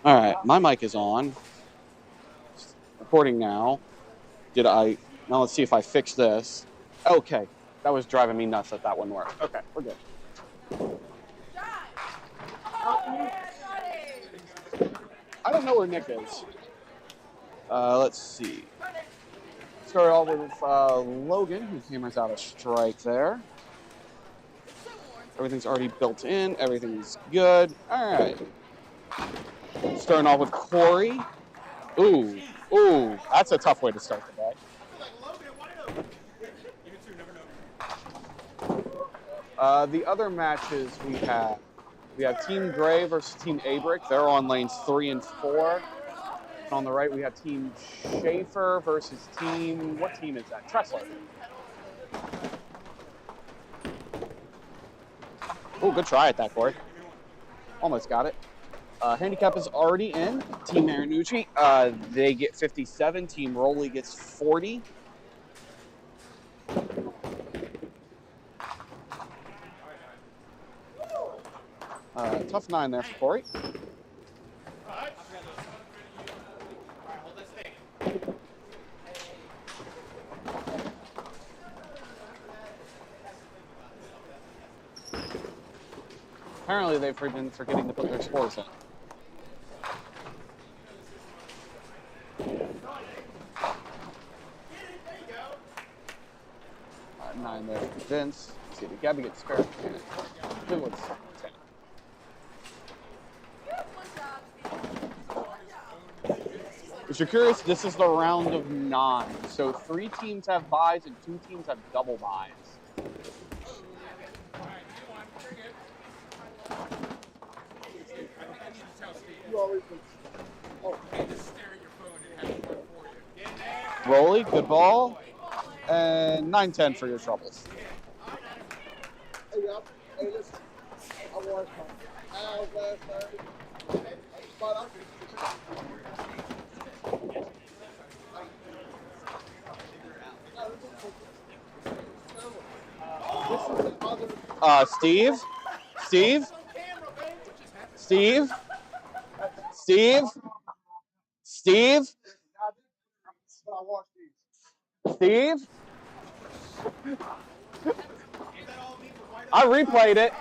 All right, my mic is on. Recording now. Now let's see if I fix this. Okay, that was driving me nuts that wouldn't work. Okay, we're good. I don't know where Nick is. Let's see. Start off with Logan, who hammers out a strike there. Everything's already built in. Everything's good. All right. Starting off with Corey. Ooh, that's a tough way to start the day. The other matches we have Team Gray versus Team Abrecht. They're on lanes 3 and 4. And on the right, we have Team Schaefer versus what team is that? Tressler. Oh, good try at that, Corey. Almost got it. Handicap is already in. Team Marinucci, they get 57. Team Rowley gets 40. Tough 9 there for Corey. Apparently, they've been forgetting to put their scores in. 9 there for Vince. Let's see, the Gabby gets spared. Good one's 10. If you're curious, this is the round of 9. So 3 teams have buys and 2 teams have double buys. Rowley, good ball. And 9-10 for your troubles. Steve? Steve? Steve? Steve? Steve? Steve? I replayed it.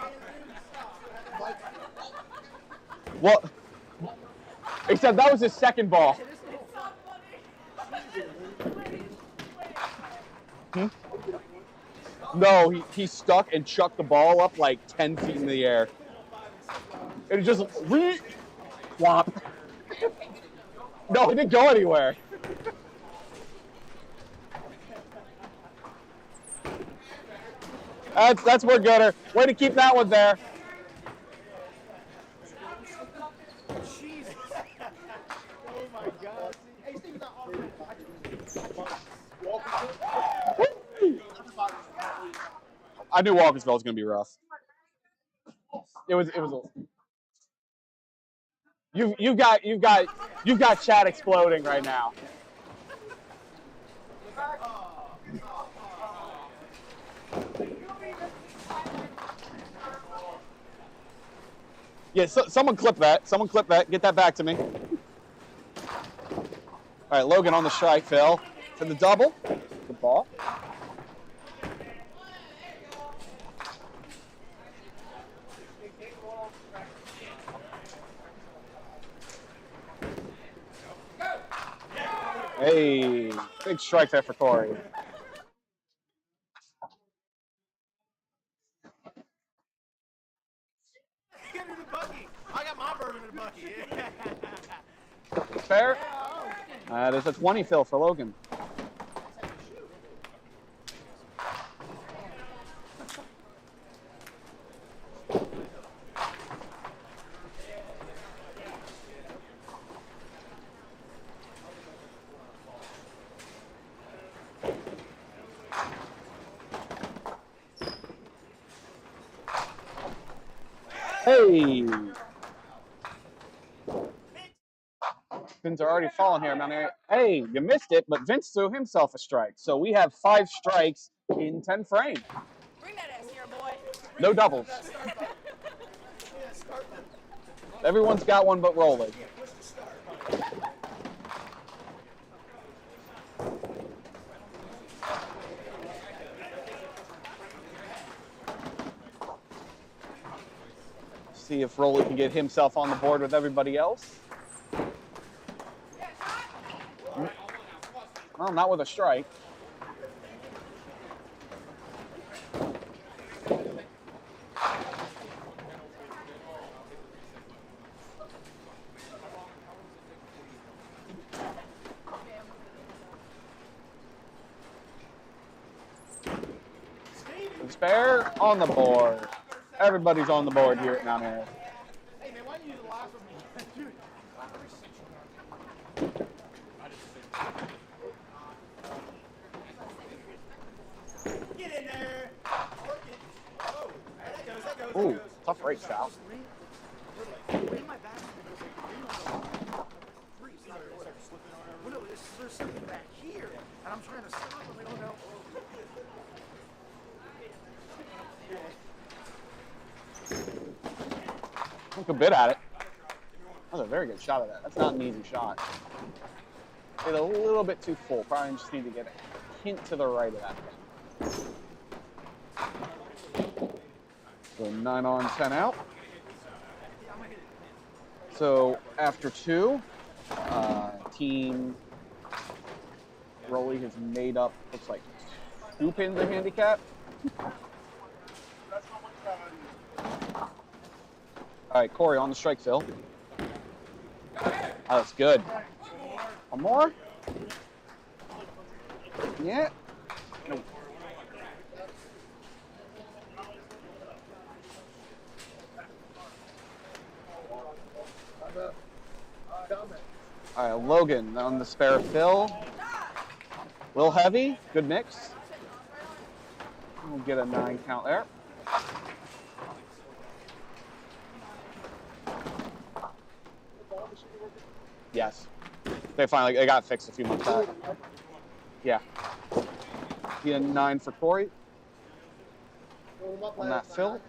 Well, except that was his second ball. No, he stuck and chucked the ball up like 10 feet in the air. It just whomp. No, it didn't go anywhere. That's more gooder. Way to keep that one there. Jesus. Oh my God. I knew Walkersville was going to be rough. It was. You've got chat exploding right now. Yeah, someone clip that. Someone clip that. Get that back to me. All right, Logan on the strike, Phil. For the double. Good ball. Hey, big strike there for Corey. Give me the bucky. I got my bourbon in the bucky. Yeah. Fair. There's a 20 fill for Logan. Hey! Vince are already falling here, man. Hey, you missed it, but Vince threw himself a strike. So we have 5 strikes in 10 frames. Bring that ass here, boy. No doubles. Everyone's got one but Rowley. See if Rowley can get himself on the board with everybody else. Well, not with a strike. Spare on the board. Everybody's on the board here at Mount Airy. Hey man, why do you use the last one? Dude. Get in there. Work it. Oh, that goes. Ooh, tough race, Sal. There's something back here, and I'm trying to stop them. They don't know. Took a bit at it. That was a very good shot of that. That's not an easy shot. Get a little bit too full. Probably just need to get a hint to the right of that thing. So 9 on, 10 out. So after 2, Team Rowley has made up, looks like 2 pins of handicap. All right, Corey on the strike, Phil. Oh, that's good. One more? Yeah. Nope. All right, Logan on the spare Phil. Little heavy, good mix. We'll get a 9 count there. Yes. They got fixed a few months back. Yeah. Get a 9 for Corey. On that Phil.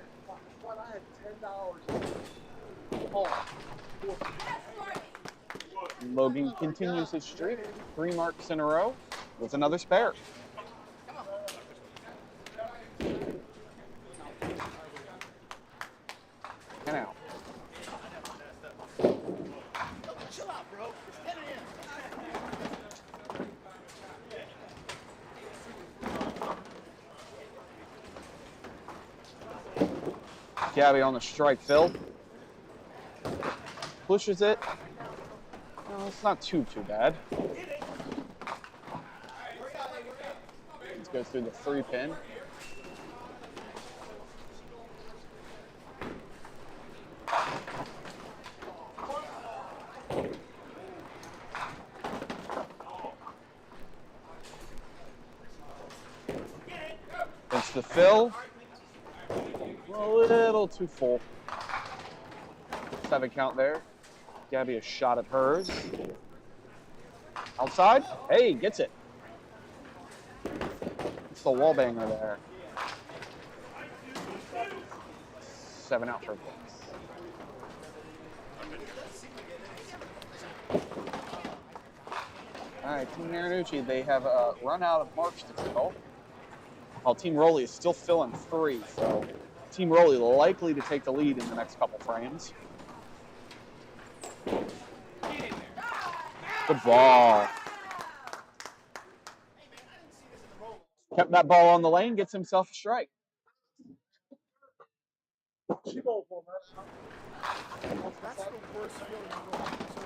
Logan continues his streak, 3 marks in a row with another spare. And out. Chill out, bro. It's 10 a.m. Gabby on the strike, Phil. Pushes it. No, it's not too bad. Let's go through the 3 pin. It's the Phil. A little too full. 7 count there. Gabby a shot at hers. Outside. Hey, gets it. It's the wall banger there. 7 out for Vince. All right, Team Marinucci, they have run out of marks to fill. While Team Rowley is still filling 3, so Team Rowley likely to take the lead in the next couple frames. Good ball. Kept that ball on the lane, gets himself a strike. That's the worst feeling in bowling. So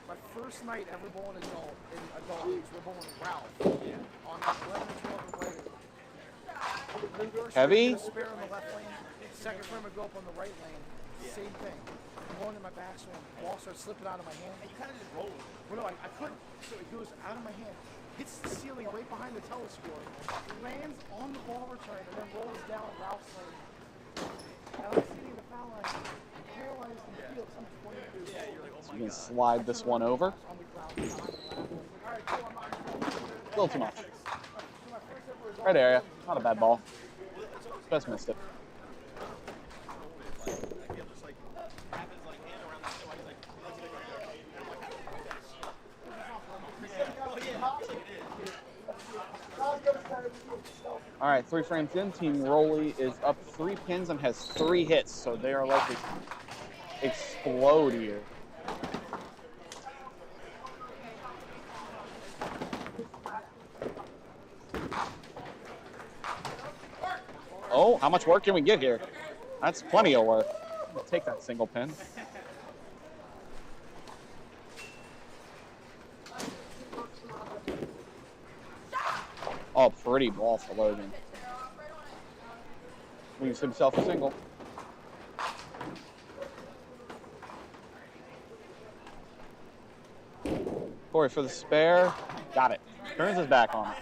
my first night ever bowling adult leagues, we're bowling Ralph on the 11 and 12 rated. Heavy. A spare on the left lane. Second frame would go up on the right lane. Same thing. I'm going in my backswing. Ball starts slipping out of my hand. You kind of just roll it. Well, no, I couldn't. So it goes out of my hand, hits the ceiling right behind the telescore, lands on the ball return, and then rolls down Ralph's lane. And I'm sitting in the foul line, paralyzed in the field. So you can slide this one over. A little too much. Right area. Not a bad ball. Just missed it. All right, 3 frames in. Team Rowley is up 3 pins and has 3 hits, so they are likely to explode here. Oh, how much work can we get here? That's plenty of work. I'll take that single pin. Oh, pretty ball for Logan. Leaves himself a single. Corey for the spare. Got it. Turns his back on it.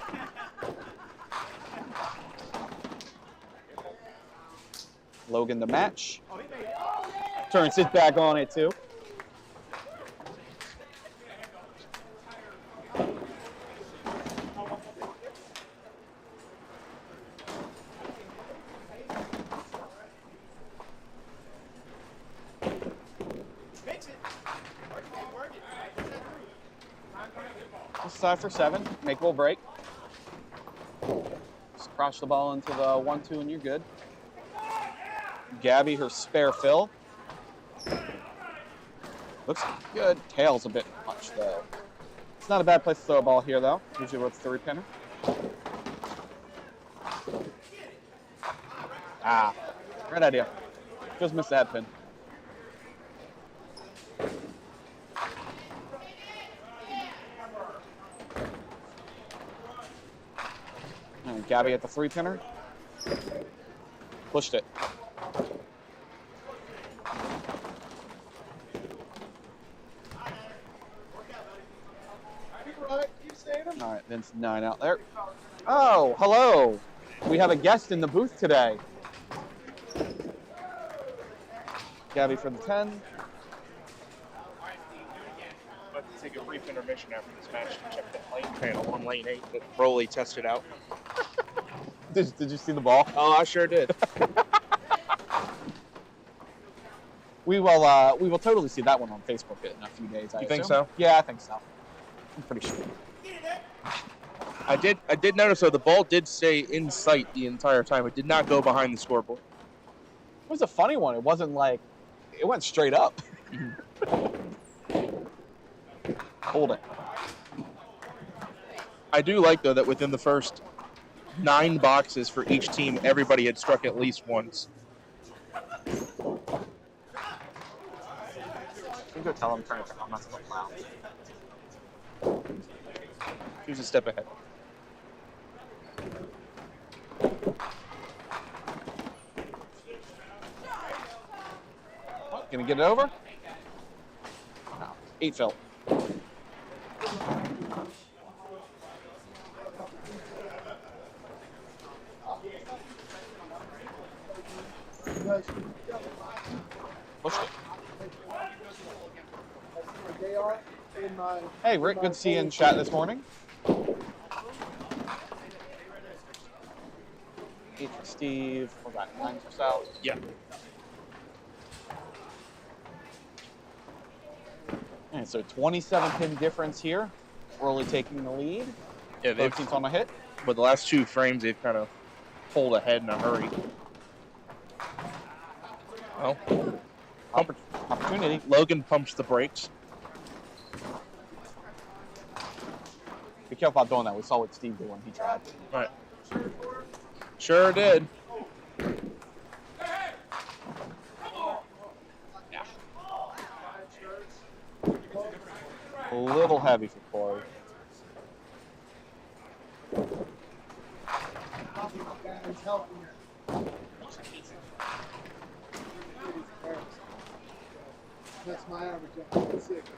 Logan the match. Turns his back on it too. This side for 7. Make will break. Just crouch the ball into the 1-2 and you're good. Gabby, her spare fill. Looks good. Tail's a bit much though. It's not a bad place to throw a ball here though. Usually with a 3-pinner. Ah, great idea. Just missed the head pin. And Gabby at the 3-pinner. Pushed it. All right, Vince 9 out there. Oh, hello. We have a guest in the booth today. Gabby for the 10. Let's take a brief intermission after this match to check the lane panel on lane 8 that Rowley tested out. Did you see the ball? Oh, I sure did. We will totally see that one on Facebook in a few days. You think so? Yeah, I think so. I'm pretty sure. I did notice though the ball did stay in sight the entire time. It did not go behind the scoreboard. It was a funny one. It wasn't like it went straight up. Hold it. I do like though that within the first 9 boxes for each team, everybody had struck at least once. You can go tell him turn it on. That's loud. He was a step ahead. Oh, gonna get it over? No. 8 fill. Pushed it. Hey, Rick, good to see you in chat this morning. 8 for Steve. What's that? 9 for Sal. Yeah. And so 27 pin difference here. Rowley taking the lead. Yeah, Both teams on a hit. But the last 2 frames, they've kind of pulled ahead in a hurry. Well, Opportunity. Logan pumps the brakes. Be careful about doing that. We saw what Steve did when he tried. Right. Sure did. Yeah. A little heavy for Corey. That's my average. 6.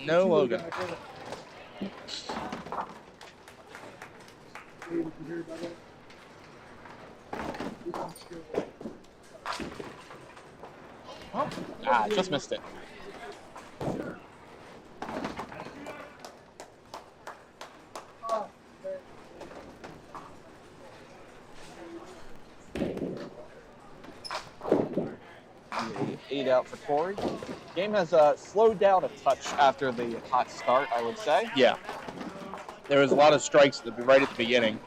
No Logan. Oh, just missed it. Eight out for Corey. Game has slowed down a touch after the hot start, I would say. Yeah. There was a lot of strikes right at the beginning.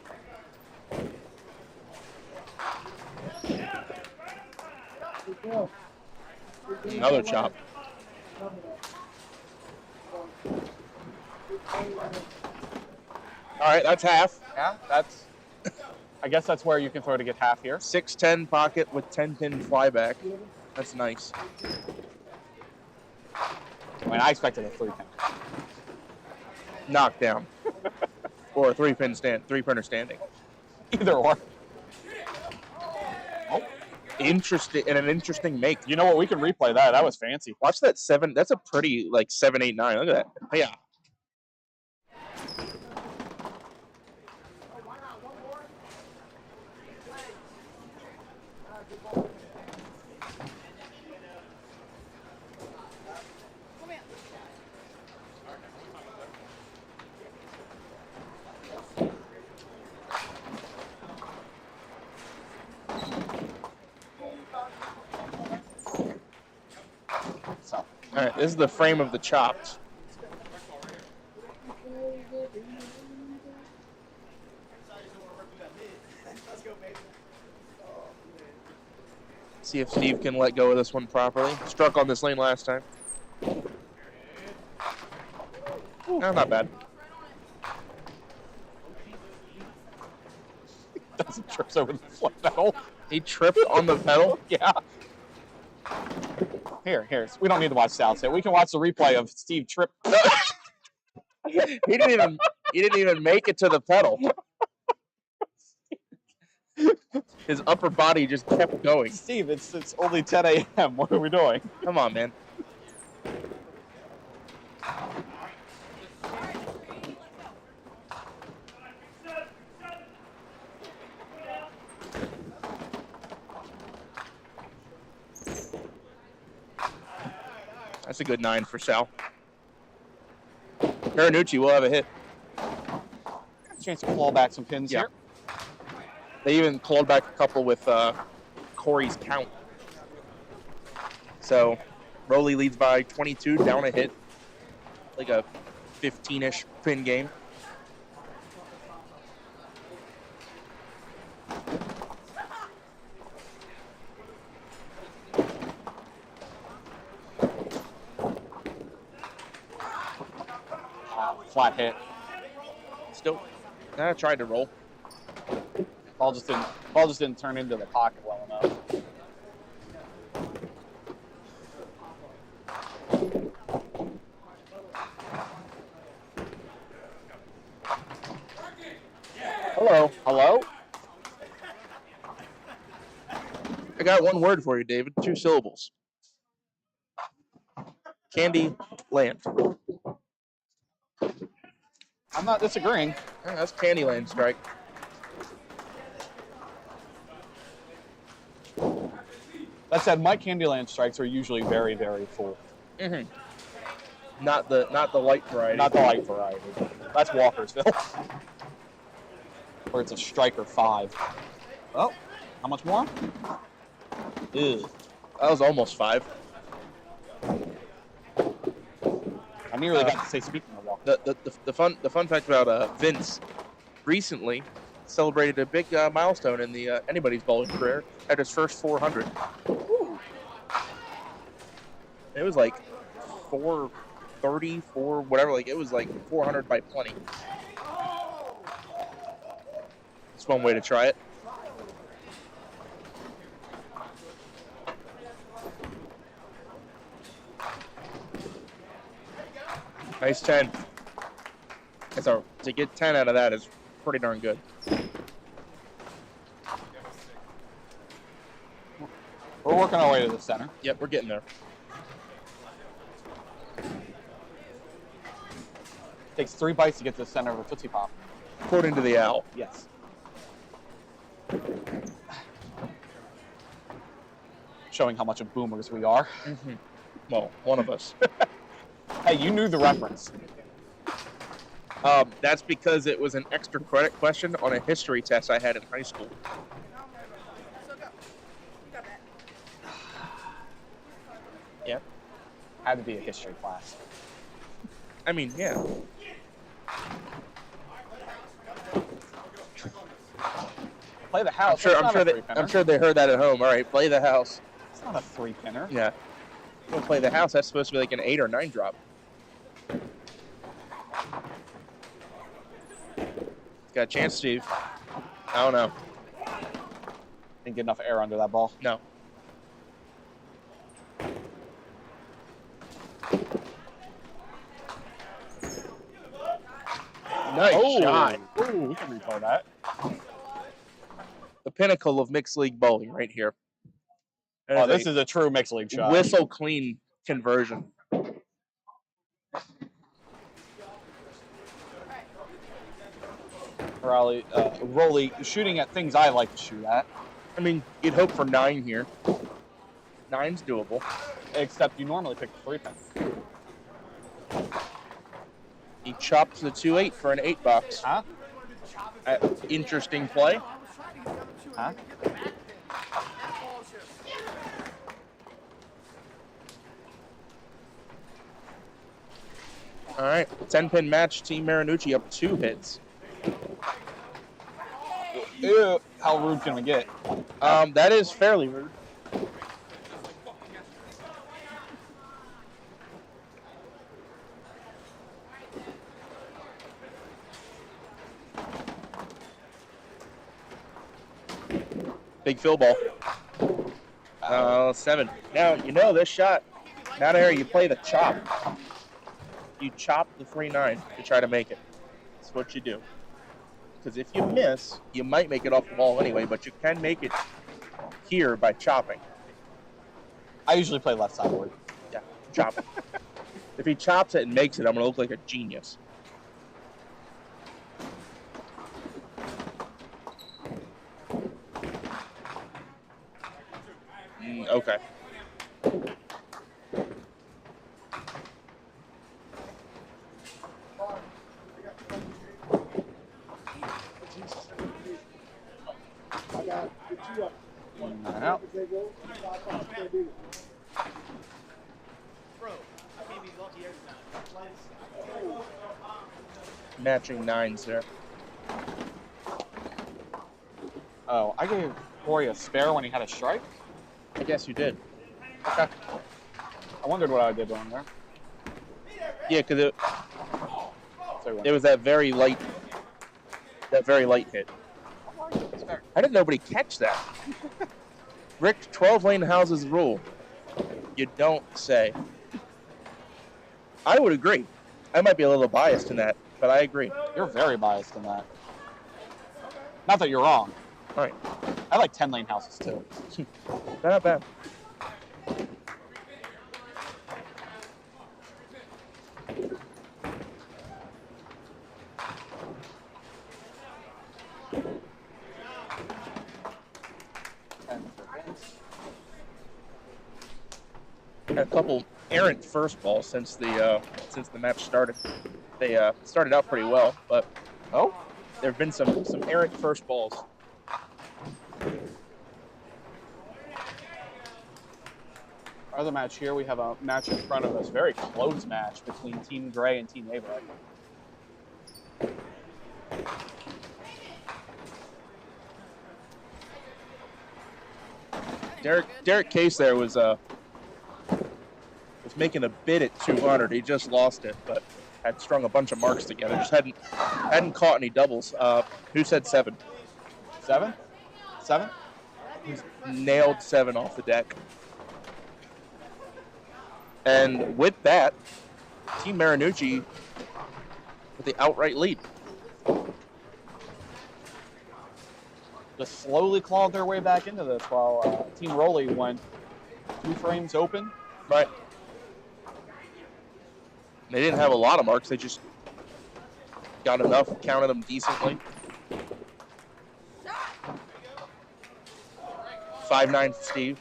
Another chop. All right, that's half. Yeah, that's. I guess that's where you can throw to get half here. 6-10 pocket with 10-pin flyback. That's nice. I mean, I expected a 3-pin. Knockdown. Or a three-pinner standing. Either or. Oh, interesting, and an interesting make. You know what? We can replay that. That was fancy. Watch that 7. That's a pretty, like, 7, 8, 9. Look at that. Oh, yeah. All right, this is the frame of the chops. See if Steve can let go of this one properly. Struck on this lane last time. No, not bad. Doesn't trips over the flip pedal. He tripped on the pedal? Yeah. Here. We don't need to watch Sal's hit. We can watch the replay of Steve trip. He didn't even make it to the pedal. His upper body just kept going. Steve, it's only 10 a.m. What are we doing? Come on, man. That's a good 9 for Sal. Marinucci will have a hit. Chance to claw back some pins here. They even clawed back a couple with Corey's count. So Rowley leads by 22, down a hit. Like a 15-ish pin game. Flat hit. Still, I tried to roll. Ball just didn't turn into the pocket well enough. Hello. I got one word for you, David. 2 syllables. Candy land. I'm not disagreeing. Yeah, that's Candyland strike. That said, my Candyland strikes are usually very, very full. Mm-hmm. Not the light variety. Not the light variety. That's Walkersville. Where it's a striker 5. Oh, how much more? Ew. That was almost 5. I nearly got to say speaking of Walker. The fun fact about Vince recently celebrated a big milestone in the anybody's bowling career at his first 400. Ooh. It was like 430, whatever. Like it was like 400 by plenty. That's one way to try it. Nice 10. To get 10 out of that is pretty darn good. We're working our way to the center. Yep, we're getting there. Takes 3 bites to get to the center of a Tootsie Pop. According to the owl. Yes. Showing how much of boomers we are. Mm-hmm. Well, one of us. Hey, you knew the reference. That's because it was an extra credit question on a history test I had in high school. Yeah. Had to be a history class. I mean, yeah. Play the house. I'm sure they heard that at home. All right, play the house. It's not a 3-pinner. Yeah. Don't play the house. That's supposed to be like an 8 or 9 drop. Got a chance, Steve. I don't know. Didn't get enough air under that ball. No. Nice shot. Ooh, we can replay that. The pinnacle of mixed league bowling right here. Oh, this is a true mixed league shot. Whistle clean conversion. Rowley shooting at things I like to shoot at. I mean, you'd hope for 9 here. 9's doable. Except you normally pick the 3-pin. He chopped the 2-8 for an 8 box. Huh? Interesting play. Huh? All right, 10-pin match. Team Marinucci up 2 hits. Ew, how rude can we get? That is fairly rude. Big fill ball. 7. Now, you know this shot. Now here, you play the chop. You chop the 3-9 to try to make it. That's what you do. Because if you miss, you might make it off the ball anyway, but you can make it here by chopping. I usually play left sideboard. Yeah, chop it. If he chops it and makes it, I'm going to look like a genius. Okay. Out. Matching 9s there. Oh, I gave Corey a spare when he had a strike? I guess you did. Okay. I wondered what I did wrong there. Yeah, because it was that very light hit. How did nobody catch that? Rick, 12-lane houses rule. You don't say. I would agree. I might be a little biased in that, but I agree. You're very biased in that. Not that you're wrong. All right. I like 10-lane houses, too. Not bad. A couple errant first balls since the match started. They started out pretty well, but there have been some errant first balls. Other match here, we have a match in front of us, very close match between Team Gray and Team Abrecht. Derek Case there was making a bid at 200. He just lost it, but had strung a bunch of marks together. Just hadn't caught any doubles. Who said 7? 7? 7? He's nailed 7 off the deck. And with that, Team Marinucci with the outright lead. Just slowly clawed their way back into this while Team Rowley went 2 frames open. Right. They didn't have a lot of marks. They just got enough, counted them decently. 5-9 for Steve.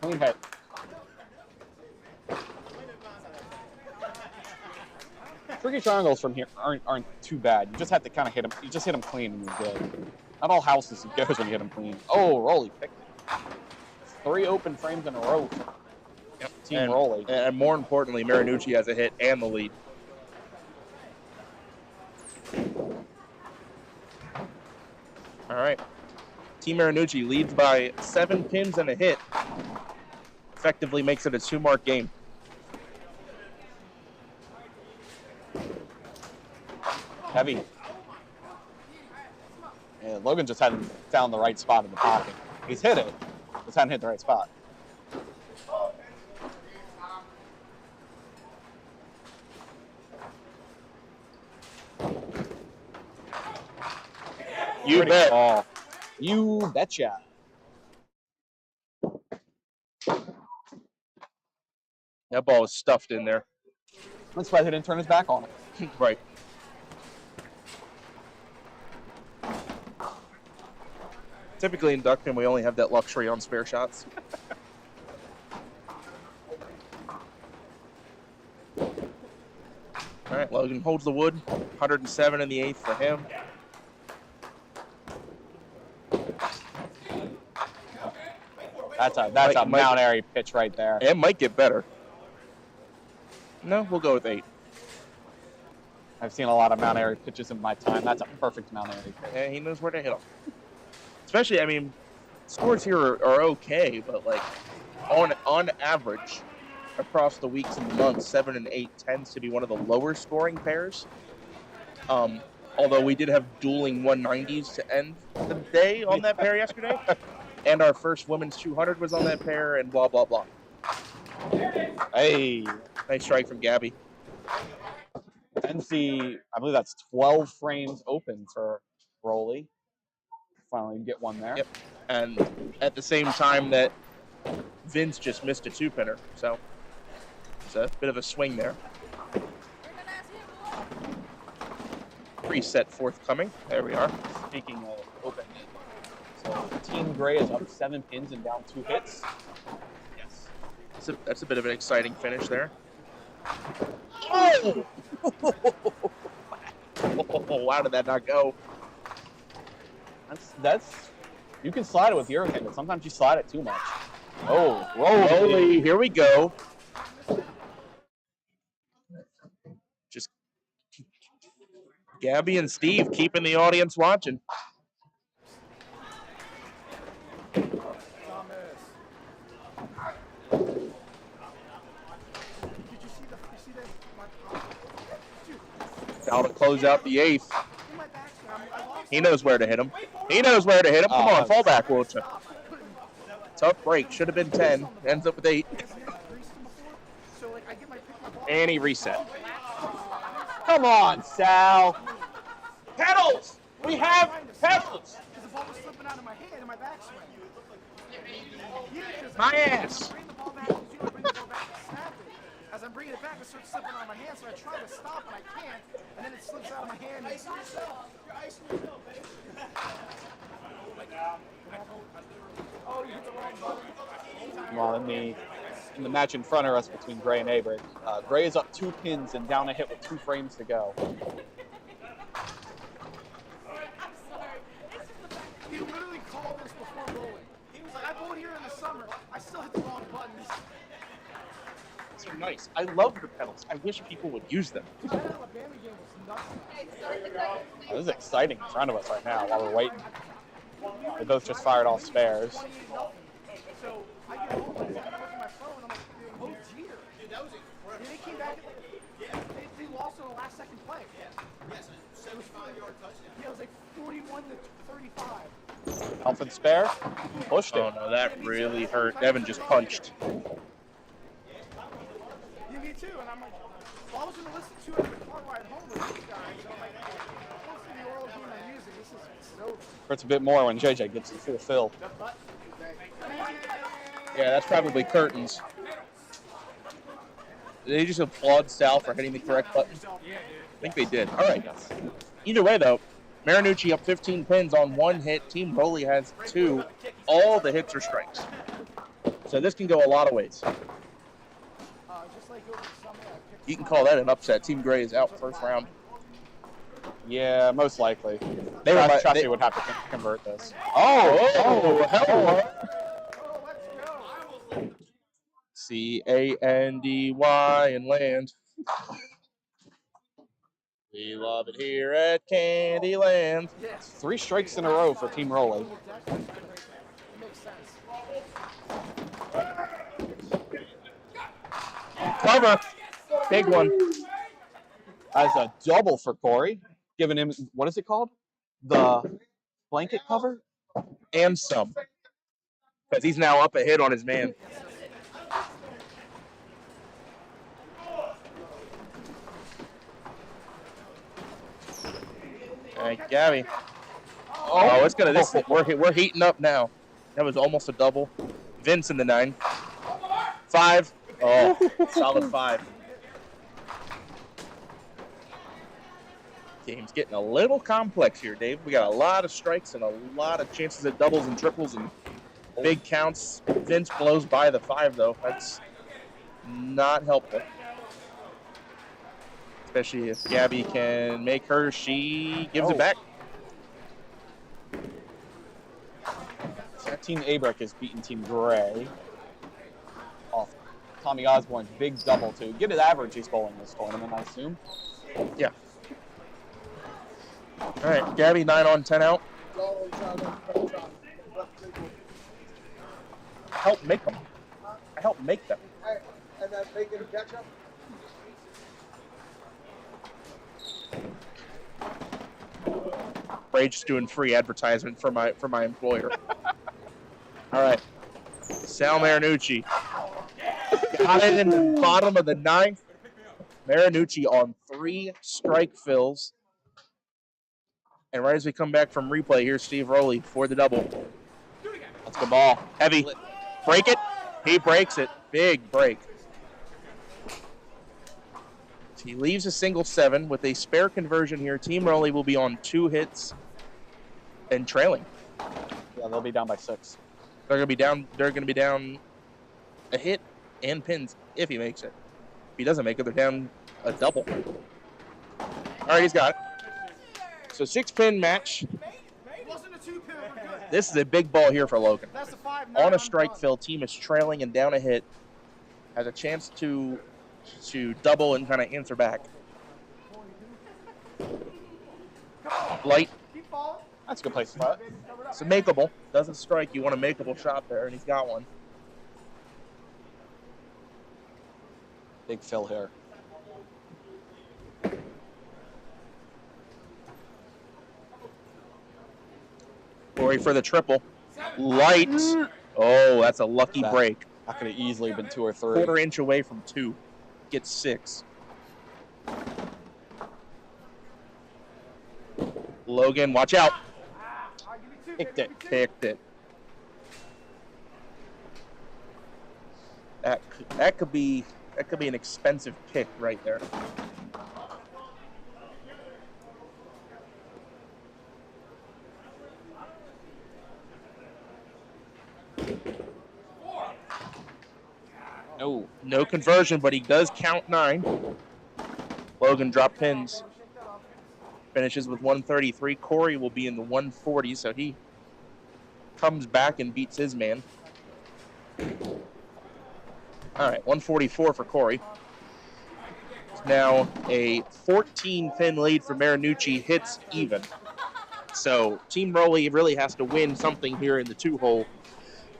Clean hit. Tricky triangles from here aren't too bad. You just have to kind of hit them. You just hit them clean and you're good. Not all houses it goes when you hit them clean. Oh, Rowley picked it. 3 open frames in a row for Team and, Rowley. And more importantly, Marinucci has a hit and the lead. All right. Team Marinucci leads by 7 pins and a hit. Effectively makes it a 2-mark game. Heavy. And Logan just hadn't found the right spot in the pocket. He's hit it, just hadn't hit the right spot. You bet. Ball. You betcha. That ball was stuffed in there. That's why he didn't turn his back on it. Right. Typically in Duckpin, we only have that luxury on spare shots. All right, Logan holds the wood. 107 in the 8th for him. That's a Mount Airy pitch right there. It might get better. No, we'll go with 8. I've seen a lot of Mount Airy pitches in my time. That's a perfect Mount Airy pitch. Yeah, he knows where to hit them. Especially, I mean, scores here are okay, but like on average, across the weeks and months, 7 and 8 tends to be one of the lower scoring pairs. Although we did have dueling 190s to end the day on that pair yesterday. And our first women's 200 was on that pair, and blah, blah, blah. Hey. Nice strike from Gabby. NC, I believe that's 12 frames open for Rowley. Finally get one there. Yep. And at the same time that Vince just missed a 2-pinner. So it's a bit of a swing there. Reset forthcoming. There we are. Speaking of open, so Team Gray is up 7 pins and down 2 hits. Yes. That's a bit of an exciting finish there. Oh! How did that not go? That's you can slide it with your hand, but sometimes you slide it too much. Oh, Rowley, here we go. Just Gabby and Steve keeping the audience watching. Now to close out the 8th. He knows where to hit him. He knows where to hit him. Come on, fall back, won't you? Tough break. Should have been 10. Ends up with 8. And he reset. Come on, Sal. Pedals! We have pedals! The ball was slipping out of my hand and my backswing. My ass! As I'm bringing it back, it starts slipping out of my hand, so I try to stop and I can't, and then it slips out of my hand. And oh, you hit the wrong button. Well, in the match in front of us between Gray and Abrecht, Gray is up 2 pins and down a hit with 2 frames to go. He literally called this before rolling. He was like, I bowled here in the summer. I still hit the wrong buttons. So nice. I love the pedals. I wish people would use them. That Alabama game was nuts. This is exciting in front of us right now while we're waiting. They both just fired off spares. So I get home and I look at my phone and I'm like, oh dear. Dude, that was incredible. They came back they lost on the last second play. Yes, 75-yard touchdown. Yeah, it was like 41 to 35. Helping spare. Pushed it. Oh no, that really hurt. Devin just punched. Yeah, me too. And I'm like, well, I was going to listen to it in the car ride home with these guys. And I'm like, close to the oral game I'm using. This is so. Hurts a bit more when JJ gets the full fill. Yeah, that's probably curtains. Did they just applaud Sal for hitting the correct button? I think they did. All right. Either way, though, Marinucci up 15 pins on 1 hit. Team Rowley has 2. All the hits are strikes. So this can go a lot of ways. You can call that an upset. Team Gray is out first round. Yeah, most likely. They Trusty would have to convert this. Oh, hello. C-A-N-D-Y and land. We love it here at Candyland. 3 strikes in a row for Team Rowley. It makes sense. Cover. Big one. As a double for Corey, giving him, what is it called? The blanket cover? And some. Because he's now up a hit on his man. All right, Gabby. Oh, it's gonna. We're heating up now. That was almost a double. Vince in the 9. 5. Oh, solid 5. Game's getting a little complex here, Dave. We got a lot of strikes and a lot of chances at doubles and triples and big counts. Vince blows by the 5, though. That's not helpful. Especially if Gabby can make her, she gives it back. Team Abrecht is beating Team Gray. Off Tommy Osborne's big double, too. Get it average he's bowling this tournament, I assume. Yeah. All right, Gabby, 9 on, 10 out. Help make them. I help make them. And then making ketchup. Rage's doing free advertisement for my employer. All right, Sal Marinucci got it in the bottom of the 9th. Marinucci on 3 strike fills. And right as we come back from replay, here's Steve Rowley for the double. That's a good ball. Heavy. Break it. He breaks it. Big break. He leaves a single 7 with a spare conversion here. Team Rowley will be on 2 hits and trailing. Yeah, they'll be down by 6. They're gonna be down. They're gonna be down a hit and pins if he makes it. If he doesn't make it, they're down a double. All right, he's got it. So 6-pin match. Wasn't a 2-pin. We're good. This is a big ball here for Logan. That's a 5. On a strike fill, team is trailing and down a hit. Has a chance to double and kind of answer back. Light. Keep falling. That's a good place to start. It's a makeable. Doesn't strike. You want a makeable shot there, and he's got one. Big fill here. Corey for the triple. Light. Oh, that's a lucky break. That could have easily been 2 or 3. Quarter inch away from 2. Gets 6. Logan, watch out. Picked it. Picked it. That could be an expensive pick right there. No conversion, but he does count 9. Logan drop pins. Finishes with 133. Corey will be in the 140, so he comes back and beats his man. All right, 144 for Corey. It's now a 14-pin lead for Marinucci. Hits even. So Team Rowley really has to win something here in the 2-hole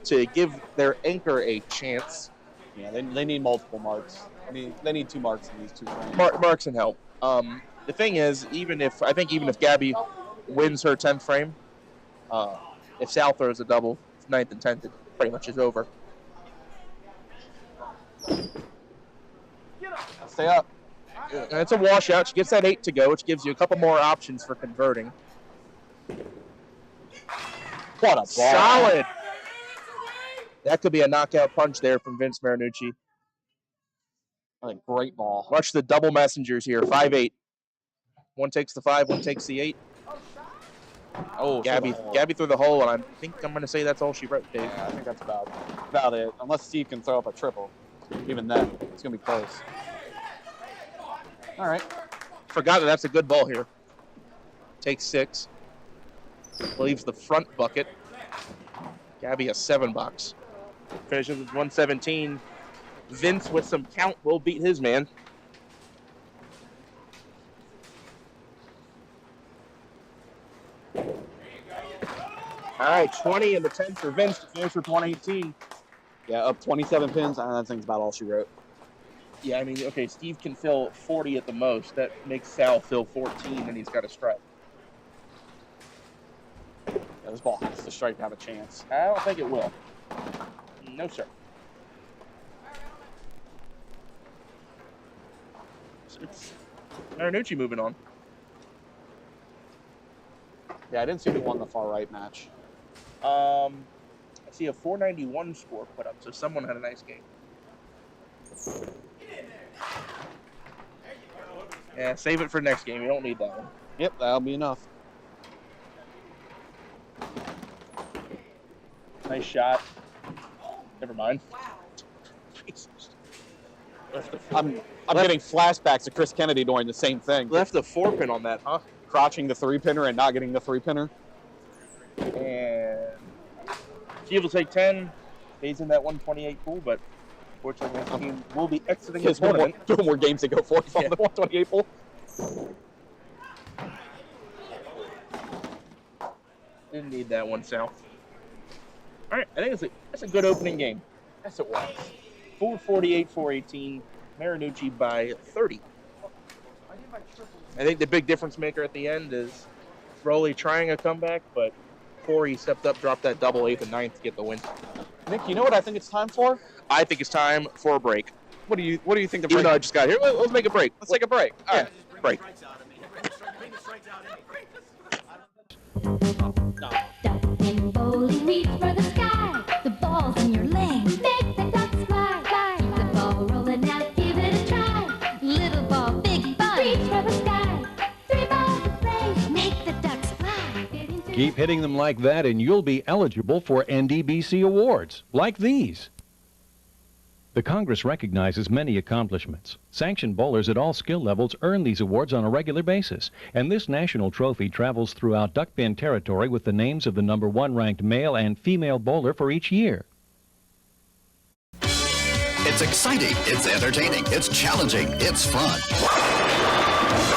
to give their anchor a chance. Yeah, they need multiple marks. I mean, they need 2 marks in these 2 frames. Marks and help. The thing is, even if Gabby wins her 10th frame, if Sal throws a double, 9th and 10th, it pretty much is over. Stay up. And it's a washout. She gets that 8 to go, which gives you a couple more options for converting. What a ball. Solid. That could be a knockout punch there from Vince Marinucci. A great ball. Watch the double messengers here. 5-8. One takes the 5, one takes the 8. Oh, Gabby through the hole, and I think I'm going to say that's all she wrote, Dave. Yeah, I think that's about it. Unless Steve can throw up a triple. Even then, it's going to be close. All right. Forgot that's a good ball here. Takes 6. Leaves the front bucket. Gabby a 7 box. Finishes with 117. Vince with some count will beat his man. All right, 20 in the 10th for Vince to finish with 118. Yeah, up 27 pins. That thing's about all she wrote. Yeah, I mean, okay, Steve can fill 40 at the most. That makes Sal fill 14, and he's got a strike. Yeah, this ball has to strike to have a chance. I don't think it will. No, sir. It's Marinucci moving on. Yeah, I didn't see who won the far right match. I see a 491 score put up, so someone had a nice game. Yeah, save it for next game. You don't need that one. Yep, that'll be enough. Nice shot. Never mind. I'm getting flashbacks of Chris Kennedy doing the same thing. Left the 4-pin on that, huh? Crotching the 3-pinner and not getting the 3-pinner. And Steve will take 10. Stays in that 128 pool, but fortunately his team will be exiting the tournament. Two more games to go for it on the 128 pool. Didn't need that one, Sal. All right, I think that's a good opening game. Yes, it was. 448, 418. Marinucci by 30. I think the big difference maker at the end is Rowley trying a comeback, but Corey stepped up, dropped that double 8th and 9th to get the win. Nick, you know what I think it's time for? I think it's time for a break. What do you think the break? Even though I just got here, let's make a break. Let's take a break. All right. Break. In bowling, reach for the sky. The ball's in your lane. Make the ducks fly, fly. The ball rolling out, give it a try. Little ball, big fun. Reach for the sky. 3 balls to play. Make the ducks fly. Keep hitting them like that, and you'll be eligible for NDBC awards, like these. The Congress recognizes many accomplishments. Sanctioned bowlers at all skill levels earn these awards on a regular basis, and this national trophy travels throughout duckpin territory with the names of the #1 ranked male and female bowler for each year. It's exciting, it's entertaining, it's challenging, it's fun.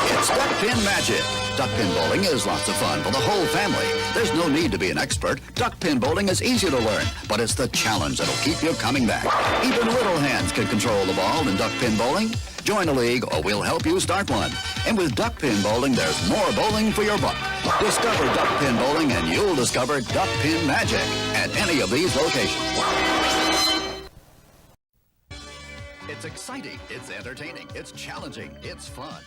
It's Duckpin Magic. Duckpin bowling is lots of fun for the whole family. There's no need to be an expert. Duckpin bowling is easy to learn, but it's the challenge that'll keep you coming back. Even little hands can control the ball in duckpin bowling. Join a league or we'll help you start one. And with duckpin bowling, there's more bowling for your buck. Discover duckpin bowling and you'll discover Duckpin Magic at any of these locations. It's exciting, it's entertaining, it's challenging, it's fun.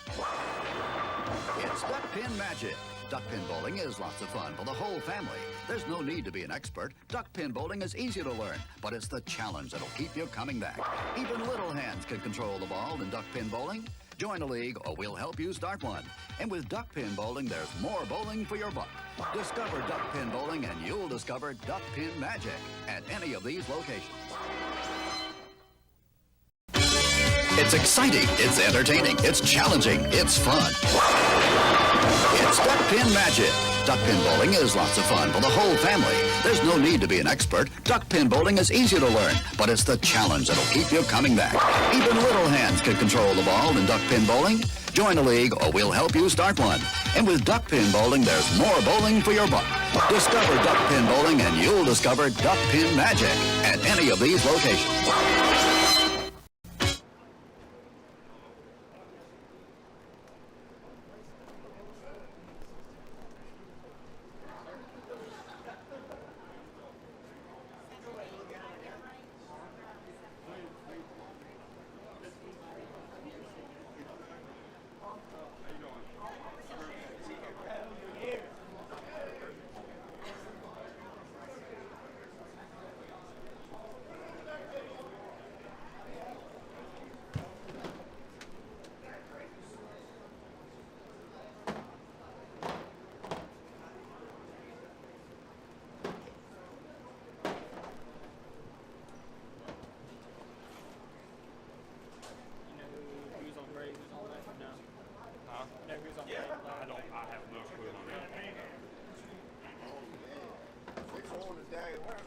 It's Duckpin Magic. Duckpin bowling is lots of fun for the whole family. There's no need to be an expert. Duckpin bowling is easy to learn, but it's the challenge that'll keep you coming back. Even little hands can control the ball in duckpin bowling. Join a league or we'll help you start one. And with duckpin bowling, there's more bowling for your buck. Discover duckpin bowling and you'll discover Duckpin Magic at any of these locations. It's exciting, it's entertaining, it's challenging, it's fun. It's Duckpin Magic. Duckpin bowling is lots of fun for the whole family. There's no need to be an expert. Duckpin bowling is easy to learn, but it's the challenge that'll keep you coming back. Even little hands can control the ball in duckpin bowling. Join a league or we'll help you start one. And with duckpin bowling, there's more bowling for your buck. Discover duckpin bowling and you'll discover Duckpin Magic at any of these locations.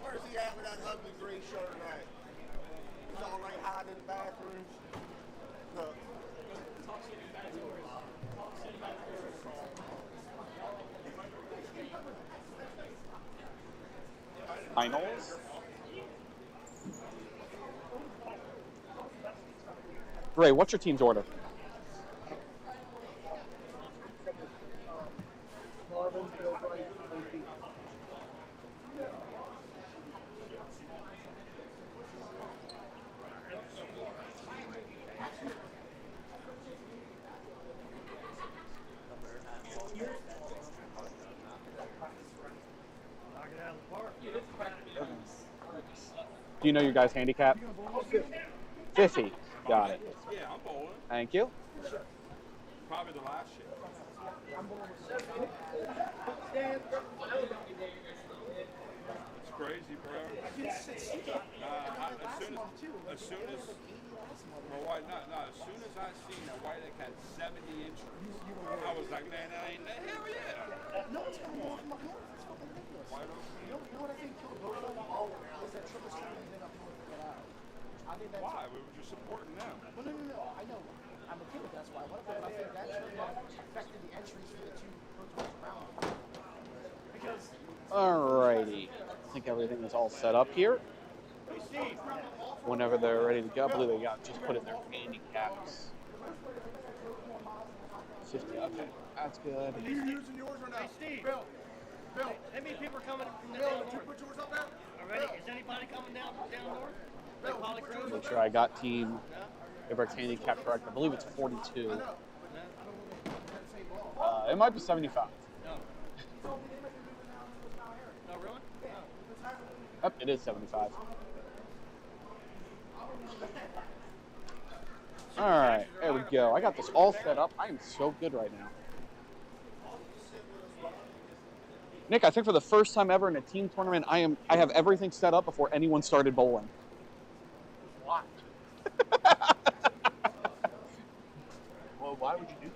Where's he at with that ugly gray shirt, man? all like hiding in the bathrooms. Look. Finals. Ray, what's your team's order? Do you know your guys' handicap? 50. Got it. Yeah, I'm bowling. Thank you. Probably the last year. It's crazy, bro. As soon as my wife, as soon as I seen that White had 70 inches, I was like, man, that ain't hell yeah. No, it's coming off my hand. It's fucking ridiculous. You know what I think killed both of them? Was that triple string and then up north to get out. I think that's Why? We were just supporting them. Well, no. I know. I'm okay with that's why. What if I think that affected the entries for the two first round? Because. Alrighty. I think everything is all set up here. Whenever they're ready to go, I believe they got just put in their handicaps. 50. Okay, that's good. Are you using yours or not? Hey, Steve. Bill. How many people are coming from the Bill, down did you north? put yours up there? Already? Is anybody coming down north? Bill, Like Polly Cruz? Make sure I got team Abrecht handicap correct. I believe it's 42. It might be 75. No. No, really? No. Yep, it is 75. All right, there we go. I got this all set up. I am so good right now. Nick, I think for the first time ever in a team tournament, I have everything set up before anyone started bowling. Why? Well, why would you do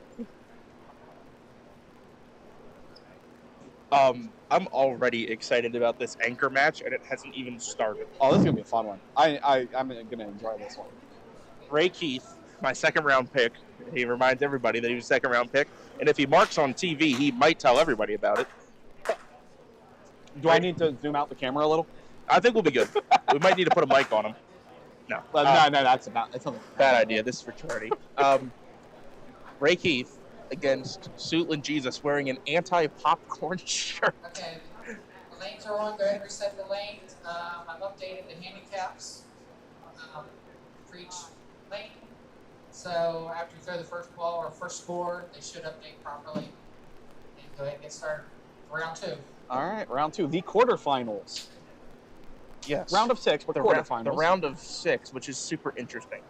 that? I'm already excited about this anchor match, and it hasn't even started. Oh, this is gonna be a fun one. I'm gonna enjoy this one. Ray Keith, my second round pick. He reminds everybody that he was a second round pick, and if he marks on TV, he might tell everybody about it. Do I need to zoom out the camera a little? I think we'll be good. We might need to put a mic on him. No. No, that's something. Bad idea. This is for charity. Ray Keith against Suitland Jesus wearing an anti-popcorn shirt. Okay, the lanes are on. Go ahead and reset the lanes. I've updated the handicaps for each lane. So after you throw the first ball or first score, they should update properly. And go ahead and get started for round two. All right, round two, the quarterfinals. Yes. Round of 6, but quarterfinals. The round of 6, which is super interesting.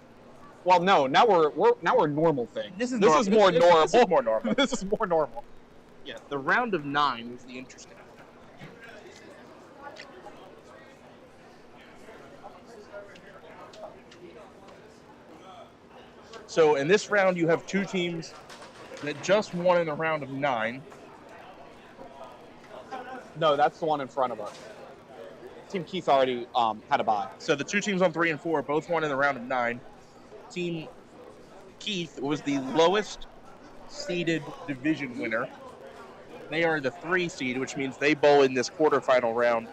Well, no, now we're normal thing. This is more normal. This is more normal. This is more normal. Yeah, the round of 9 is the interesting. So in this round, you have two teams that just won in the round of 9. No, that's the one in front of us. Team Keith already had a bye. So the two teams on 3 and 4 both won in the round of 9. Team Keith was the lowest seeded division winner. They are the 3 seed, which means they bowl in this quarterfinal round.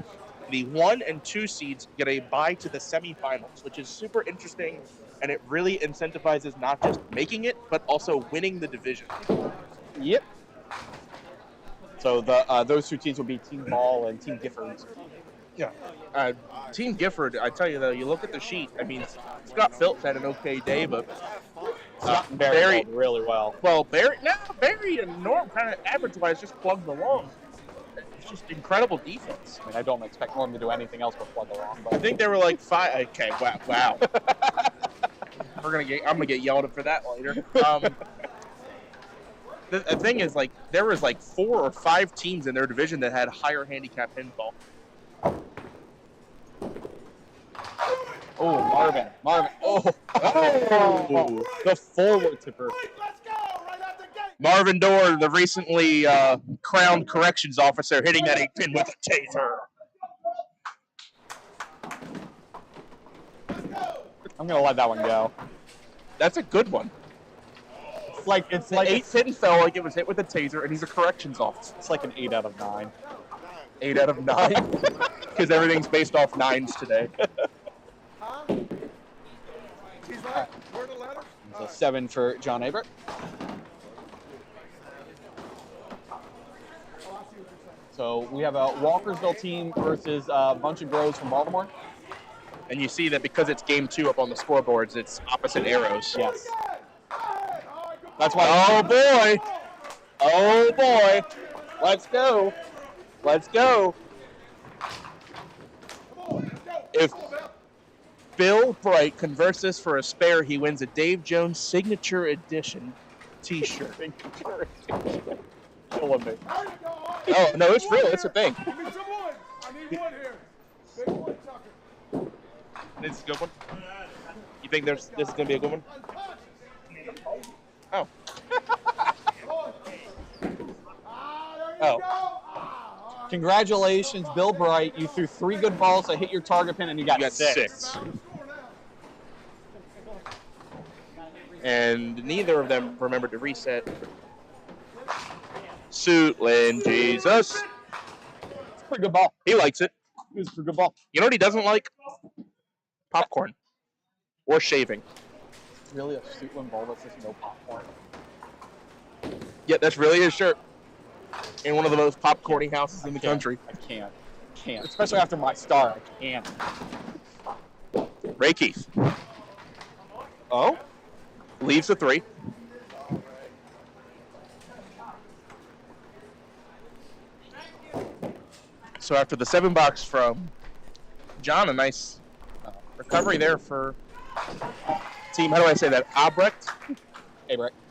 The 1 and 2 seeds get a bye to the semifinals, which is super interesting, and it really incentivizes not just making it, but also winning the division. Yep. So those two teams will be Team Ball and Team Gifford. Yeah. Team Gifford, I tell you though, you look at the sheet. I mean, Scott Phillips had an okay day, but Barry bowled really well. Well, Barry and Norm kind of average-wise just plugged along. It's just incredible defense. I mean, I don't expect Norm to do anything else but plug along. But I think they were like 5. Okay, wow. I'm gonna get yelled at for that later. The thing is, like, there was like 4 or 5 teams in their division that had higher handicap pinball. Oh, Marvin. Oh, the forward tipper. Let's go right out the gate. Marvin Dorr, the recently crowned corrections officer, hitting that 8-pin with a taser. I'm gonna let that one go. That's a good one. It's like 8 hit and fell like it was hit with a taser, and he's a corrections officer. It's like an 8 out of 9. 8 out of 9? Because everything's based off 9s today. Huh? He's like, where the letters? It's a 7 for John Abrecht. So we have a Walkersville team versus a bunch of Groves from Baltimore. And you see that because it's game 2 up on the scoreboards, it's opposite arrows. Yes. That's why. Oh boy! Oh boy! Let's go! Let's go! If Bill Bright converts this for a spare, he wins a Dave Jones Signature Edition T-shirt. Killing me. Oh no, it's real. It's a thing. I need one here. Big one, Tucker. This is a good one. You think this is gonna be a good one? Oh. Oh. Congratulations, Bill Bright. You threw 3 good balls that hit your target pin, and you got 6. And neither of them remembered to reset. Suitland Jesus. It's a pretty good ball. He likes it. It was a pretty good ball. You know what he doesn't like? Popcorn. Or shaving. Really a Suitland ball that says no popcorn. Yeah, that's really his shirt. In one of the most popcorny houses in the country. I can't. Especially after my star, I can't. Ray Keith. Oh? Leaves a 3. So after the 7 box from John, a nice recovery there for team. How do I say that? Abrecht?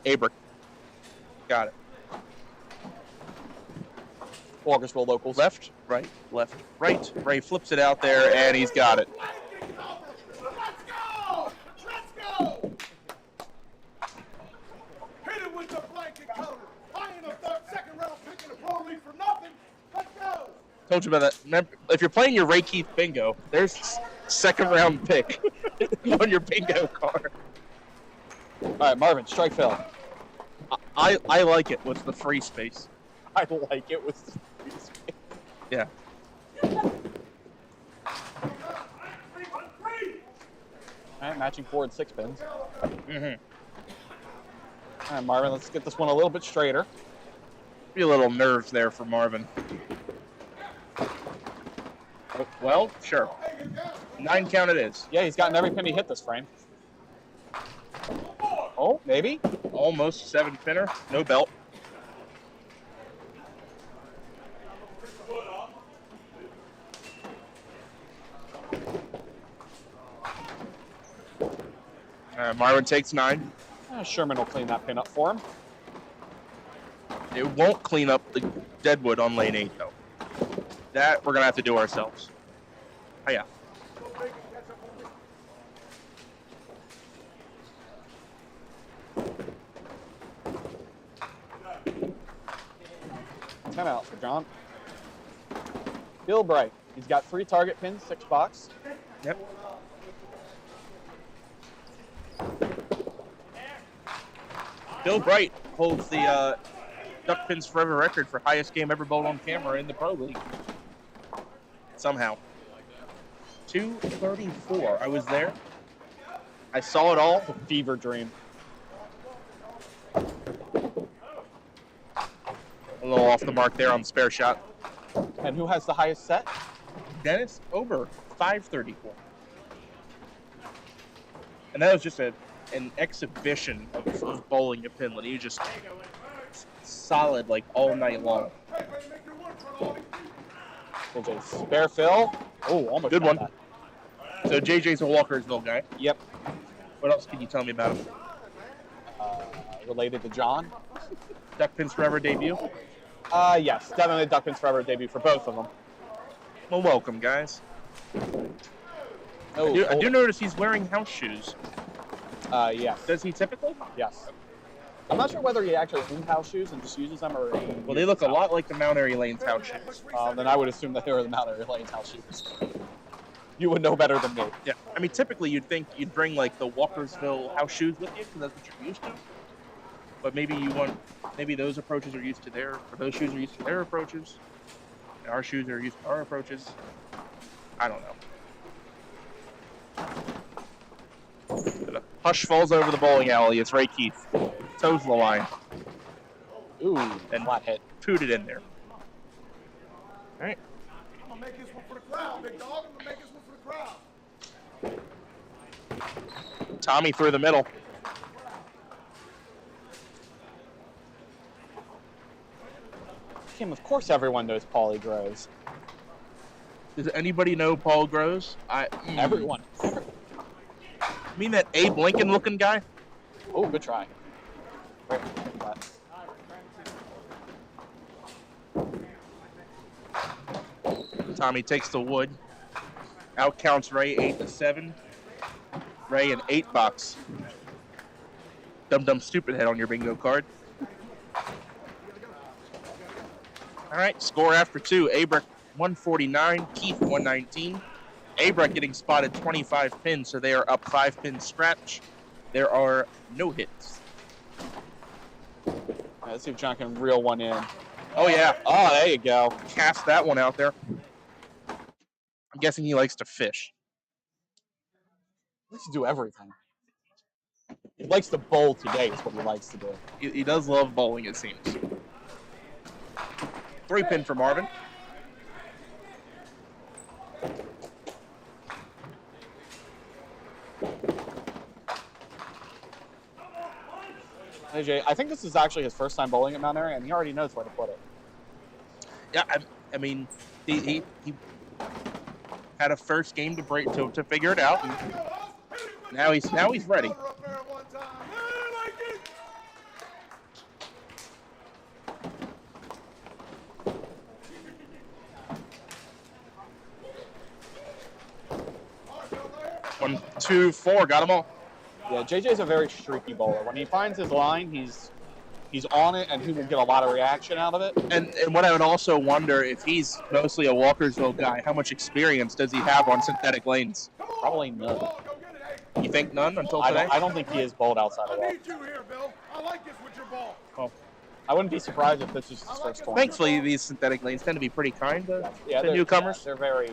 Abrecht. Got it. Walkersville locals. Left, right, left, right. Ray flips it out there, and he's got it. Hit it with the blanket cover. I ain't a second round picking a pro league for nothing. Let's go. Told you about that. Remember, if you're playing your Ray Keith bingo, there's second round pick on your bingo card. All right, Marvin, strike Phil. I like it with the free space. I like it with the free space. Yeah. All right, matching forward 6 pins. Mm-hmm. All right, Marvin, let's get this one a little bit straighter. Be a little nerves there for Marvin. Well, sure. 9 count it is. Yeah, he's gotten every pin he hit this frame. Oh, maybe? Almost 7 pinner. No belt. Marvin takes 9. Sherman will clean that pin up for him. It won't clean up the deadwood on lane 8, though. That we're going to have to do ourselves. Oh, yeah. Ten out for John. Bill Bright. He's got 3 target pins, 6 box. Yep. Bill Bright holds the Duck Pins Forever record for highest game ever bowled on camera in the Pro League. Somehow. 234. I was there. I saw it all. A fever dream. A little off the mark there on the spare shot. And who has the highest set? Dennis Ober, 534. And that was just an exhibition of bowling a pinlet. He was just solid like all night long. JJ spare Phil. Oh, almost good one. That. So JJ's a Walkersville guy. Yep. What else can you tell me about him? Related to John. Duck Pins Forever debut? Yes, definitely Duck Pins Forever debut for both of them. Well, welcome, guys. Oh, I do notice he's wearing house shoes. Yes. Does he typically? Yes. I'm not sure whether he actually owns house shoes and just uses them or... Well, they look a lot like the Mount Airy Lane's house shoes. Then I would assume that they were the Mount Airy Lane's house shoes. You would know better than me. Yeah, I mean, typically you'd think you'd bring like the Walkersville house shoes with you because that's what you're used to. But maybe those approaches are used to or those shoes are used to their approaches. And our shoes are used to our approaches. I don't know. The hush falls over the bowling alley. It's Ray Keith. Toes the line. Ooh, and flat hit. Pooted in there. All right. I'm gonna make this one for the crowd, big dog. I'm gonna make this one for the crowd. Tommy through the middle. Kim, of course everyone knows Paulie Groves. Does anybody know Paul Groves? Everyone. You mean that Abe Lincoln looking guy? Oh, good try. Right. Tommy takes the wood. Out counts Ray 8-7. Ray an 8 box. Dum stupid head on your bingo card. All right, score after 2. Abrecht 149, Keith 119. Abrecht getting spotted 25 pins, so they are up 5 pins scratch. There are no hits. Let's see if John can reel one in. Oh, yeah. Oh, there you go. Cast that one out there. I'm guessing he likes to fish. He likes to do everything. He likes to bowl today is what he likes to do. He does love bowling, it seems. 3 pin for Marvin. AJ, I think this is actually his first time bowling at Mount Airy, and he already knows where to put it. Yeah, I mean, he had a first game to figure it out. And now he's ready. One, two, four, got them all. Yeah, JJ's a very streaky bowler. When he finds his line, he's on it, and he will get a lot of reaction out of it. And what I would also wonder, if he's mostly a Walkersville guy, how much experience does he have on synthetic lanes? Probably none. You think none until today? I don't think he has bowled outside of I that. need you here, Bill. I like this with your ball. Oh. I wouldn't be surprised if this is his first tournament. Thankfully, these synthetic lanes tend to be pretty kind to they're- newcomers. Yeah, they're very...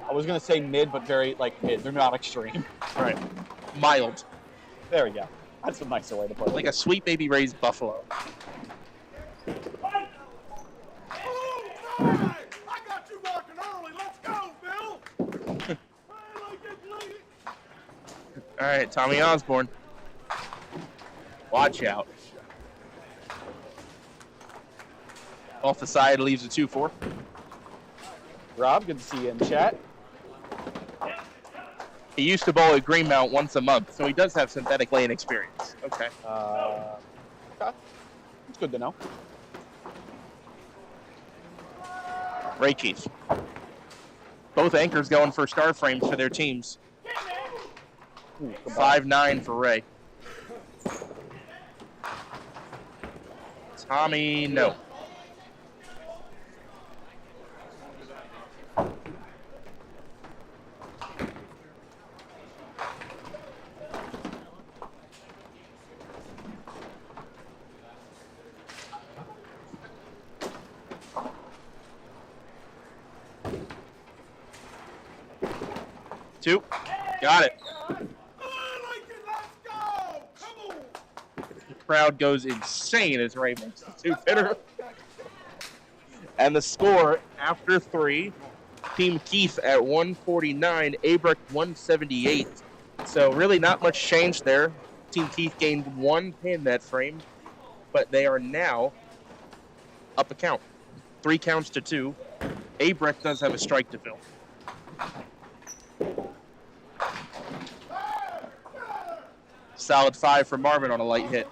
I was going to say mid, but very, mid. They're not extreme. Right. Mild. There we go. That's a nicer way to put it. Like a sweet baby raised buffalo. I got you walking early. Let's go, Bill. All right, Tommy Osborne. Watch out. Off the side, leaves a 2-4. Rob, good to see you in chat. He used to bowl at Greenmount once a month, so he does have synthetic lane experience. Okay. Okay. It's good to know. Ray Keith. Both anchors going for star frames for their teams. 5-9 for Ray. Tommy, no. Two. Got it. The crowd goes insane as Ray makes the 2-hitter. And the score after 3, Team Keith at 149, Abrecht 178. So really not much change there. Team Keith gained 1 pin that frame, but they are now up a count. 3 counts to 2. Abrecht does have a strike to fill. Solid 5 for Marvin on a light hit.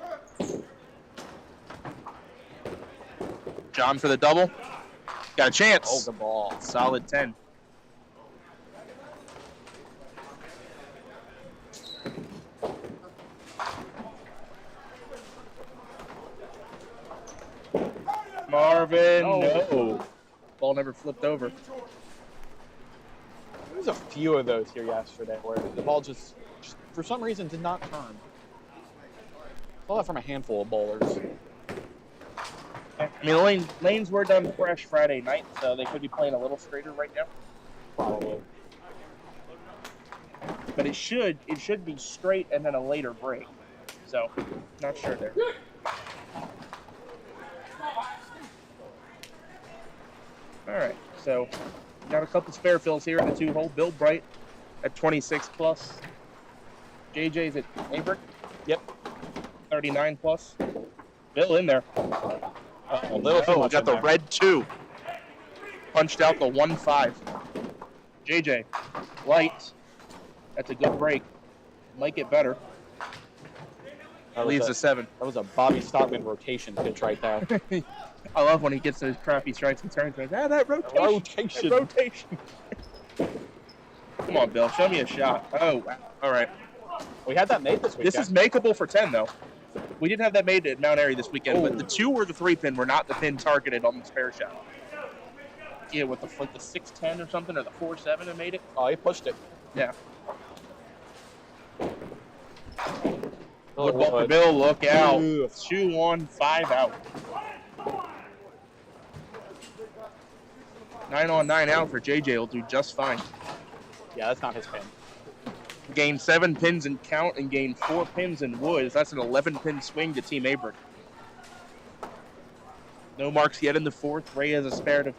John for the double. Got a chance. Oh, the ball. Solid 10. Marvin, no. Ball never flipped over. There was a few of those here yesterday where the ball just for some reason did not turn. Saw that from a handful of bowlers. I mean, lanes were done fresh Friday night, so they could be playing a little straighter right now. Probably. But it should be straight and then a later break. So, not sure there. All right, so got a couple spare fills here in the 2-hole. Bill Bright at 26 plus. JJ's at Abrecht. Yep. 39 plus. Bill in there. Little got the red 2. Punched out the 1-5. JJ, light. That's a good break. Might get better. Leaves a 7. That was a Bobby Stockman rotation pitch right there. I love when he gets those crappy strikes and turns. Like, that rotation. That rotation. Come on, Bill. Show me a shot. Oh, all right. We had that made this weekend. This is makeable for 10, though. We didn't have that made at Mount Airy this weekend, but the 2 or the 3 pin were not the pin targeted on the spare shot. Yeah, with the 610 or something, or the 4-7 that made it. Oh, he pushed it. Yeah. Good ball for Bill. Look out. 2 on, 5 out. 9 on, 9 out for JJ will do just fine. Yeah, that's not his pin. Gained 7 pins in count and gained 4 pins in woods. That's an 11-pin swing to Team Abrecht. No marks yet in the 4th. Ray has a spare to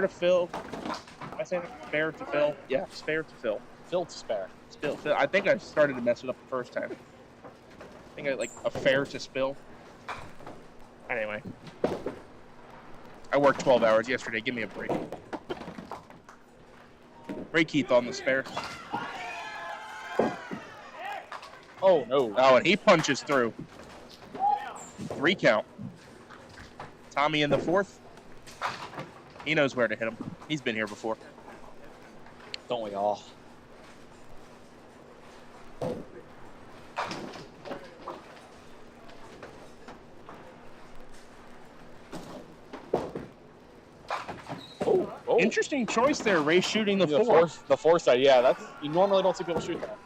fill. Am I saying that? Spare to fill? Yeah, spare to fill. Fill to spare. Spill. I think I started to mess it up the first time. I think I like a fair to spill. Anyway. I worked 12 hours yesterday. Give me a break. Ray Keith on the spare. Oh, no. Oh, and he punches through. 3 count. Tommy in the 4th. He knows where to hit him. He's been here before. Don't we all? Oh. Interesting choice there, Ray shooting the 4. The 4 side, yeah. That's you normally don't see people shoot that.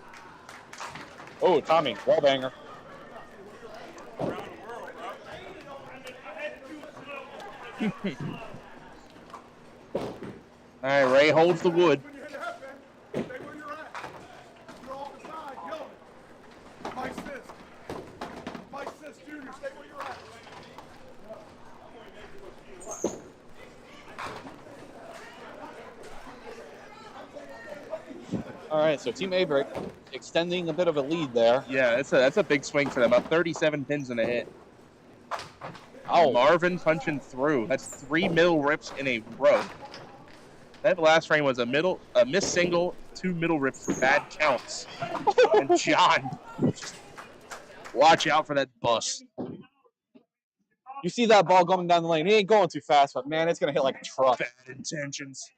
Oh, Tommy, wall banger. All right, Ray holds the wood. Stay where you're at. You're off the side, yelling it. Mike Sis, Junior, stay where you're at. All right, so Team Abrecht extending a bit of a lead there. Yeah, that's a big swing for them. Up 37 pins and a hit. Oh, Marvin punching through. That's 3 middle rips in a row. That last frame was a missed single, 2 middle rips for bad counts. And John, watch out for that bus. you see that ball going down the lane. He ain't going too fast, but man, it's gonna hit like a truck. Bad intentions.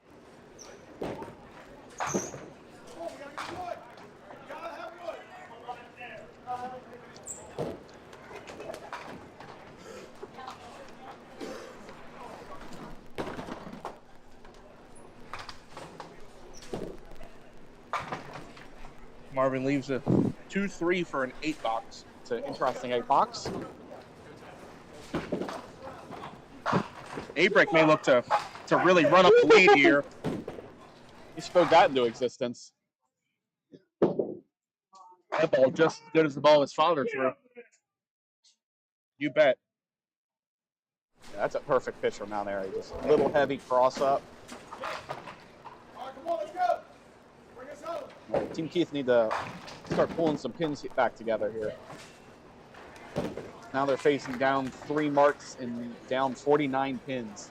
Marvin leaves a 2-3 for an 8 box. It's an interesting 8 box. Abrecht may look to really run up the lead here. He spoke that into existence. That ball just as good as the ball his father threw. You bet. Yeah, that's a perfect pitch from Mount Airy. Just a little heavy cross up. All right, come on, let's go. Bring us home. Right, Team Keith need to start pulling some pins back together here. Now they're facing down 3 marks and down 49 pins.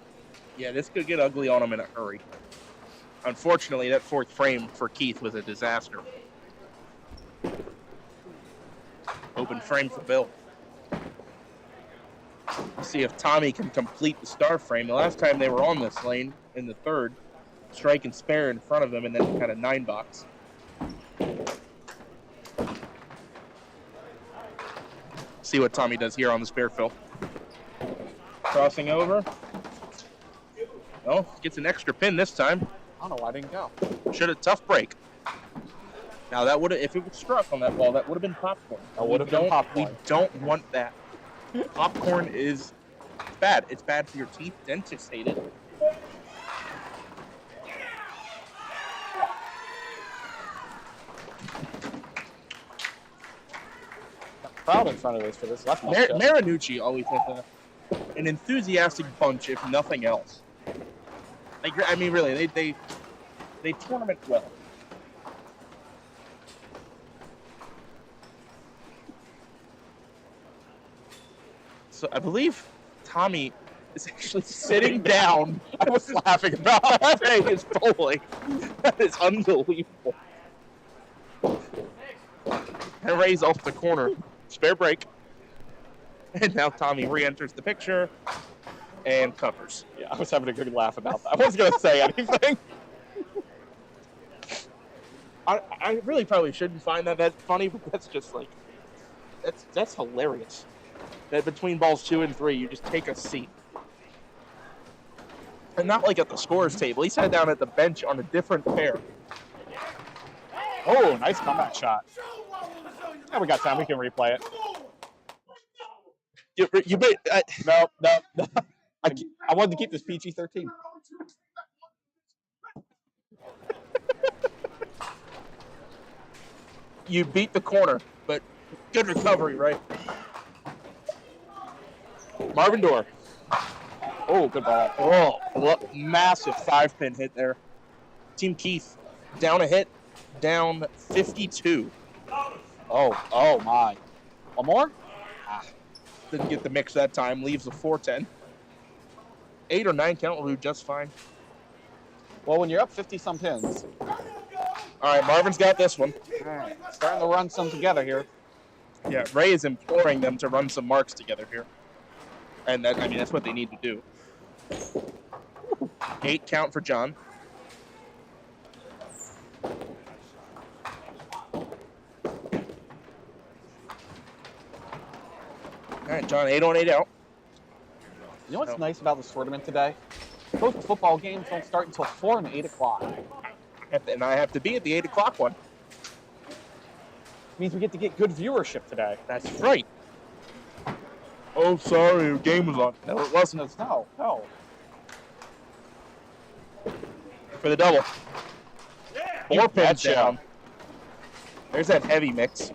Yeah, this could get ugly on them in a hurry. Unfortunately, that 4th frame for Keith was a disaster. Open frame for Bill. See if Tommy can complete the star frame. The last time they were on this lane in the 3rd, strike and spare in front of him and then kind of 9 box. See what Tommy does here on the spare fill. Crossing over. Well, gets an extra pin this time. I don't know why I didn't go. Should have tough break. Now that would have, if it was struck on that ball, that would have been popcorn. That would have been popcorn. We don't want that. Popcorn is bad. It's bad for your teeth. Dentists hate it. Crowd in front of us for this left matchup. Marinucci always has an enthusiastic bunch, if nothing else. Like, I mean, really, they tournament well. So I believe Tommy is actually sitting down. I was laughing about that. His bowling. That is unbelievable. And Ray's off the corner. Spare break. And now Tommy re-enters the picture and covers. Yeah, I was having a good laugh about that. I wasn't going to say anything. I really probably shouldn't find that funny, but that's just like, that's hilarious. That between balls 2 and 3, you just take a seat. And not like at the scorer's table. He sat down at the bench on a different pair. Oh, nice comeback shot. Yeah, we got time. We can replay it. No. I wanted to keep this PG-13. You beat the corner, but good recovery, right? Marvin Dorr. Oh, good ball. Oh, massive 5-pin hit there. Team Keith down a hit, down 52. Oh my. One more? Didn't get the mix that time. Leaves a 4-10. 8 or 9 count will do just fine. Well, when you're up 50-some pins. All right, Marvin's got this one. All right, starting to run some together here. Yeah, Ray is imploring them to run some marks together here. And that, I mean, that's what they need to do. 8 count for John. All right, John, 8 on 8 out. You know what's nice about this tournament today? Most football games don't start until 4 and 8 o'clock. And I have to be at the 8 o'clock one. Means we get to get good viewership today. That's right. Oh, sorry, the game was on. No, it wasn't. No. For the double. Yeah. 4 pins down. There's that heavy mix.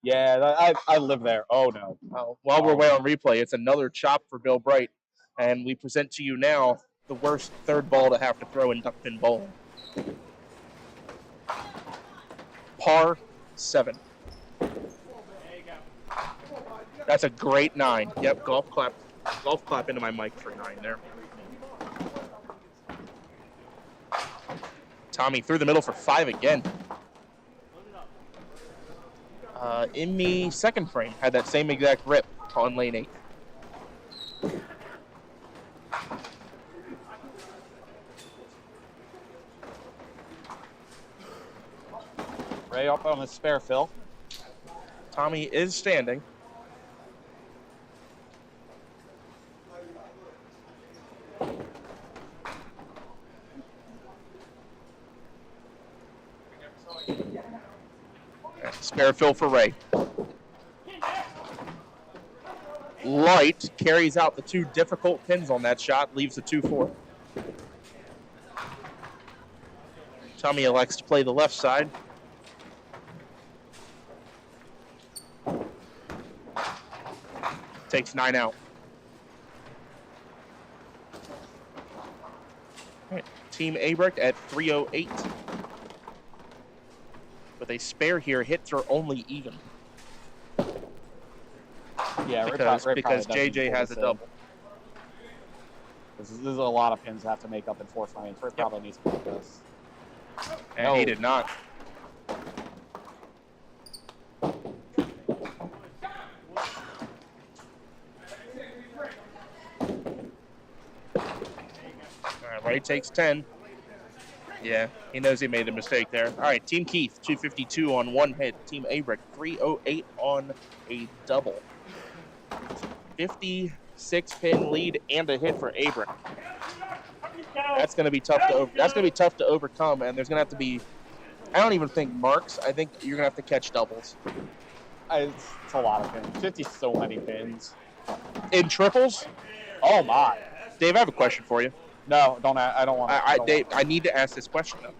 Yeah, I live there. Oh, no. While we're away on replay, it's another chop for Bill Bright. And we present to you now the worst third ball to have to throw in duck pin bowling. Par 7. That's a great 9. Yep, golf clap into my mic for 9 there. Tommy through the middle for 5 again. In the second frame, had that same exact rip on lane 8. Ray up on the spare fill. Tommy is standing. Spare fill for Ray. Light carries out the 2 difficult pins on that shot, leaves the 2-4. Tommy elects to play the left side. Takes 9 out. All right. Team Abrecht at 308. With a spare here, hits are only even. Yeah, because JJ has a double. This is a lot of pins to have to make up in 4 frames. Ray probably needs to make this. And he did not. Ray takes 10. Yeah, he knows he made a mistake there. All right, Team Keith, 252 on 1 hit. Team Abrecht, 308 on a double. 56-pin lead and a hit for Abrecht. That's going to be tough to overcome, and there's going to have to be. I don't even think marks. I think you're going to have to catch doubles. It's a lot of pins. 50 so many pins. In triples? Oh my. Dave, I have a question for you. No, don't. I don't want to. Dave, I need to ask this question though.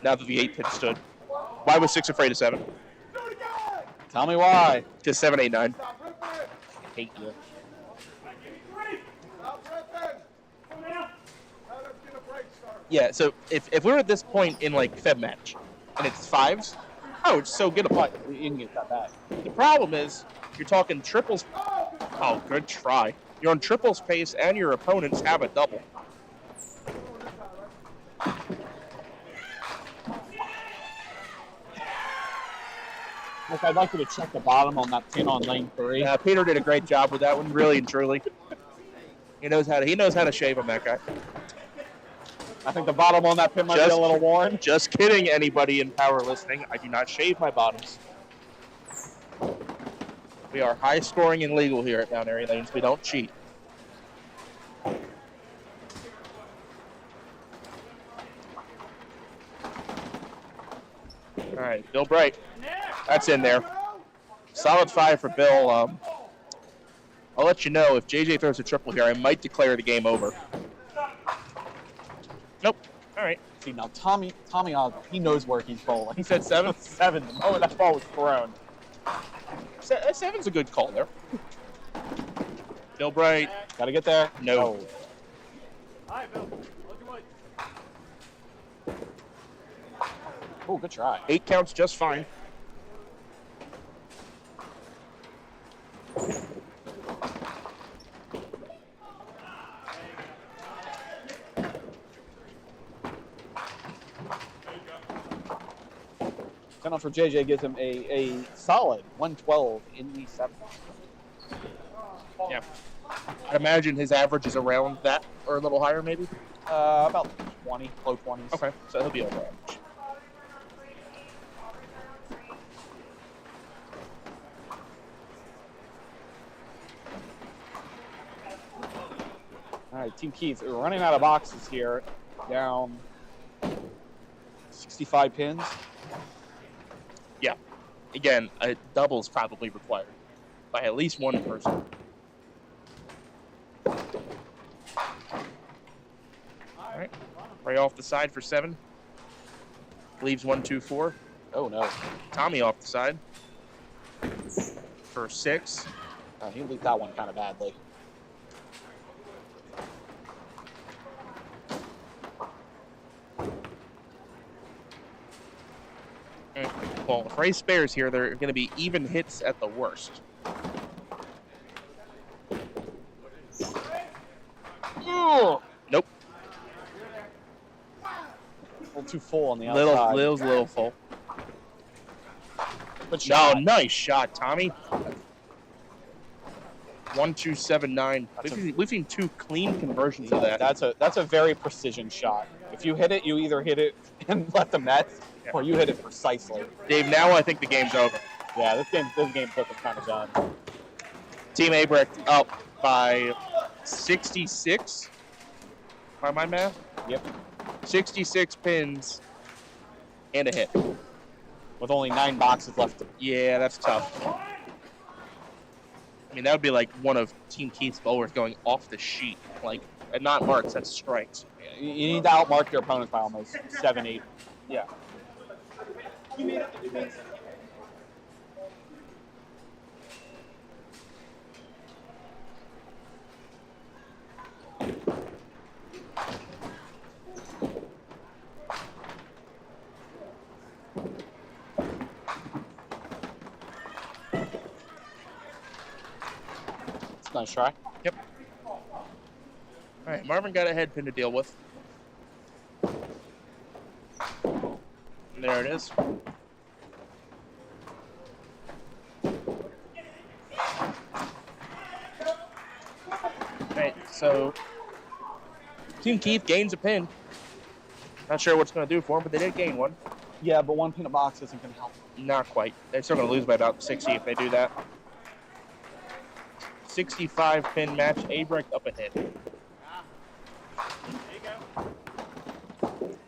Now that the 8-pin stood, why was 6 afraid of 7? Tell me why. Because 7, 8, 9. Hate you. Yeah, so if we're at this point in like Feb match and it's 5s, I would so get a putt. You can get that back. The problem is you're talking triples. Oh, good try. You're on triples pace and your opponents have a double. Look, I'd like you to check the bottom on that pin on lane 3. Yeah, Peter did a great job with that one, really and truly. He knows how to shave him, that guy. I think the bottom on that pin might be a little worn. Just kidding, anybody in power listening. I do not shave my bottoms. We are high scoring and legal here at Down Airy Lanes. We don't cheat. All right, Bill Bright. That's in there. Solid 5 for Bill. I'll let you know if JJ throws a triple here, I might declare the game over. Nope. All right. See, now Tommy, he knows where he's bowling. He said 7? 7. The moment that ball was thrown. 7's a good call there. Bill Bright. Got to get there. No. All right, Bill. Look away. Oh, good try. 8 counts just fine. Turn off for JJ gives him a solid 112 in the 7th. Yeah. I'd imagine his average is around that or a little higher, maybe? About 20, low 20s. Okay, so he'll be over average. All right, Team Keith, we're running out of boxes here. Down 65 pins. Yeah. Again, a double is probably required by at least one person. All right. Ray off the side for 7. Leaves 1, 2, 4. Oh, no. Tommy off the side for 6. He leaked that one kind of badly. Well, if Ray spares here, they're going to be even hits at the worst. Ooh. Nope. A little too full on the outside. Little full. But no, nice shot, Tommy. 1, 2, 7, 9. We've seen 2 clean conversions of that. That's a very precision shot. If you hit it, you either hit it and let the net, or you hit it precisely. Dave, now I think the game's over. Yeah, this game's looking kind of done. Team Abrecht up by 66 by my math. Yep. 66 pins and a hit. With only 9 boxes left. Yeah, that's tough. I mean, that would be like one of Team Keith's bowlers going off the sheet. Like, and not marks, that's strikes. You need to outmark your opponents by almost 7, 8. Yeah. Nice try. Yep. All right, Marvin got a head pin to deal with. And there it is. Right, so Team Keith gains a pin. Not sure what it's going to do for him, but they did gain one. Yeah, but 1 pin a box isn't going to help. Not quite. They're still going to lose by about 60 if they do that. 65 pin match. Abrecht up ahead.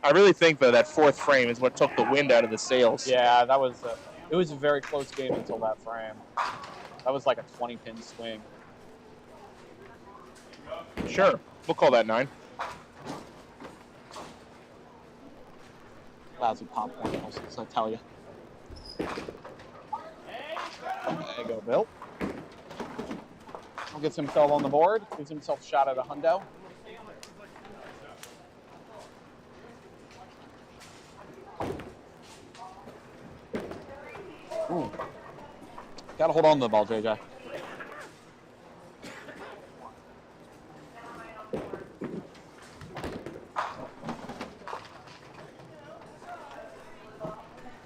I really think, though, that fourth frame is what took the wind out of the sails. Yeah, that was it was a very close game until that frame. That was like a 20-pin swing. Sure. We'll call that 9. Lousy popcorn, I tell you. There you go, Bill. Gets himself on the board, gives himself a shot at a hundo. Ooh. Gotta hold on to the ball, JJ.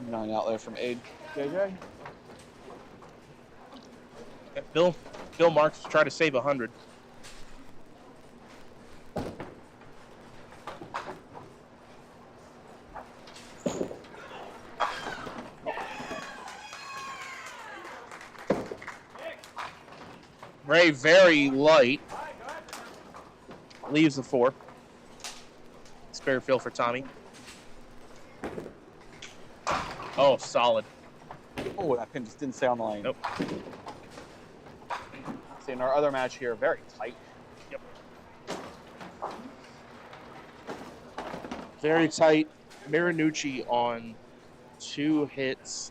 Nine out there from Aid, JJ. Bill Marks try to save 100. Ray very light. Leaves the 4. Spare fill for Tommy. Oh, solid. Oh, that pin just didn't stay on the lane. Nope. See, in our other match here, very tight. Yep. Very tight. Marinucci on 2 hits.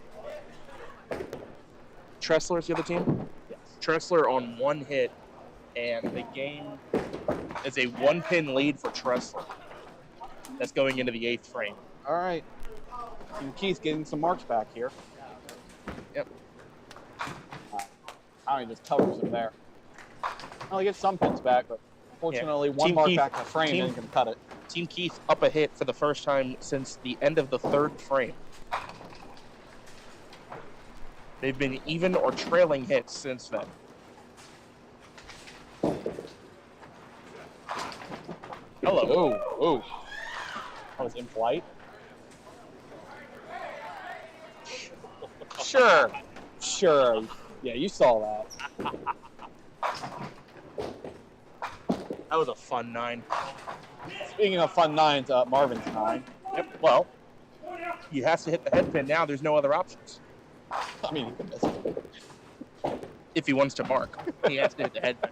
Tressler's the other team? Yes. Tressler on 1 hit, and the game is a 1-pin lead for Tressler. That's going into the 8th frame. All right. And Keith getting some marks back here. Yep. Tommy just covers him there. Well, he gets some pins back, but unfortunately, one Team mark Keith, back in the frame isn't going to cut it. Team Keith up a hit for the first time since the end of the 3rd frame. They've been even or trailing hits since then. Hello. Oh. That was in flight. Sure. Yeah, you saw that. That was a fun 9. Speaking of fun 9s, Marvin's 9. Yep. Well, he has to hit the head pin now. There's no other options. I mean, he can miss it. If he wants to mark, he has to hit the head pin.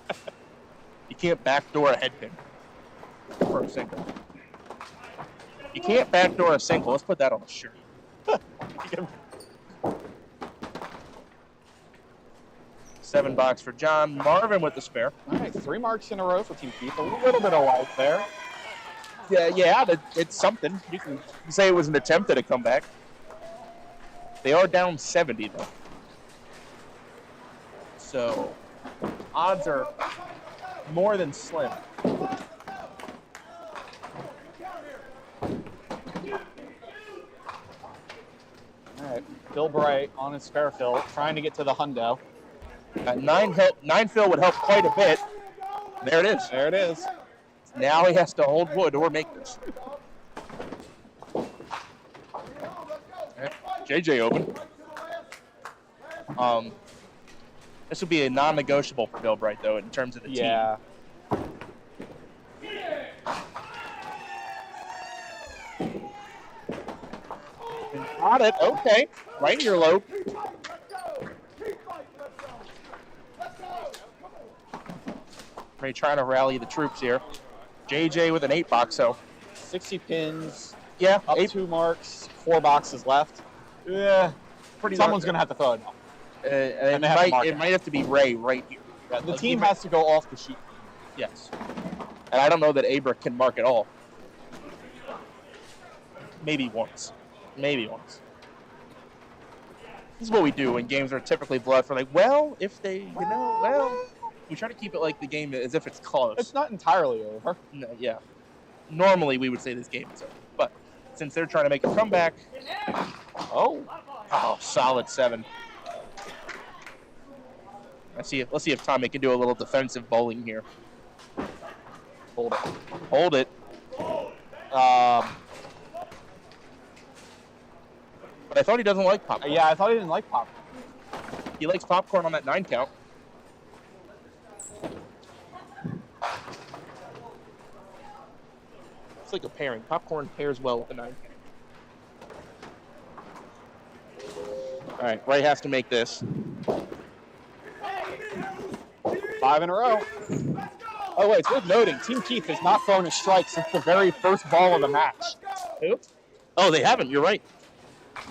You can't backdoor a head pin for a single. You can't backdoor a single. Let's put that on a shirt. $7 for John. Marvin with the spare. All right, 3 marks in a row for Team Keith. A little bit of life there. Yeah, it's something. You can say it was an attempt at a comeback. They are down 70, though. So, odds are more than slim. All right, Bill Bright on his spare fill, trying to get to the hundo. 9 fill would help quite a bit. There it is. There it is. Now he has to hold wood or make this. JJ open. This would be a non-negotiable for Bill Bright, though, in terms of the team. Yeah. Got it. Okay. Right in your low. Ray trying to rally the troops here. JJ with an 8-box, so 60 pins. yeah, Up 2 marks. 4 boxes left. Yeah, pretty. Someone's going to have to throw it off. It might have to be Ray right here. Yeah, the team has to go off the sheet. Yes. And I don't know that Abrecht can mark at all. Maybe once. This is what we do when games are typically blood for, like, well, if they, we try to keep it like the game as if it's close. It's not entirely over. No, yeah. Normally we would say this game is over. But since they're trying to make a comeback. Oh, solid 7. Let's see if Tommy can do a little defensive bowling here. Hold it. But I thought he doesn't like popcorn. Yeah, I thought he didn't like popcorn. He likes popcorn on that 9 count. It's like a pairing. Popcorn pairs well with the 9 pin. All right, Ray has to make this. 5 in a row. Oh, wait, it's worth noting, Team Keith has not thrown a strike since the very first ball of the match. Who? Oh, they haven't. You're right. I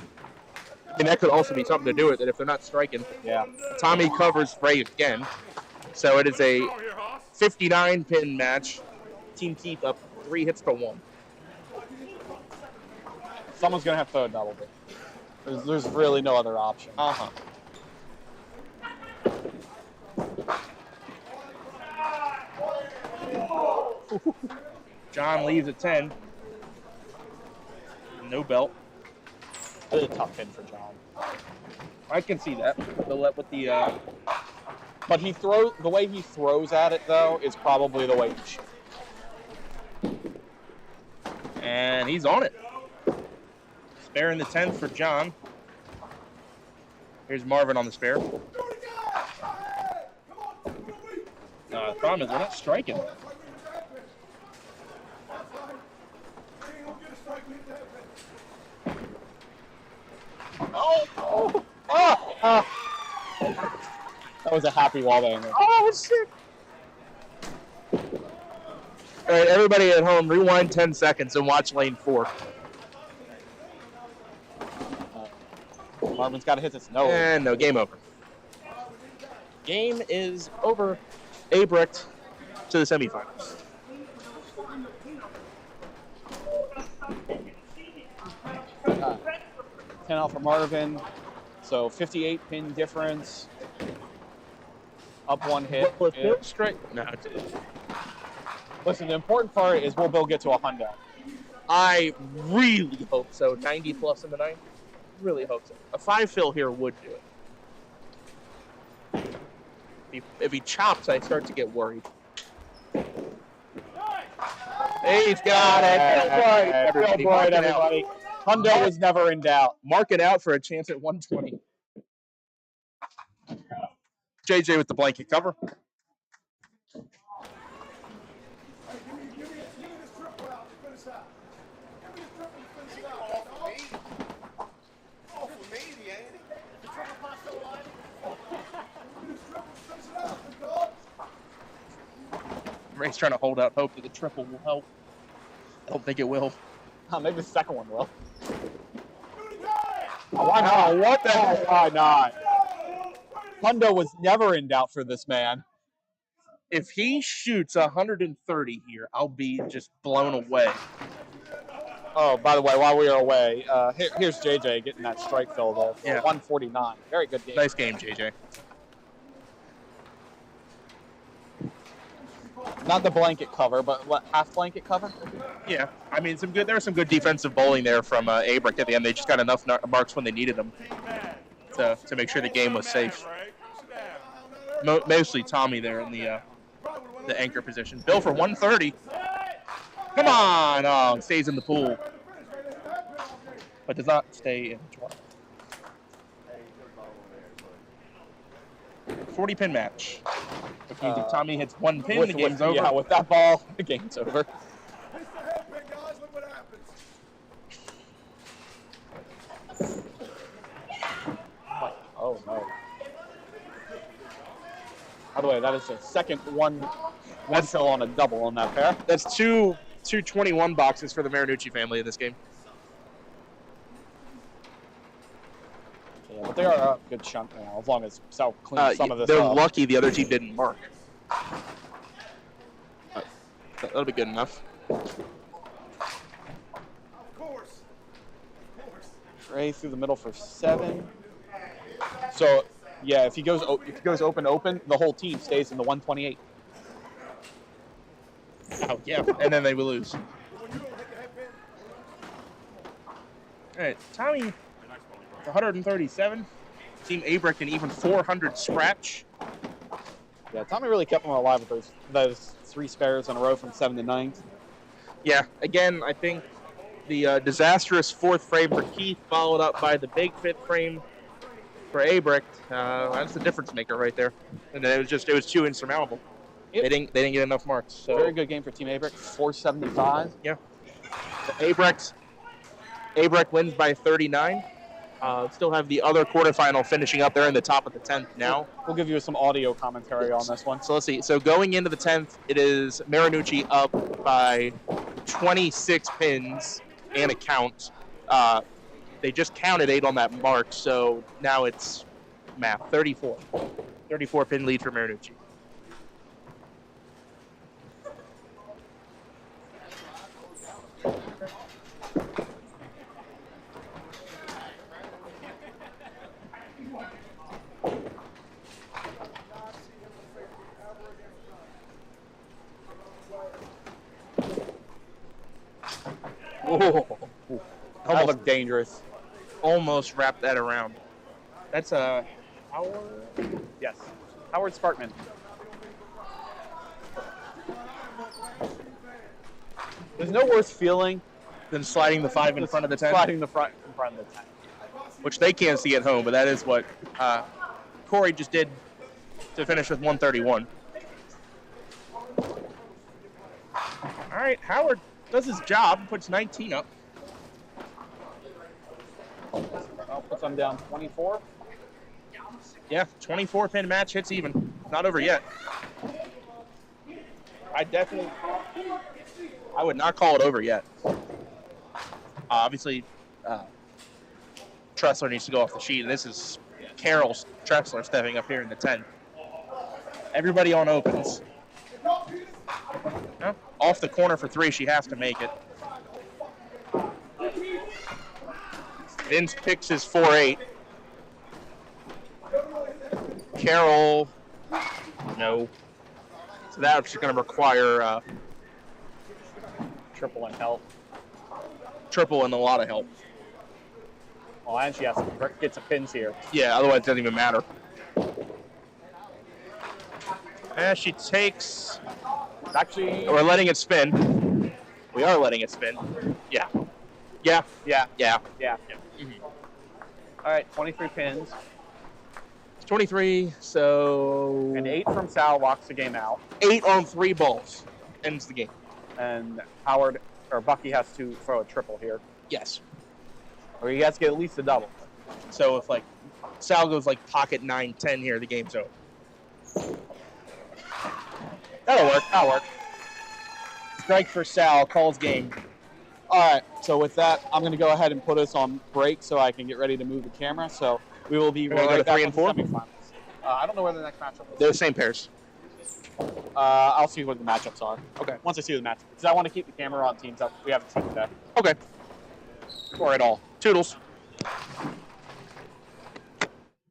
mean, that could also be something to do with it if they're not striking. Yeah. Tommy covers Ray again. So it is a 59-pin match. Team Keith up 3 hits to 1. Someone's going to have to throw a double bit. There's really no other option. Uh-huh. John leaves at 10. No belt. It's a tough pin for John. I can see that. With the But the way he throws at it though is probably the way he should. And he's on it. Spare in the 10th for John. Here's Marvin on the spare. Problem is we're not striking. That was a happy wall banger. Oh, shit. All right, everybody at home, rewind 10 seconds and watch lane 4. Marvin's got to hit this. No. And no, game over. Game is over. Abrecht to the semifinals. Uh, 10 out for Marvin. So 58 pin difference. Up 1 hit. Straight. No, listen, the important part is will Bill get to a hundo? I really hope so. 90 plus in the 9. Really hope so. A 5 fill here would do it. If he chops, I start to get worried. He's got it. Everybody. Hundo was never in doubt. Mark it out for a chance at 120. JJ with the blanket cover. Ray's trying to hold out hope that the triple will help. I don't think it will. Maybe the second one will. Oh, why not? What the hell? Why not? Hundo was never in doubt for this man. If he shoots 130 here, I'll be just blown away. Oh, by the way, while we are away, here's JJ getting that strike fill there for 149. Very good game. Nice game, JJ. Not the blanket cover, but what, half blanket cover? Yeah, I mean, there was some good defensive bowling there from Abrecht at the end. They just got enough marks when they needed them to make sure the game was safe. Mostly Tommy there in the anchor position. Bill for 130. Come on! Oh, stays in the pool, but does not stay in 12. 40-pin match. If Tommy hits 1 pin, the game's over. Yeah, with that ball, the game's over. Oh, no. By the way, that is the second one fill on a double on that pair. That's two 21 boxes for the Marinucci family in this game. Yeah, but they are a good chunk now, as long as South cleans some of this they're up. Lucky the other team didn't mark. That'll be good enough. Ray through the middle for 7. So, yeah, if he goes open, the whole team stays in the 128. Oh, yeah, and then they will lose. All right, Tommy, 137. Team Abrecht an even 400 scratch. Yeah, Tommy really kept him alive with those 3 spares in a row from 7 to 9. Yeah, again, I think the disastrous 4th frame for Keith, followed up by the big 5th frame for Abrecht. That's the difference maker right there. And then it was too insurmountable. They didn't get enough marks. So very good game for Team Abrecht. 475. Yeah. Abrecht wins by 39. Still have the other quarterfinal finishing up there in the top of the 10th now. We'll give you some audio commentary on this one. So let's see. So going into the 10th, it is Marinucci up by 26 pins and a count. They just counted 8 on that mark, so now it's math, 34. 34 pin lead for Marinucci. Oh, that looked dangerous. Almost wrapped that around. That's a Howard. Yes, Howard Sparkman. There's no worse feeling than sliding the 5 in front of the 10. Sliding the front in front of the 10. Which they can't see at home, but that is what Corey just did to finish with 131. All right, Howard does his job, puts 19 up. Well, puts them down 24. Yeah, 24 pin match, hits even. Not over yet. I would not call it over yet. Obviously, Tressler needs to go off the sheet, and this is Carol Tressler stepping up here in the 10. Everybody on opens. Off the corner for 3, she has to make it. Vince picks his 4-8. Carol, no. So that's going to require triple and help. Triple and a lot of help. Well, and she has to get some pins here. Yeah, otherwise it doesn't even matter. And she takes... Actually... We're letting it spin. We are letting it spin. Yeah. Yeah. Mm-hmm. All right, 23 pins. It's 23, so... And 8 from Sal walks the game out. 8 on 3 balls ends the game. And Bucky has to throw a triple here. Yes. Or he has to get at least a double. So if, Sal goes, pocket 9-10 here, the game's over. That'll work. Strike for Sal, calls game. All right, so with that, I'm going to go ahead and put us on break so I can get ready to move the camera. So we will be right back 3 and 4? Semifinals. I don't know where the next matchup is. They're the same pairs. I'll see what the matchups are. Okay. Once I see the matchup. Because I want to keep the camera on teams that we haven't seen today. Okay. Or at all. Toodles.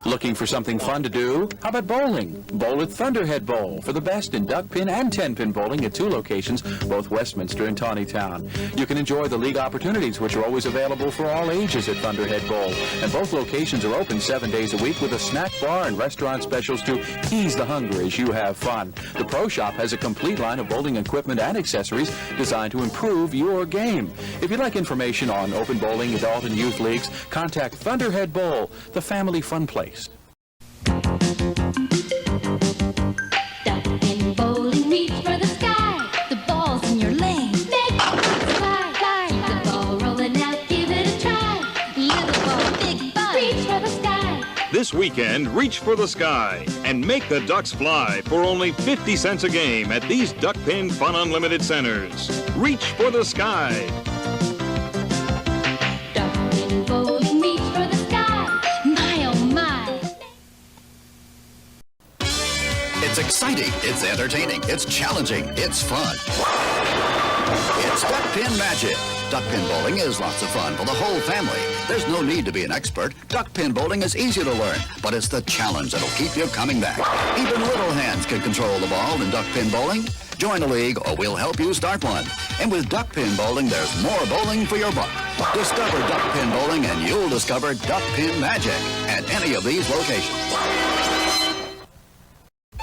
Looking for something fun to do? How about bowling? Bowl at Thunderhead Bowl for the best in duck pin and 10-pin bowling at 2 locations, both Westminster and Tawnytown. You can enjoy the league opportunities, which are always available for all ages at Thunderhead Bowl. And both locations are open 7 days a week with a snack bar and restaurant specials to ease the hunger as you have fun. The Pro Shop has a complete line of bowling equipment and accessories designed to improve your game. If you'd like information on open bowling, adult and youth leagues, contact Thunderhead Bowl, the family fun place. Duck pin bowling, reach for the sky. The ball's in your lane. Make it fly. The ball rolling out, give it a try. Little ball, big ball, reach for the sky. This weekend, reach for the sky and make the Ducks fly for only 50 cents a game at these Duck Pin Fun Unlimited centers. Reach for the sky. Duck pin bowling, reach for the sky. My oh my. It's exciting, it's entertaining, it's challenging, it's fun. It's Duck Pin Magic. Duck pin bowling is lots of fun for the whole family. There's no need to be an expert. Duck pin bowling is easy to learn, but it's the challenge that'll keep you coming back. Even little hands can control the ball in duck pin bowling. Join a league or we'll help you start one. And with duck pin bowling, there's more bowling for your buck. Discover duck pin bowling and you'll discover duck pin magic at any of these locations.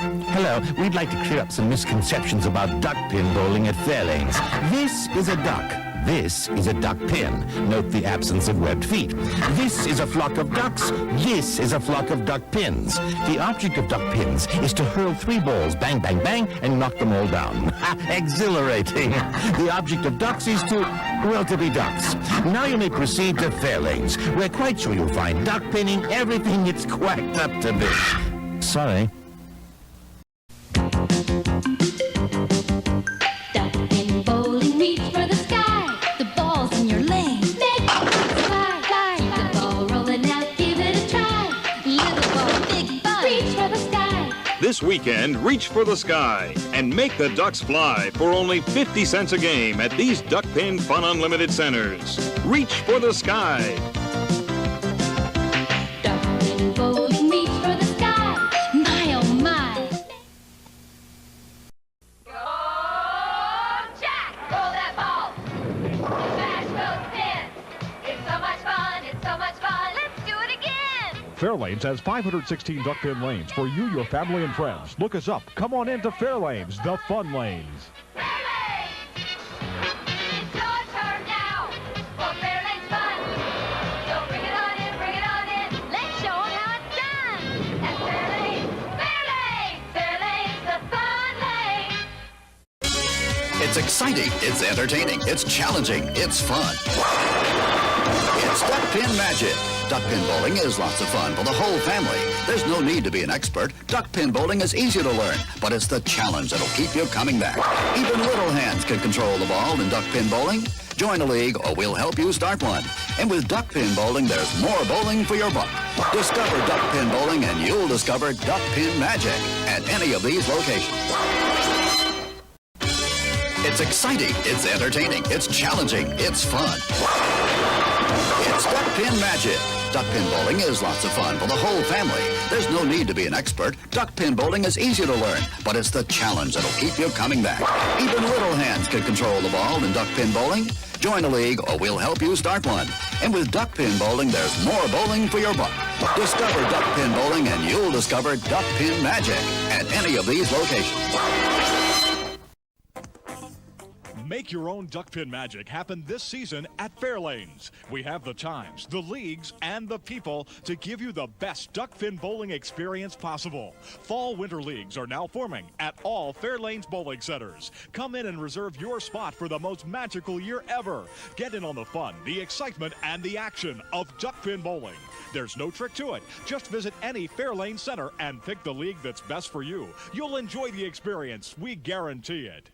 Hello, we'd like to clear up some misconceptions about duck pin bowling at Fairlanes. This is a duck. This is a duck pen. Note the absence of webbed feet. This is a flock of ducks. This is a flock of duck pins. The object of duck pins is to hurl 3 balls, bang, bang, bang, and knock them all down. Exhilarating. The object of ducks is to, well, to be ducks. Now you may proceed to Fairlanes. We're quite sure you'll find duck pinning everything it's quacked up to be. Sorry. Duck pin bowling, reach for the sky. The ball's in your lane. Make it fly, fly. The ball rolling out, give it a try. Little ball, big fun. Reach for the sky. This weekend, reach for the sky and make the Ducks fly for only 50 cents a game at these Duck Pin Fun Unlimited centers. Reach for the sky. Duck pin bowling, reach for the sky. My oh my. Jack, roll that ball. Smash those pins. It's so much fun. It's so much fun. Let's do it again. Fairlanes has 516 duck pin lanes for you, your family, and friends. Look us up. Come on into Fairlanes, the fun lanes. It's your turn now for Fairlane's fun. So bring it on in, bring it on in. Let's show 'em how it's done. At Fairlane's, Fairlane's, Fairlane's, the fun lane. It's exciting, it's entertaining, it's challenging, it's fun. It's Duck Pin Magic. Duck pin bowling is lots of fun for the whole family. There's no need to be an expert. Duck pin bowling is easy to learn, but it's the challenge that'll keep you coming back. Even little hands can control the ball in duck pin bowling. Join a league or we'll help you start one. And with duck pin bowling, there's more bowling for your buck. Discover duck pin bowling and you'll discover duck pin magic at any of these locations. It's exciting, it's entertaining, it's challenging, it's fun. It's Duck Pin Magic. Duck pin bowling is lots of fun for the whole family. There's no need to be an expert. Duck pin bowling is easy to learn, but it's the challenge that'll keep you coming back. Even little hands can control the ball in duck pin bowling. Join a league or we'll help you start one. And with duck pin bowling, there's more bowling for your buck. Discover duck pin bowling and you'll discover duck pin magic at any of these locations. Make your own duck pin magic happen this season at Fairlanes. We have the times, the leagues, and the people to give you the best duck pin bowling experience possible. Fall-winter leagues are now forming at all Fairlanes bowling centers. Come in and reserve your spot for the most magical year ever. Get in on the fun, the excitement, and the action of duck pin bowling. There's no trick to it. Just visit any Fairlanes center and pick the league that's best for you. You'll enjoy the experience. We guarantee it.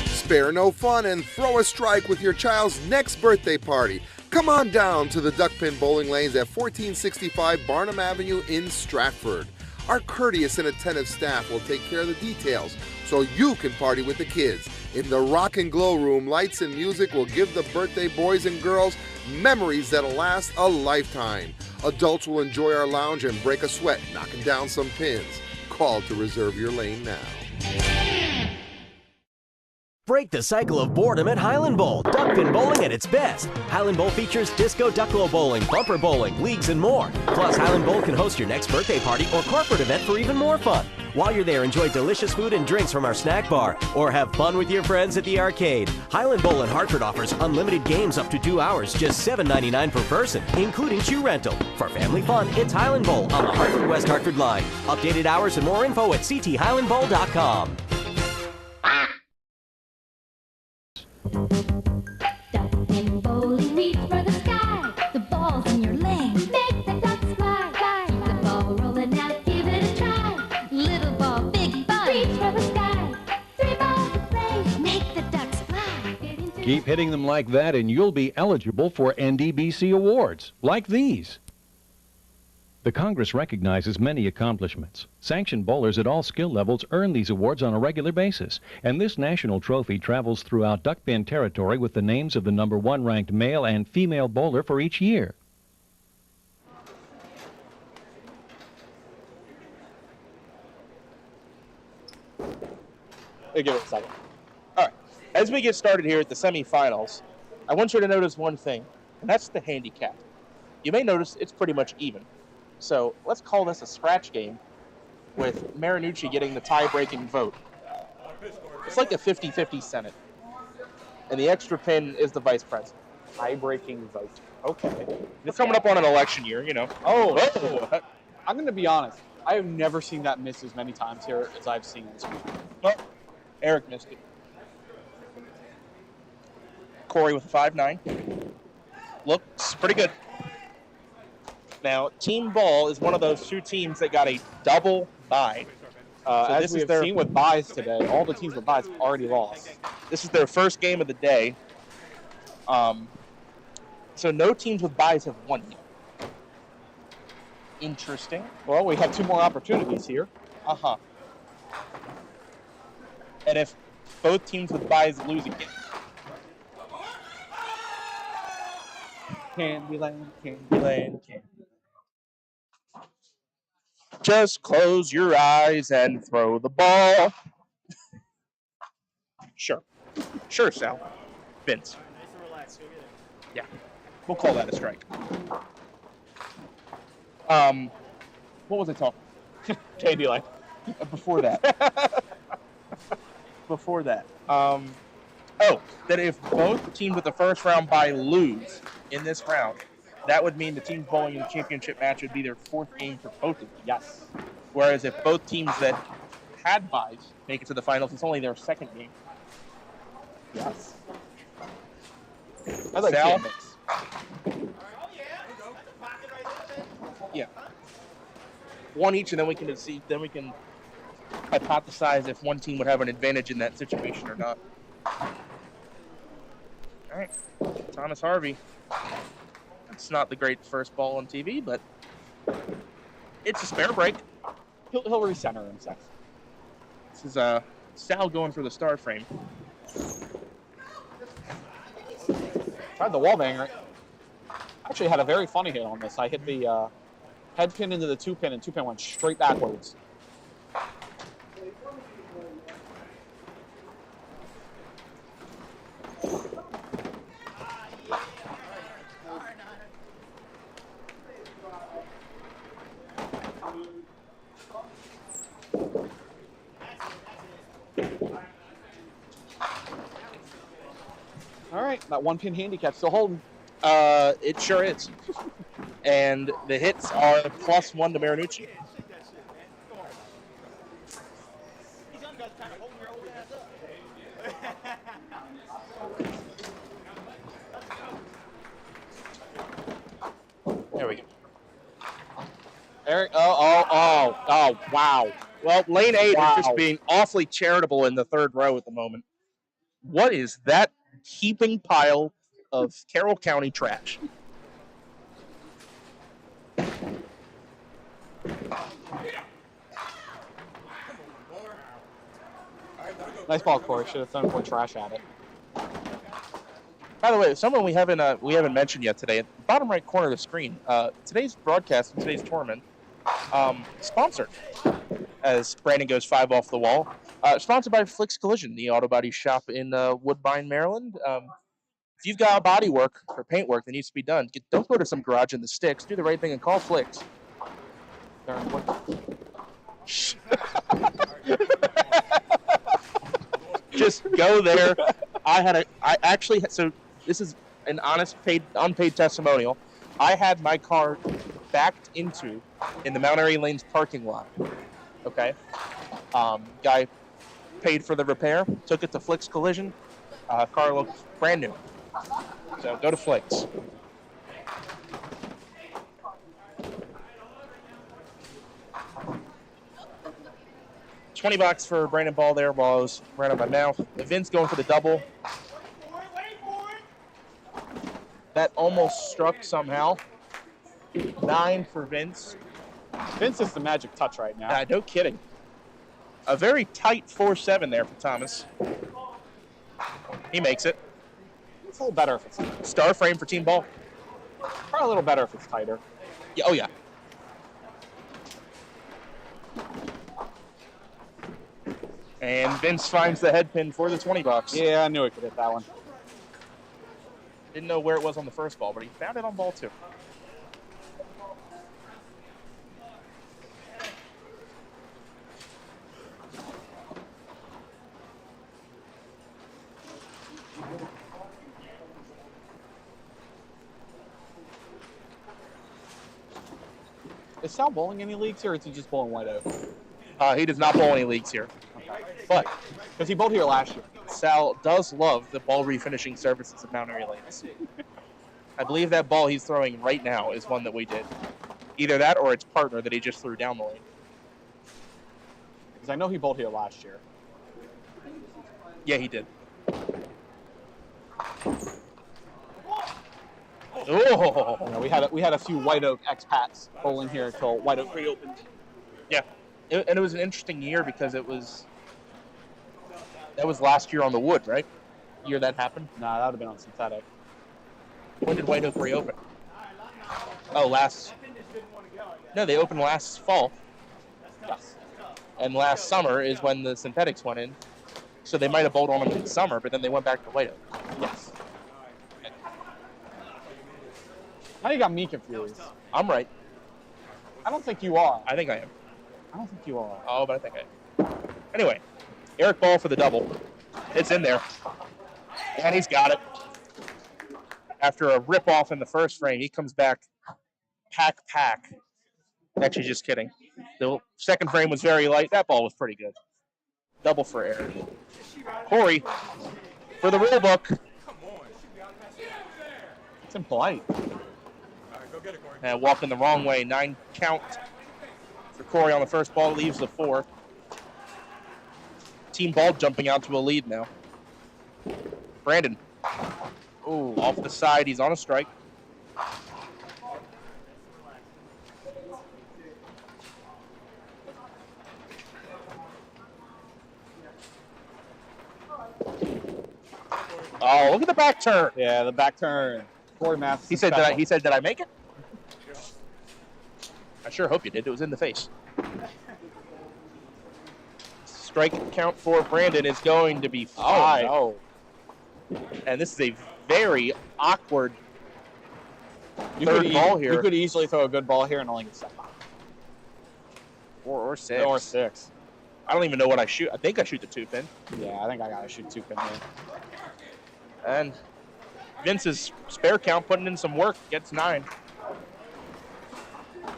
Spare no fun and throw a strike with your child's next birthday party. Come on down to the Duck Pin Bowling Lanes at 1465 Barnum Avenue in Stratford. Our courteous and attentive staff will take care of the details so you can party with the kids. In the Rock and Glow Room, lights and music will give the birthday boys and girls memories that'll last a lifetime. Adults will enjoy our lounge and break a sweat knocking down some pins. Call to reserve your lane now. Break the cycle of boredom at Highland Bowl. Duck pin bowling at its best. Highland Bowl features disco ducklow bowling, bumper bowling, leagues, and more. Plus, Highland Bowl can host your next birthday party or corporate event for even more fun. While you're there, enjoy delicious food and drinks from our snack bar, or have fun with your friends at the arcade. Highland Bowl in Hartford offers unlimited games up to 2 hours, just $7.99 per person, including shoe rental. For family fun, it's Highland Bowl on the Hartford West Hartford line. Updated hours and more info at cthighlandbowl.com. Duck pin bowling, reach for the sky. The ball's in your lane. Make the ducks fly, fly. The ball rolling out, give it a try. Little ball, big fun. Reach for the sky. 3 balls to play. Make the ducks fly. Keep hitting them like that and you'll be eligible for NDBC awards, like these. The Congress recognizes many accomplishments. Sanctioned bowlers at all skill levels earn these awards on a regular basis, and this national trophy travels throughout duck pin territory with the names of the #1 ranked male and female bowler for each year. Give it a second. All right. As we get started here at the semifinals, I want you to notice one thing, and that's the handicap. You may notice it's pretty much even. So let's call this a scratch game with Marinucci getting the tie-breaking vote. It's like a 50-50 Senate. and the extra pin is the vice president. Tie-breaking vote. Okay. We're coming up on an election year, you know. Oh, Whoa. I'm going to be honest. I have never seen that miss as many times here as I've seen this week. Oh, Eric missed it. Corey with a 5-9. Looks pretty good. Now, Team Ball is one of those two teams that got a double bye. As we have seen with buys today, all the teams with buys have already lost. This is their first game of the day. So no teams with buys have won yet. Interesting. Well, we have 2 more opportunities here. Uh-huh. And if both teams with buys lose again. Candyland. Just close your eyes and throw the ball. Sure. Sure, Sal. Vince. Yeah. We'll call that a strike. What was I talking? Candyland. Before that. That if both teams with the first round bye lose in this round, that would mean the teams bowling in the championship match would be their 4th game for both of them. Yes. Whereas if both teams that had buys make it to the finals, it's only their 2nd game. Yes. I like Sal? mix. Yeah. One each, and then we can see. Then we can hypothesize if one team would have an advantage in that situation or not. All right, Thomas Harvey. It's not the great first ball on TV, but it's a spare break. He'll recenter himself. This is Sal going for the star frame. Tried the wall banger. Actually had a very funny hit on this. I hit the head pin into the 2-pin, and 2-pin went straight backwards. All right, that 1-pin handicap still holding. It sure is. And the hits are +1 to Marinucci. There we go. Eric, oh, wow. Well, lane 8 Wow. is just being awfully charitable in the 3rd row at the moment. What is that heaping pile of Carroll County trash? Nice ball, Corey. Should have thrown more trash at it. By the way, someone we haven't mentioned yet today, at the bottom right corner of the screen, today's broadcast and today's tournament, sponsored, as Brandon goes 5 off the wall, sponsored by Flicks Collision, the auto body shop in Woodbine, Maryland. If you've got body work or paint work that needs to be done, don't go to some garage in the sticks. Do the right thing and call Flicks. Just go there. So this is an honest, unpaid testimonial. I had my car backed into in the Mount Airy Lanes parking lot. Okay. Guy paid for the repair, took it to Flicks Collision. Car looked brand new. So go to Flicks. $20 for Brandon Ball there while I was right on my mouth. Vince going for the double. That almost struck somehow. 9 for Vince. Vince is the magic touch right now. No kidding. A very tight 4-7 there for Thomas. He makes it. It's a little better if it's star frame for Team Ball. Probably a little better if it's tighter. Yeah, oh yeah. And Vince finds the head pin for the $20. Yeah, I knew he could hit that one. Didn't know where it was on the first ball, but he found it on ball 2. Is Sal bowling any leagues here, or is he just bowling White Oak? He does not bowl any leagues here. But because he bowled here last year. Sal does love the ball refinishing services of Mount Airy Lanes. I believe that ball he's throwing right now is one that we did. Either that or its partner that he just threw down the lane. Because I know he bowled here last year. Yeah, he did. Oh! Yeah, we had a few White Oak expats bowling here until White Oak reopened. Yeah, and it was an interesting year because that was last year on the wood, right? Year that happened. Nah, that would have been on synthetic. When did White Oak reopen? Oh, No, they opened last fall. Yes. And last summer is when the synthetics went in. So they might have bowled on them in the summer, but then they went back to White Oak. Yes. Now you got me confused. I'm right. I don't think you are. I think I am. I don't think you are. Oh, but I think I am. Anyway, Eric ball for the double. It's in there. And he's got it. After a rip-off in the first frame, he comes back pack. Actually, just kidding. The second frame was very light. That ball was pretty good. Double for Eric. Corey, for the rule book. It's impolite. And walking the wrong way. 9 count for Corey on the first ball. Leaves the 4. Team ball jumping out to a lead now. Brandon. Ooh, off the side. He's on a strike. Oh, look at the back turn. Yeah, the back turn. Corey Mathis. He said, did I make it? I sure hope you did. It was in the face. Strike count for Brandon is going to be 5. Oh, no. And this is a very awkward third ball here. You could easily throw a good ball here and only get 7. Or 6. Or 6. I don't even know what I shoot. I think I shoot the 2-pin. Yeah, I think I got to shoot 2-pin here. And Vince's spare count putting in some work, gets 9.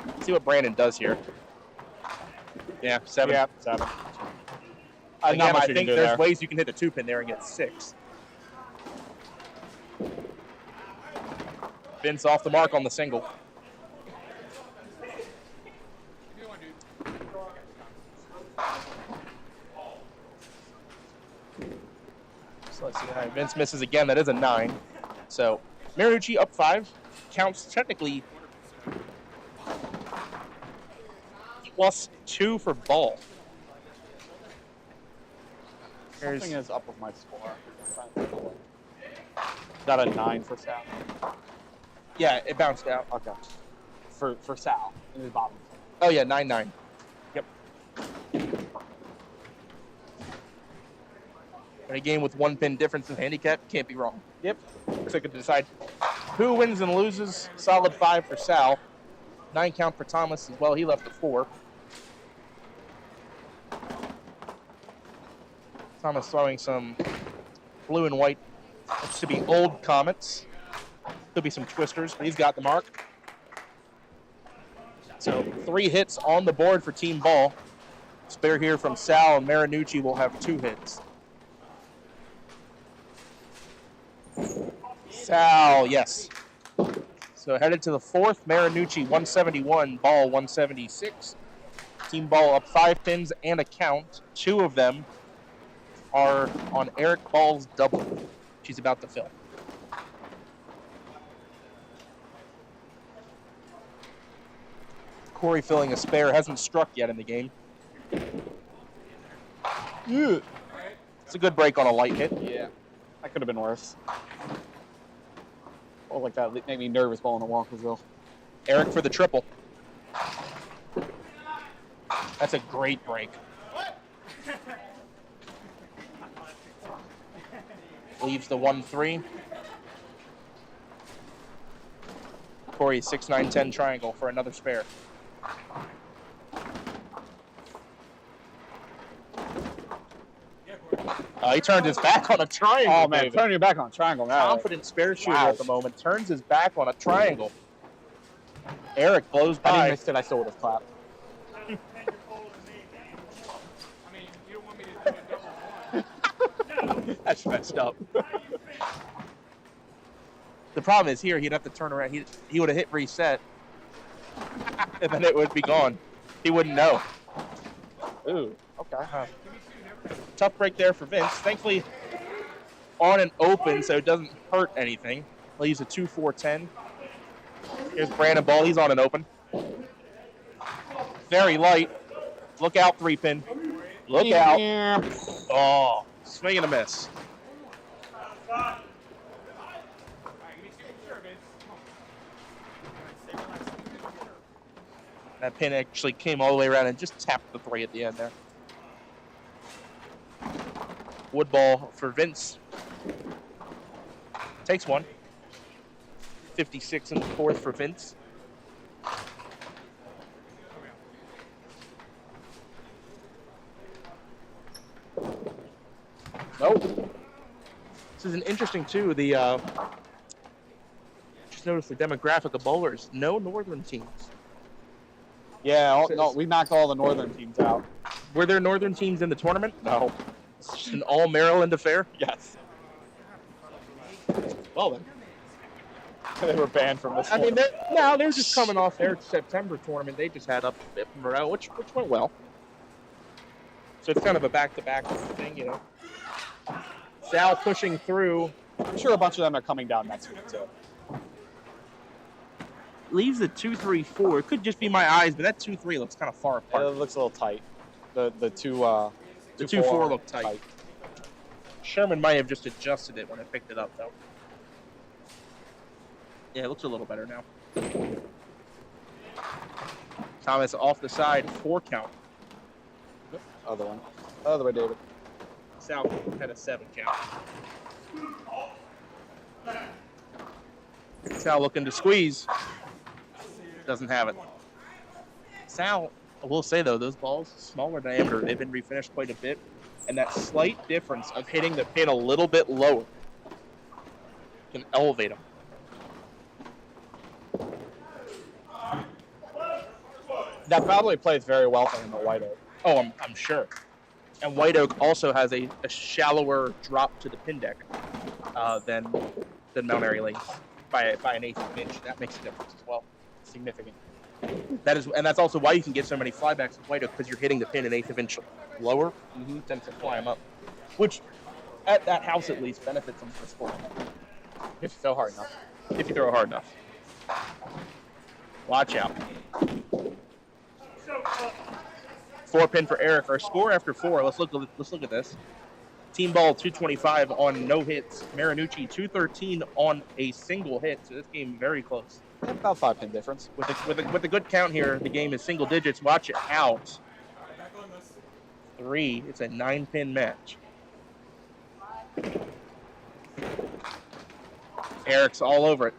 Let's see what Brandon does here. Yeah, 7. Yeah, 7. Again, I think there's ways you can hit the 2-pin there and get 6. Vince off the mark on the single. So let's see. All right, Vince misses again. That is a 9. So Marinucci up 5. Counts technically +2 for ball. Something is up with my score. Got a 9 for Sal. Yeah, it bounced out. Okay. For Sal in his bottom. Oh yeah, 9-9. Yep. In a game with 1 pin difference in handicap, can't be wrong. Yep. So I could decide who wins and loses. Solid 5 for Sal. 9 count for Thomas as well. He left at 4. Thomas throwing some blue and white. Looks to be old Comets. Could be some twisters, but he's got the mark. So 3 hits on the board for team ball. Spare here from Sal, and Marinucci will have 2 hits. Sal, yes. So headed to the 4th, Marinucci 171, ball 176. Team ball up 5 pins and a count. 2 of them are on Eric Ball's double. She's about to fill. Corey filling a spare, hasn't struck yet in the game. Yeah. It's a good break on a light hit. Yeah. That could have been worse. Oh, like that made me nervous ball in the Walkersville. Eric for the triple. That's a great break. Leaves the 1-3. Corey 6-9-10 triangle for another spare. He turned his back on a triangle. Oh man, turning your back on a triangle now. Confident spare shooter at the moment. Turns his back on a triangle. Eric blows Had he by. missed it, I still would have clapped. That's messed up. The problem is here, he'd have to turn around. He would have hit reset, and then it would be gone. He wouldn't know. Ooh, okay. Tough break there for Vince. Thankfully, on and open, so it doesn't hurt anything. Leaves a 2-4-10. Here's Brandon Ball. He's on and open. Very light. Look out, 3-pin. Look out. Oh, swing and a miss. That pin actually came all the way around and just tapped the 3 at the end there. Wood ball for Vince. Takes one. 56 in the 4th for Vince. Nope. This is an interesting too. The just noticed the demographic of bowlers. No northern teams. Yeah, no, we knocked all the northern teams out. Were there northern teams in the tournament? No. It's just an all Maryland affair. Yes. Well then. They were banned from this. I mean, they're just coming off their September tournament. They just had up Morel, which went well. So it's kind of a back-to-back thing, you know. Sal pushing through. I'm sure a bunch of them are coming down next week too. Leaves a 2-3-4. It could just be my eyes, but that 2-3 looks kind of far apart. It looks a little tight. The 2-4 looked tight. Sherman might have just adjusted it when I picked it up, though. Yeah, it looks a little better now. Thomas off the side, 4 count. Other one. Other way, David. Sal had a 7 count. Sal looking to squeeze. Doesn't have it. Sal, I will say though, those balls, smaller diameter, they've been refinished quite a bit. And that slight difference of hitting the pin a little bit lower can elevate them. That probably plays very well for him at White Oak. Oh, I'm sure. And White Oak also has a shallower drop to the pin deck than Mount Airy Lanes by an eighth of an inch. That makes a difference as well. Significant. That's also why you can get so many flybacks with White Oak, because you're hitting the pin an eighth of an inch lower, tends to fly them up. Which, at that house at least, benefits them for sport. If you throw hard enough. If you throw hard enough. Watch out. 4-pin for Eric. Our score after 4. Let's look at this. Team ball 225 on no hits. Marinucci 213 on a single hit. So this game very close. About 5-pin difference. With a good count here, the game is single digits. Watch it out. 3. It's a 9-pin match. Eric's all over it.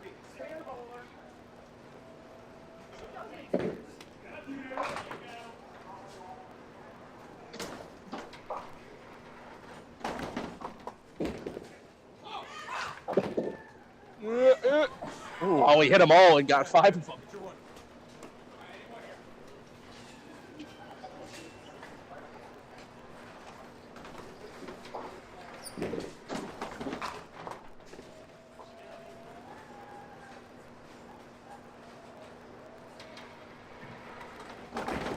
Oh, he hit them all and got 5 of them.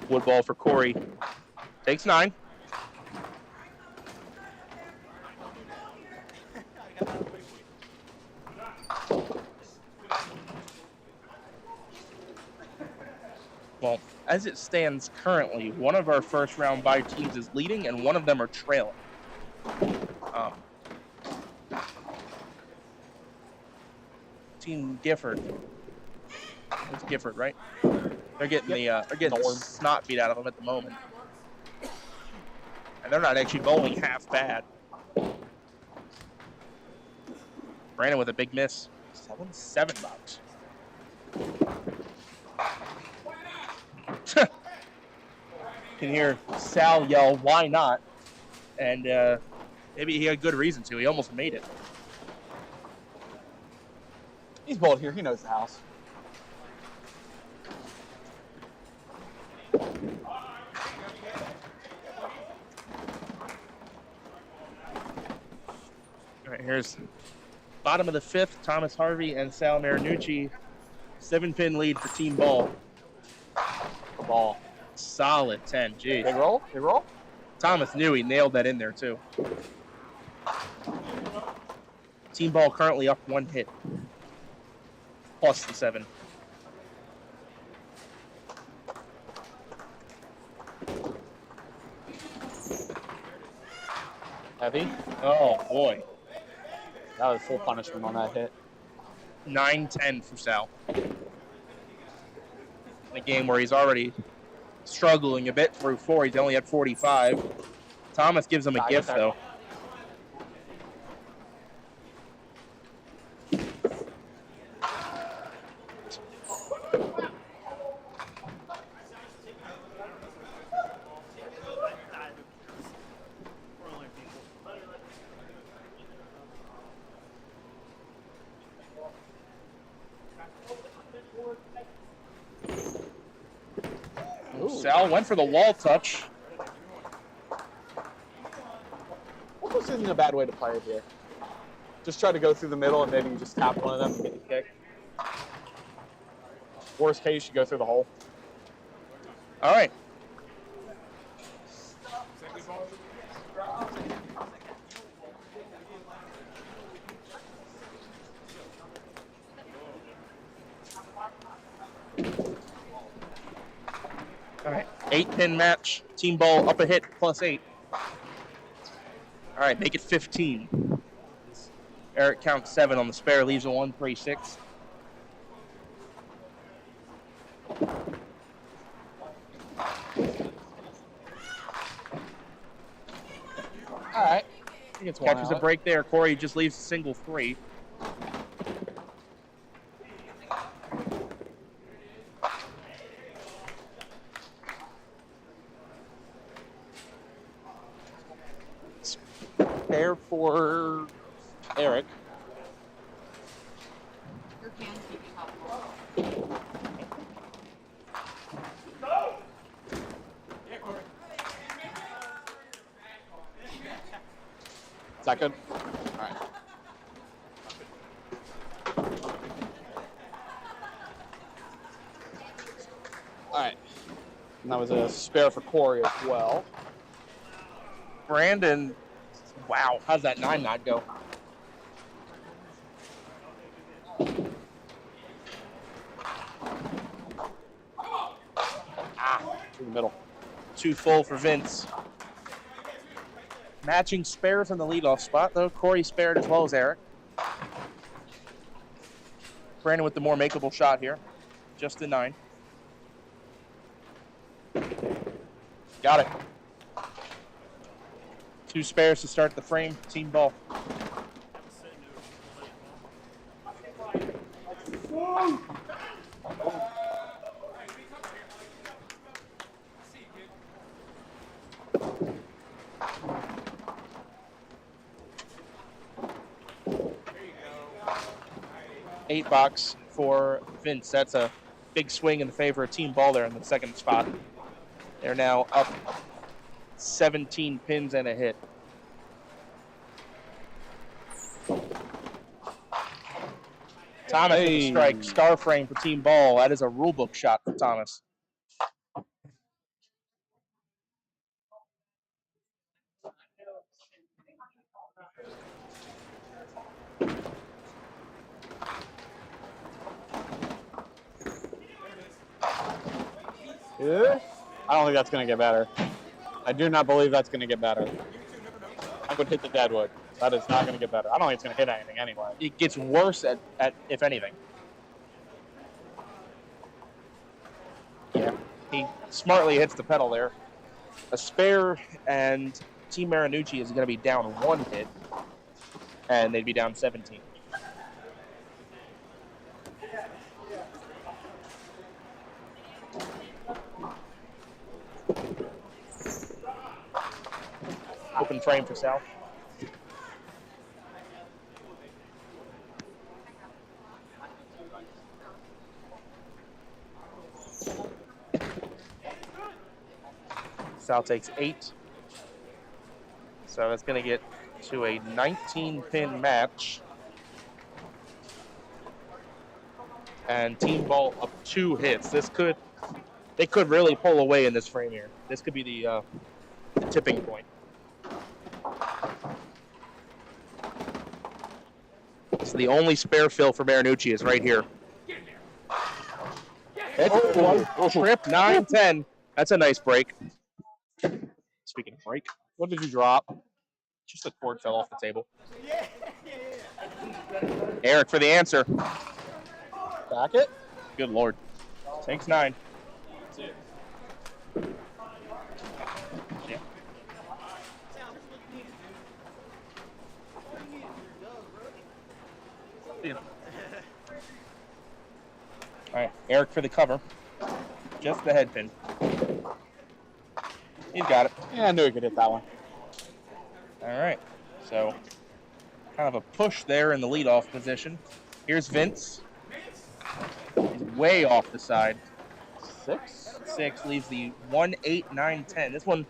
Wood ball for Corey. Takes 9. Well, as it stands currently, one of our first round bye teams is leading and one of them are trailing. Team Gifford. It's Gifford, right? They're getting the snot beat out of them at the moment. And they're not actually bowling half bad. Brandon with a big miss. 7 bucks. Can hear Sal yell, "Why not?" And maybe he had good reason to. He almost made it. He's bold here. He knows the house. All right, here's bottom of the fifth, Thomas Harvey and Sal Marinucci. 7-pin lead for Team Ball. The ball. Solid 10. Jeez. Big roll. Big roll. Thomas knew he nailed that in there, too. Team Ball currently up 1 hit. Plus the 7. Heavy. Oh, boy. That was full punishment on that hit. 9-10 for Sal. In a game where he's already struggling a bit through 4. He's only at 45. Thomas gives him a gift, though. Sal went for the wall touch. Almost isn't a bad way to play it here. Just try to go through the middle and maybe you just tap one of them and get the kick. Worst case, you go through the hole. All right. All right, 8-pin match. Team Ball up a hit, plus 8. All right, make it 15. Eric counts 7 on the spare, leaves a 1-3-6. All right. Catches a break there. Corey just leaves a single 3. Spare for Eric. Is that good? All right. All right. And that was a spare for Corey as well. Brandon, wow, how's that 9 not go? Through the middle. 2 full for Vince. Matching spares in the leadoff spot, though. Corey spared as well as Eric. Brandon with the more makeable shot here. Just a 9. Got it. 2 spares to start the frame. Team Ball. Eight box for Vince. That's a big swing in favor of Team Ball there in the second spot. They're now up 17 pins and a hit. Thomas with a strike. Star frame for Team Ball. That is a rulebook shot for Thomas. Yeah. I don't think that's going to get better. I do not believe that's going to get better. I would hit the deadwood. That is not going to get better. I don't think it's going to hit anything anyway. It gets worse at if anything. Yeah, he smartly hits the pedal there. A spare, and Team Marinucci is going to be down 1 hit, and they'd be down 17. Open frame for Sal. Sal takes 8. So that's going to get to a 19-pin match. And team ball up 2 hits. They could really pull away in this frame here. This could be the tipping point. So the only spare fill for Marinucci is right here. It's trip 9-10. That's a nice break. Speaking of break, What did you drop? just the cord fell off the table. Eric for the answer. Back it? Good Lord. Takes 9. Yeah. All right, Eric for the cover. Just the head pin. He's got it. Yeah, I knew he could hit that one. All right, so kind of a push there in the leadoff position. Here's Vince. He's way off the side. 6 leaves the 1, 8, 9, 10. This one,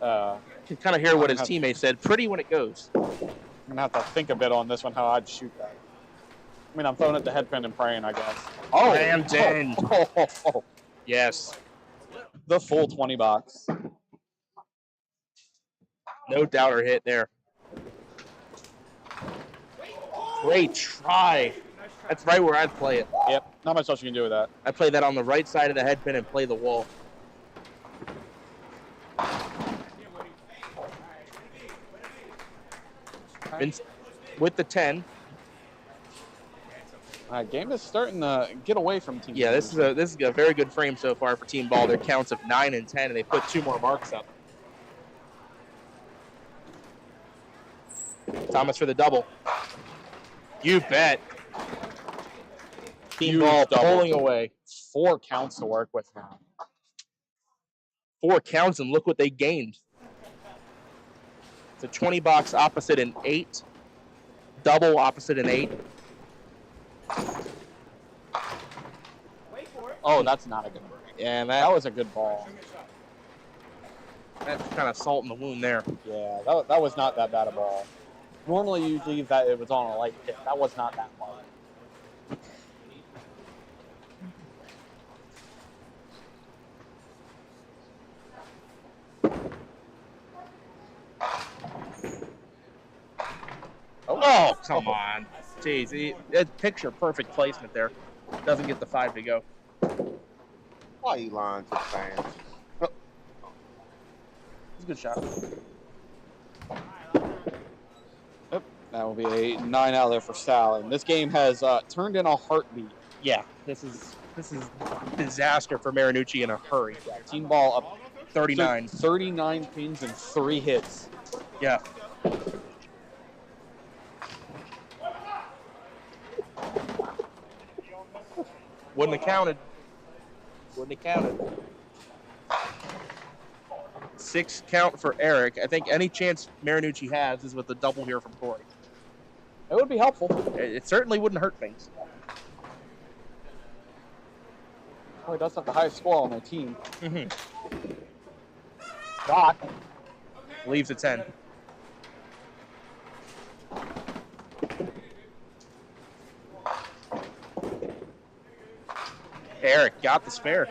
can kind of hear what his teammate said. Pretty when it goes. I'm going to have to think a bit on this one, how I'd shoot that. I mean, I'm throwing at the head pin and praying, I guess. Oh, rammed in. Yes. The full 20 bucks. No doubter hit there. Great try. That's right where I'd play it. Yep. Not much else you can do with that. I play that on the right side of the head pin and play the wall. Vince with the 10. Game is starting to get away from team. Yeah, this is a very good frame so far for team ball. Their counts of 9 and 10, and they put 2 more marks up. Thomas for the double. You bet. Team ball pulling away. 4 counts to work with now. 4 counts, and look what they gained. It's a 20 box opposite an 8. Double opposite an 8. Oh, that's not a good break. Yeah, that was a good ball. That's kind of salt in the wound there. Yeah, that was not that bad a ball. Normally you leave that it was on a light hit. That was not that far. Oh, come on. Jeez, it's picture perfect placement there. Doesn't get the 5 to go. Why you lying to the fans? Oh. It's a good shot. Yep, that will be a 9 out there for Sal. And this game has turned in a heartbeat. Yeah, this is disaster for Marinucci in a hurry. Yeah, team ball up 39. 39 pins and 3 hits. Yeah. Wouldn't have counted. Wouldn't have counted. 6 count for Eric. I think any chance Marinucci has is with the double here from Corey. It would be helpful. It certainly wouldn't hurt things. Oh, he does have the highest score on their team. Mm-hmm. Dot. Leaves a 10. Eric got the spare.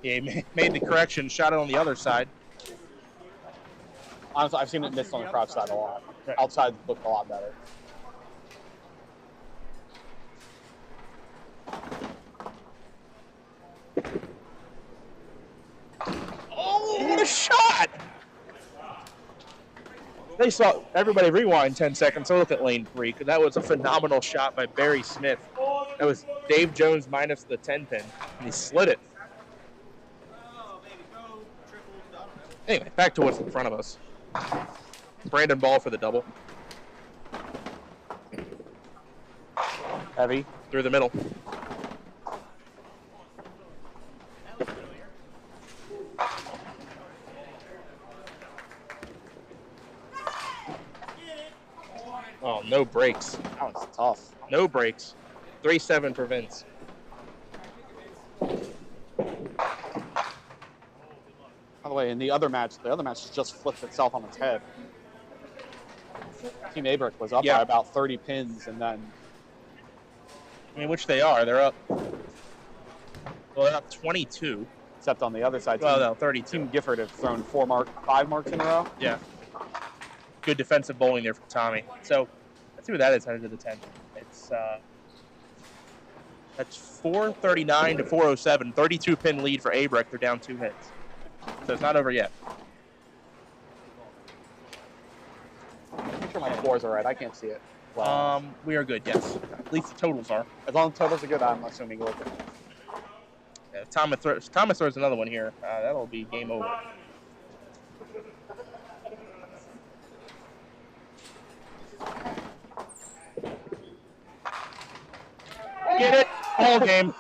He made the correction, shot it on the other side. Honestly, I've seen it missed on the crowd side a lot. Outside looked a lot better. Oh, what a shot! They saw everybody rewind 10 seconds. So look at lane 3, because that was a phenomenal shot by Barry Smith. That was Dave Jones minus the 10 pin, and he slid it. Anyway, back to what's in front of us. Brandon Ball for the double. Heavy through the middle. Oh, no breaks. That was tough. No breaks. 3-7 for Vince. By the way, in the other match just flipped itself on its head. Team Abrecht was up by about 30 pins, and then I mean, which they are. They're up. Well, they're up 22. Except on the other side, well, no, 32. Team Gifford have thrown 5 marks in a row. Yeah. Good defensive bowling there from Tommy. So let's see what that is headed to the 10th. It's that's 439 to 407. 32 pin lead for Abrecht. They're down 2 hits. So it's not over yet. I'm sure my scores are right. I can't see it. Well, we are good, yes. At least the totals are. As long as the totals are good, I'm assuming we're good. Yeah, if Thomas throws another one here, that'll be game over. Get it? Ball game.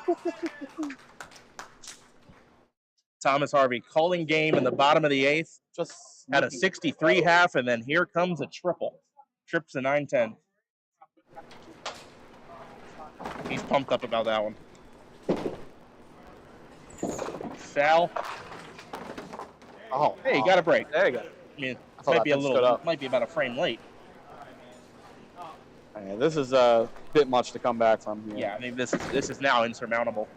Thomas Harvey calling game in the bottom of the 8th. Just had a 63 half, and then here comes a triple. Trips a 9-10. He's pumped up about that one. Foul. Oh, hey, you got a break. There you go. I mean, it might be about a frame late. Yeah, this is a bit much to come back from here. Yeah, I mean this is now insurmountable.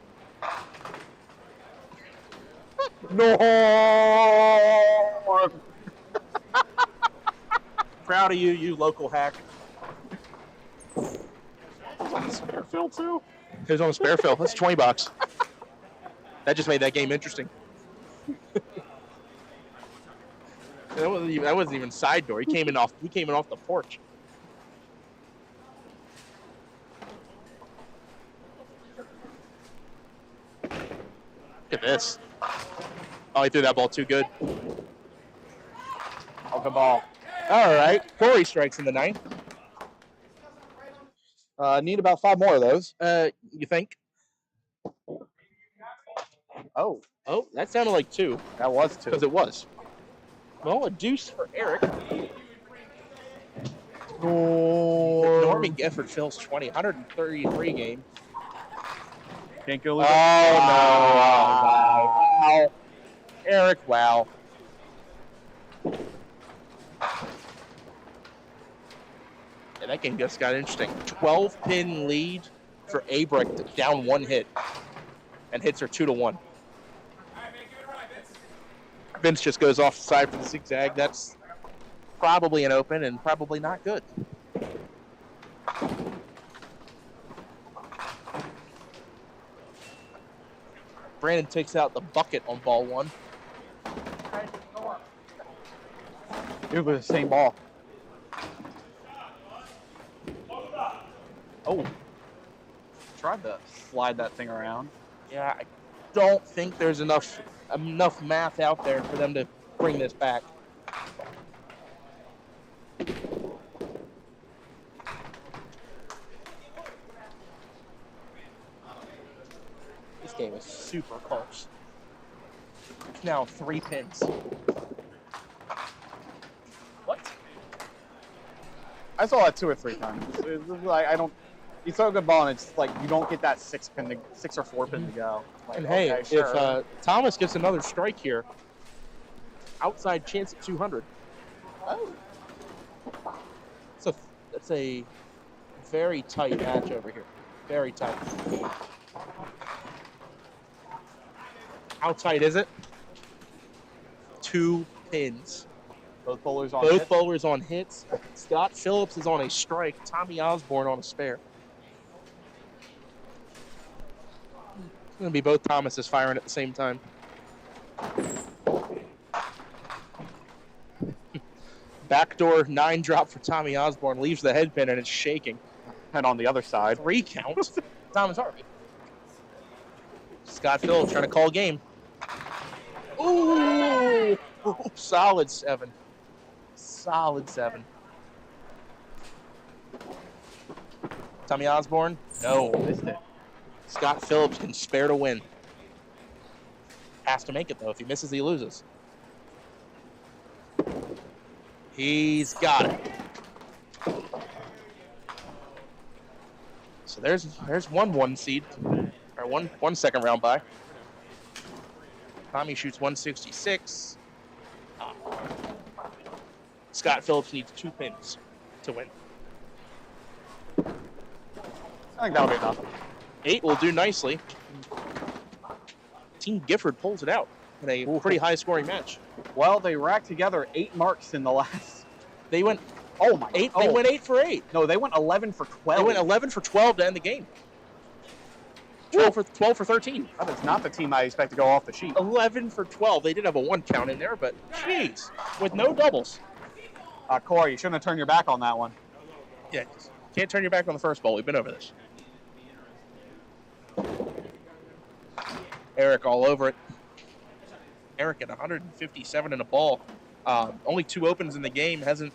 No. Proud of you, you local hack. On the spare fill too. It was on the spare fill. That's $20. That just made that game interesting. That wasn't even side door. He came in off the porch. Look at this. Oh, he threw that ball too good. Oh, good ball. All right. Corey strikes in the 9th. Need about 5 more of those. You think? Oh, that sounded like 2. That was 2. Because it was. Well, a deuce for Eric. Norman Gifford fills 20. 133 game. Can't go lose. Oh, no. Wow. Eric, wow. Yeah, that game just got interesting. 12-pin lead for Abrecht, down 1 hit. And hits are 2-1. Vince just goes off the side for the zigzag. That's probably an open and probably not good. Brandon takes out the bucket on ball 1. It was the same ball. Oh. Tried to slide that thing around. Yeah, I don't think there's enough math out there for them to bring this back. This game is super close. It's now 3 pins. What? I saw that 2 or 3 times. It's like I don't. You throw a good ball and it's like you don't get that 6 or 4 pin to go. Like, And hey, okay, sure. if Thomas gets another strike here, outside chance at 200. Oh. That's a very tight match over here. Very tight. How tight is it? 2 pins. Both bowlers on Both hits. bowlers on hits. Scott Phillips is on a strike. Tommy Osborne on a spare. It's going to be both Thomases firing at the same time. Backdoor 9 drop for Tommy Osborne. Leaves the head pin and it's shaking. And on the other side. 3 count. Thomas Harvey. Scott Phillips trying to call game. Ooh! Solid 7. Solid 7. Tommy Osborne? No, missed it. Scott Phillips can spare to win. Has to make it, though. If he misses, he loses. He's got it. So there's 1 seed. Or one second round bye. Tommy shoots 166. Scott Phillips needs 2 pins. to win. I think that'll be enough. 8 will do nicely. Team Gifford pulls it out in a pretty high-scoring match. Well, they racked together 8 marks in the last. They went. Oh my! 8. They went 8 for 8. No, they went 11 for 12. They went 11 for 12 to end the game. 12 for 13. That is not the team I expect to go off the sheet. 11 for 12. They did have a 1 count in there, but jeez, with no doubles. Corey, you shouldn't have turned your back on that one. Yeah, can't turn your back on the first ball. We've been over this. Eric all over it. Eric at 157 in a ball. Only 2 opens in the game. Hasn't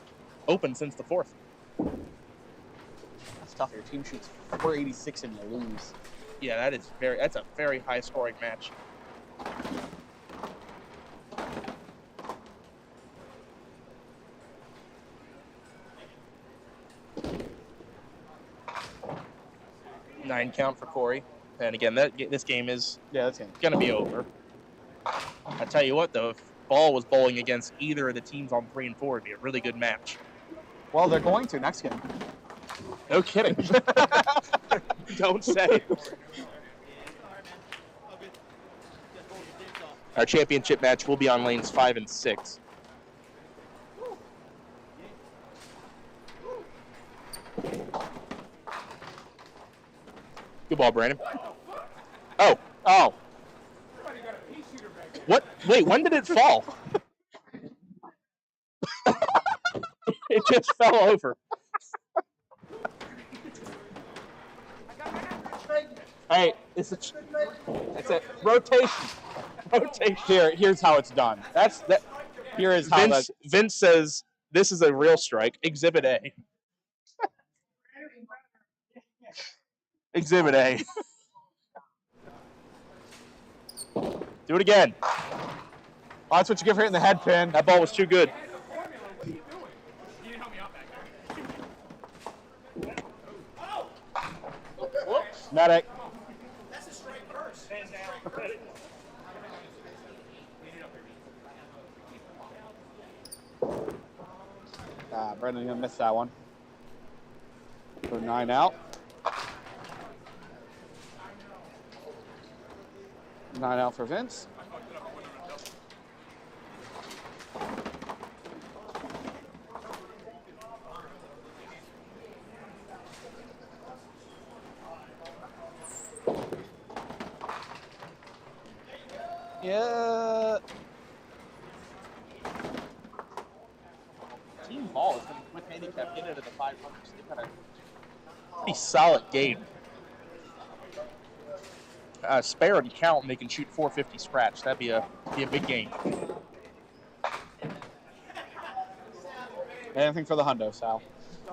opened since the 4th. That's tough. Your team shoots 486 and you lose. Yeah, that's a very high scoring match. Nine count for Corey. And again, this game is going to be over. I tell you what, though, if Ball was bowling against either of the teams on 3 and 4, it'd be a really good match. Well, they're going to next game. No kidding. Don't say. Our championship match will be on lanes 5 and 6. Good ball, Brandon. Oh. What? Wait, when did it fall? It just fell over. Hey, it's a rotation. Here's how it's done. Here is how Vince says this is a real strike. Exhibit A. Exhibit A. Do it again. Oh, that's what you get for hitting the head pin. That ball was too good. Medic. That's a strike first. Brendan's gonna miss that one. So 9 out. 9 out for Vince. Yeah. Team Ball has been with handicap getting into the 500s. They've had a pretty solid game. Spare and count, and they can shoot 450 scratch. That'd be a big game. Anything for the hundo, Sal?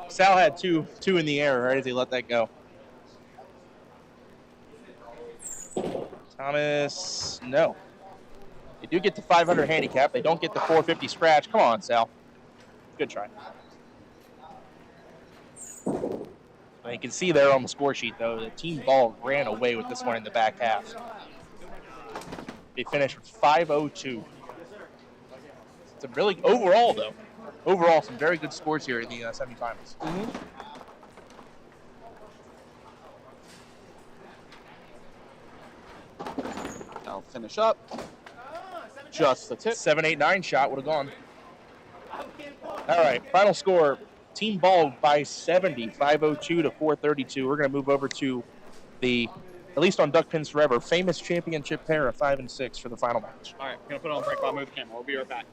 Sal had two in the air right as he let that go. Thomas, no. They do get the 500 handicap. They don't get the 450 scratch. Come on, Sal. Good try. You can see there on the score sheet, though, the team Ball ran away with this one in the back half. They finished with 502. It's a really, overall, some very good scores here in the semifinals. Mm-hmm. I'll finish up. Just the tip. 7-8-9 shot would have gone. All right, final score. Team Ball by 70, 502 to 432. We're going to move over to the, at least on Duck Pins Forever, famous championship pair of 5 and 6 for the final match. All right, we're going to put on break while I move the camera. We'll be right back.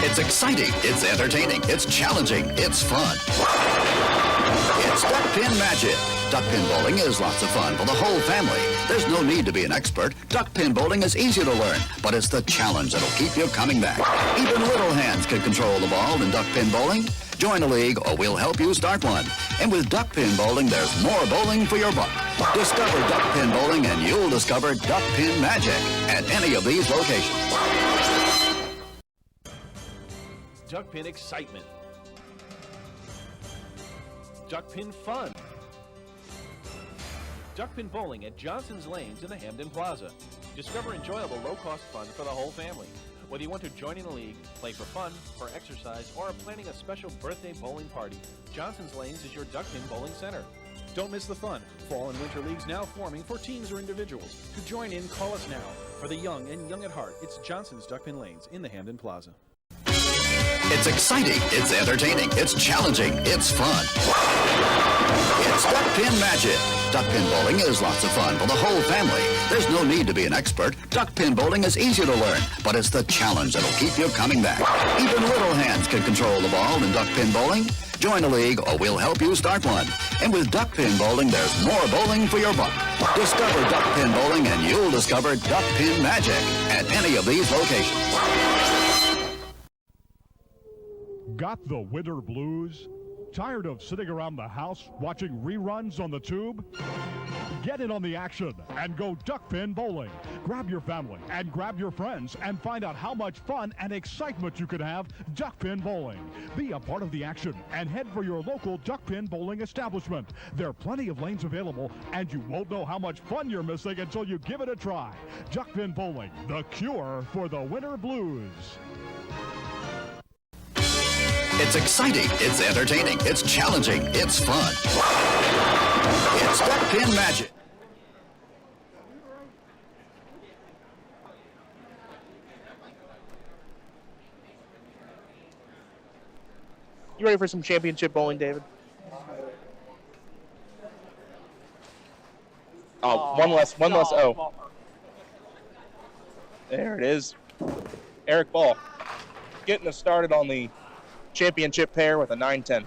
It's exciting, it's entertaining, it's challenging, it's fun. It's Duck Pin Magic. Duck pin bowling is lots of fun for the whole family. There's no need to be an expert. Duck pin bowling is easy to learn, but it's the challenge that'll keep you coming back. Even little hands can control the ball in duck pin bowling. Join a league or we'll help you start one. And with duck pin bowling, there's more bowling for your buck. Discover duck pin bowling and you'll discover duck pin magic at any of these locations. Duck pin excitement. Duck pin fun. Duck pin bowling at Johnson's Lanes in the Hamden Plaza. Discover enjoyable low-cost fun for the whole family. Whether you want to join in a league, play for fun, for exercise, or are planning a special birthday bowling party, Johnson's Lanes is your Duckpin Bowling Center. Don't miss the fun. Fall and winter leagues now forming for teams or individuals. To join in, call us now. For the young and young at heart, it's Johnson's Duckpin Lanes in the Hamden Plaza. It's exciting, it's entertaining, it's challenging, it's fun. It's Duckpin Magic. Duckpin bowling is lots of fun for the whole family. There's no need to be an expert. Duckpin bowling is easy to learn, but it's the challenge that'll keep you coming back. Even little hands can control the ball in duckpin bowling. Join a league or we'll help you start one. And with duckpin bowling, there's more bowling for your buck. Discover duckpin bowling and you'll discover Duckpin Magic at any of these locations. Got the winter blues? Tired of sitting around the house watching reruns on the tube? Get in on the action and go duckpin bowling. Grab your family and grab your friends and find out how much fun and excitement you could have duckpin bowling. Be a part of the action and head for your local duckpin bowling establishment. There are plenty of lanes available and you won't know how much fun you're missing until you give it a try. Duckpin bowling, the cure for the winter blues. It's exciting, it's entertaining, it's challenging, it's fun. It's Duckpin Magic. You ready for some championship bowling, David? Oh, one less O. There it is. Eric Ball getting us started on the championship pair with a 9-10.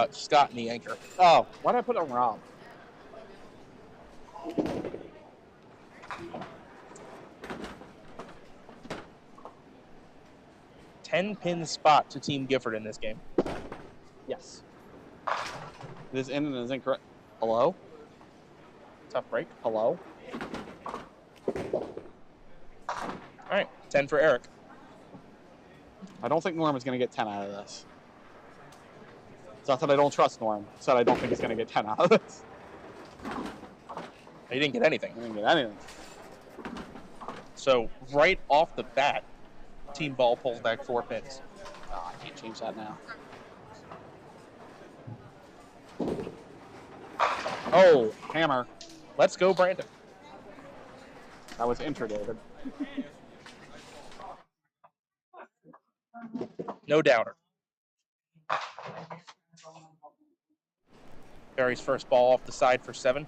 Scott in the anchor. Oh, why did I put on Rob? Ten-pin spot to Team Gifford in this game. Yes. This in and is incorrect. Hello? Tough break. Hello? All right, 10 for Eric. I don't think Norm is going to get 10 out of this. It's not that I don't trust Norm. It's that I don't think he's going to get 10 out of this. He didn't get anything. He didn't get anything. So right off the bat, Team Ball pulls back 4 pins. Oh, I can't change that now. Oh, hammer. Let's go, Brandon. That was enter, David. No doubter. Barry's first ball off the side for 7.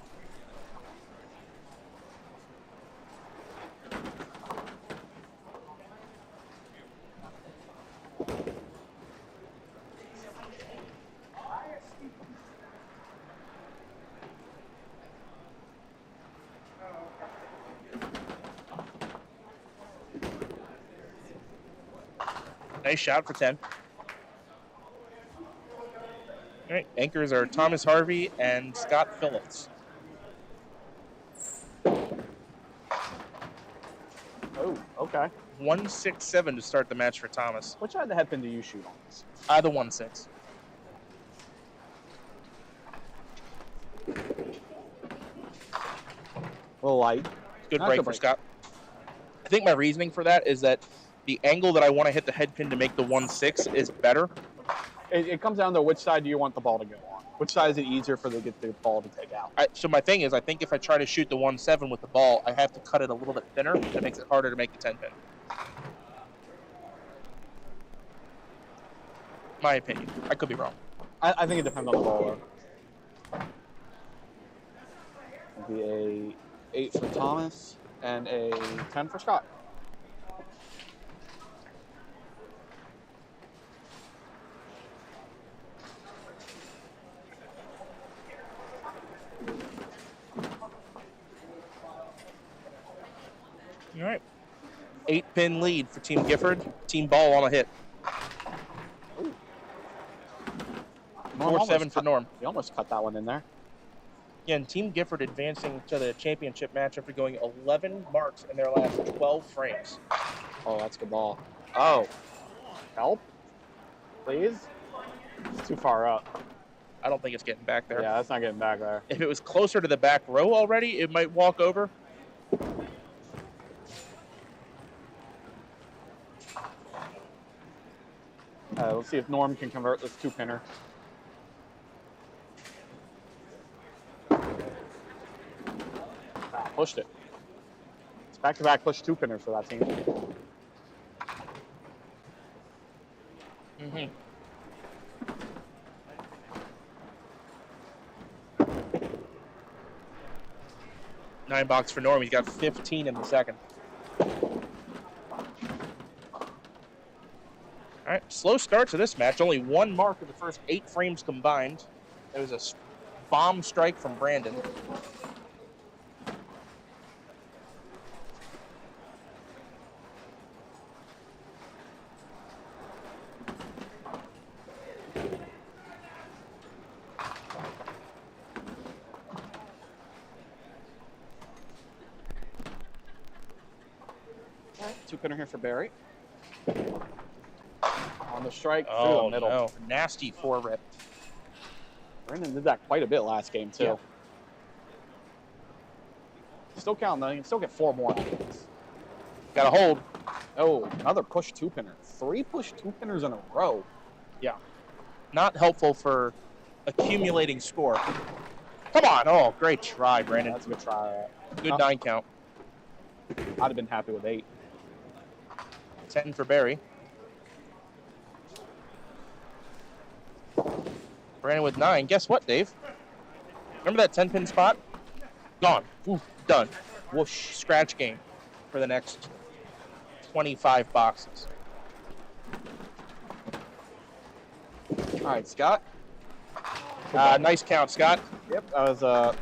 Nice shot for 10. All right, anchors are Thomas Harvey and Scott Phillips. Oh, okay. 1-6-7 to start the match for Thomas. Which side of the headpin do you shoot on this? The 1-6. A little light. Good break for Scott. I think my reasoning for that is that the angle that I want to hit the head pin to make the 1-6 is better. It comes down to which side do you want the ball to go on. Which side is it easier for the ball to take out? So my thing is, I think if I try to shoot the 1-7 with the ball, I have to cut it a little bit thinner. That makes it harder to make the 10 pin. My opinion. I could be wrong. I think it depends on the bowler. It'd be a 8 for Thomas and a 10 for Scott. All right. 8-pin lead for Team Gifford. Team Ball on a hit. 4-7 for Norm. He almost cut that one in there. Again, Team Gifford advancing to the championship match after going 11 marks in their last 12 frames. Oh, that's a good ball. Oh. Help? Please? It's too far up. I don't think it's getting back there. Yeah, that's not getting back there. If it was closer to the back row already, it might walk over. Let's see if Norm can convert this two-pinner. Pushed it. It's back-to-back push two-pinners for that team. Mm-hmm. Nine box for Norm. He's got 15 in the second. All right, slow start to this match. Only one mark in the first 8 frames combined. There was a bomb strike from Brandon. Two-pinner here for Barry. On the strike through Oh, the middle. no. Nasty 4-rip. Brandon did that quite a bit last game, too. Yeah. Still counting, though. You can still get 4 more out of this. Got to hold. Oh, another push two-pinner. 3 push two-pinners in a row. Yeah. Not helpful for accumulating score. Come on. Oh, great try, Brandon. That's a good try. Good 9 count. I'd have been happy with 8. 10 for Barry. Brandon with 9. Guess what, Dave? Remember that 10-pin spot? Gone. Ooh, done. Whoosh. Scratch game for the next 25 boxes. All right, Scott. Nice count, Scott. Yep, that was a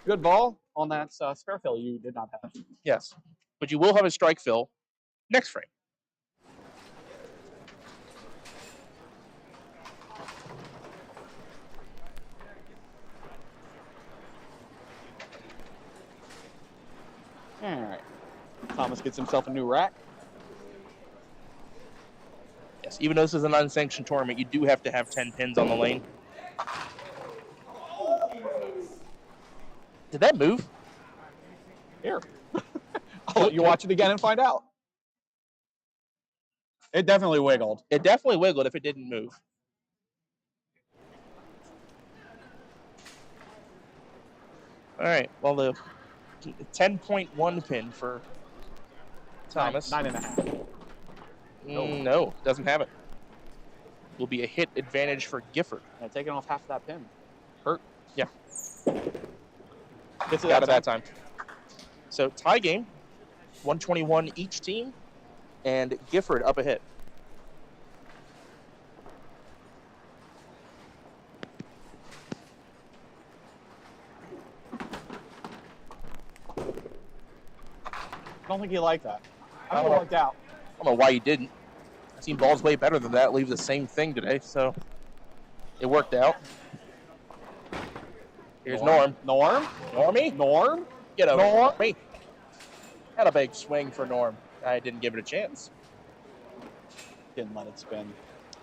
good ball on that spare fill you did not have. Yes. But you will have a strike fill next frame. All right. Thomas gets himself a new rack. Yes, even though this is an unsanctioned tournament, you do have to have 10 pins on the lane. Did that move? Here. I'll let you watch it again and find out. It definitely wiggled. It definitely wiggled if it didn't move. All right, well, the 10.1 pin for Thomas. 9.5. No, doesn't have it. Will be a hit advantage for Gifford. Yeah, taking off half of that pin. Hurt. Yeah. Gets it out of that time. So tie game, 121 each team, and Gifford up a hit. I don't think he liked that. I don't worked out. I don't know why he didn't. I've seen balls way better than that leave the same thing today, so it worked out. Here's Norm. Norm? Normie? Norm? Get over Normie. Had a big swing for Norm. I didn't give it a chance. Didn't let it spin.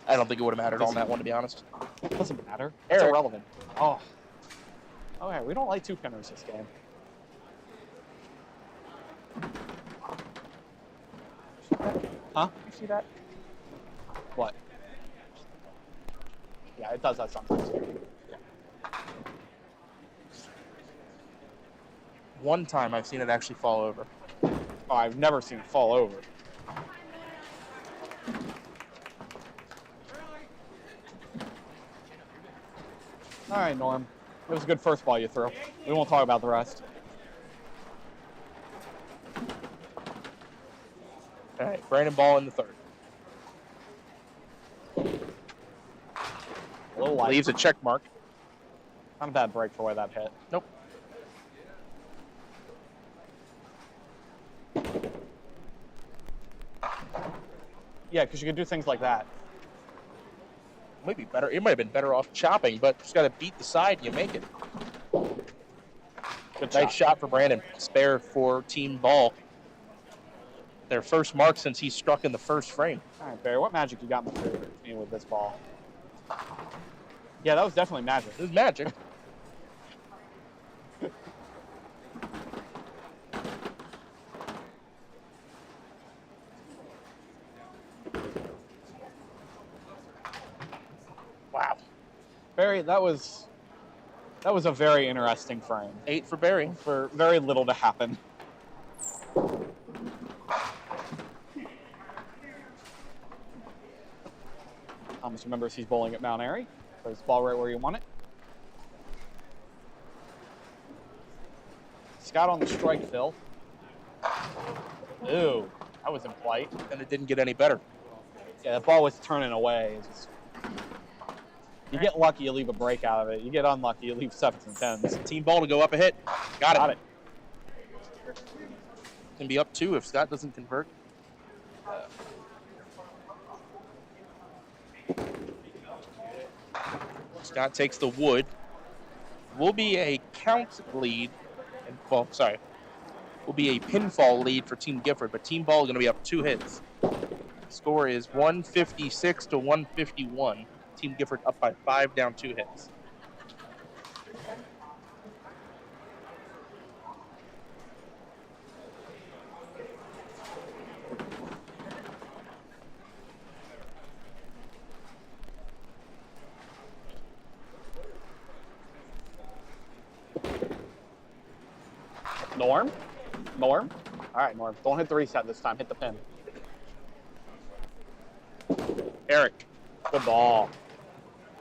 I don't think it would have mattered on that one, to be honest. Doesn't matter. It's Eric. irrelevant. Oh. Okay, we don't like two pinners this game. Huh? You see that? What? Yeah, it does that sometimes. Yeah. One time I've seen it actually fall over. Oh, I've never seen it fall over. All right, Norm. It was a good first ball you threw. We won't talk about the rest. All right, Brandon ball in the third. A little light. Leaves a check mark. Not a bad break for where that hit. Nope. Yeah, because you could do things like that. Might be better. It might have been better off chopping, but just got to beat the side and you make it. Good Nice shot for Brandon. Spare for Team Ball. Their first mark since he struck in the first frame. All right, Barry, what magic you got me with this ball? Yeah, that was definitely magic. It was magic. Wow. Barry, that was a very interesting frame. 8 for Barry. For very little to happen. Thomas remembers he's bowling at Mount Airy. Puts the ball right where you want it. Scott on the strike, Phil. Ooh, that was in flight. And it didn't get any better. Yeah, the ball was turning away. You get lucky, you leave a break out of it. You get unlucky, you leave 7s and 10s. Team ball to go up a hit. Got it. it. Can be up 2 if Scott doesn't convert. Scott takes the wood. Will be a count lead. Will be a pinfall lead for Team Gifford, but Team Ball is going to be up 2 hits. Score is 156 to 151. Team Gifford up by 5, down 2 hits. Norm? All right, Norm. Don't hit the reset this time. Hit the pin. Eric. Good ball.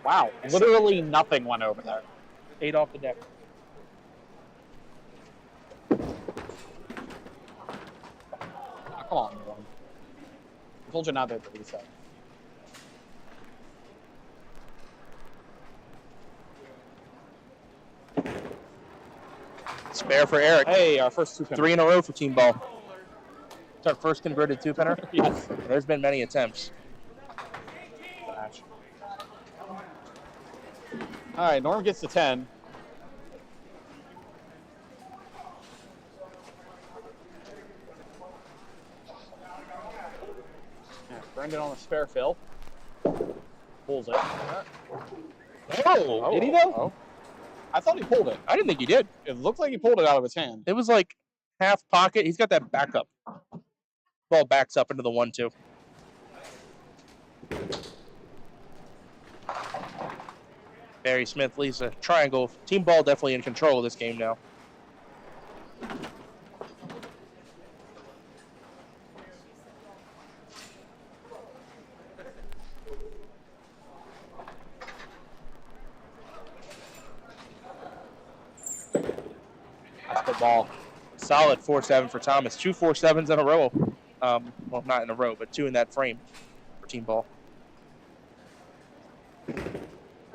Wow. Literally nothing went over there. 8 off the deck. Oh, come on, Norm. I told you not to hit the reset. Spare for Eric. Hey, our first 2-pinner. 3 in a row for Team Ball. It's our first converted 2-pinner. Yes. There's been many attempts. All right, Norm gets the 10. Yeah, Brendan on the spare fill. Pulls it. Oh, did he though? Oh. I thought he pulled it. I didn't think he did. It looked like he pulled it out of his hand. It was like half pocket. He's got that backup. Ball backs up into the 1-2. Barry Smith leads a triangle. Team Ball definitely in control of this game now. That's the ball. Solid 4-7 for Thomas. 2 4-7s in a row. Well, not in a row, but 2 in that frame for Team Ball.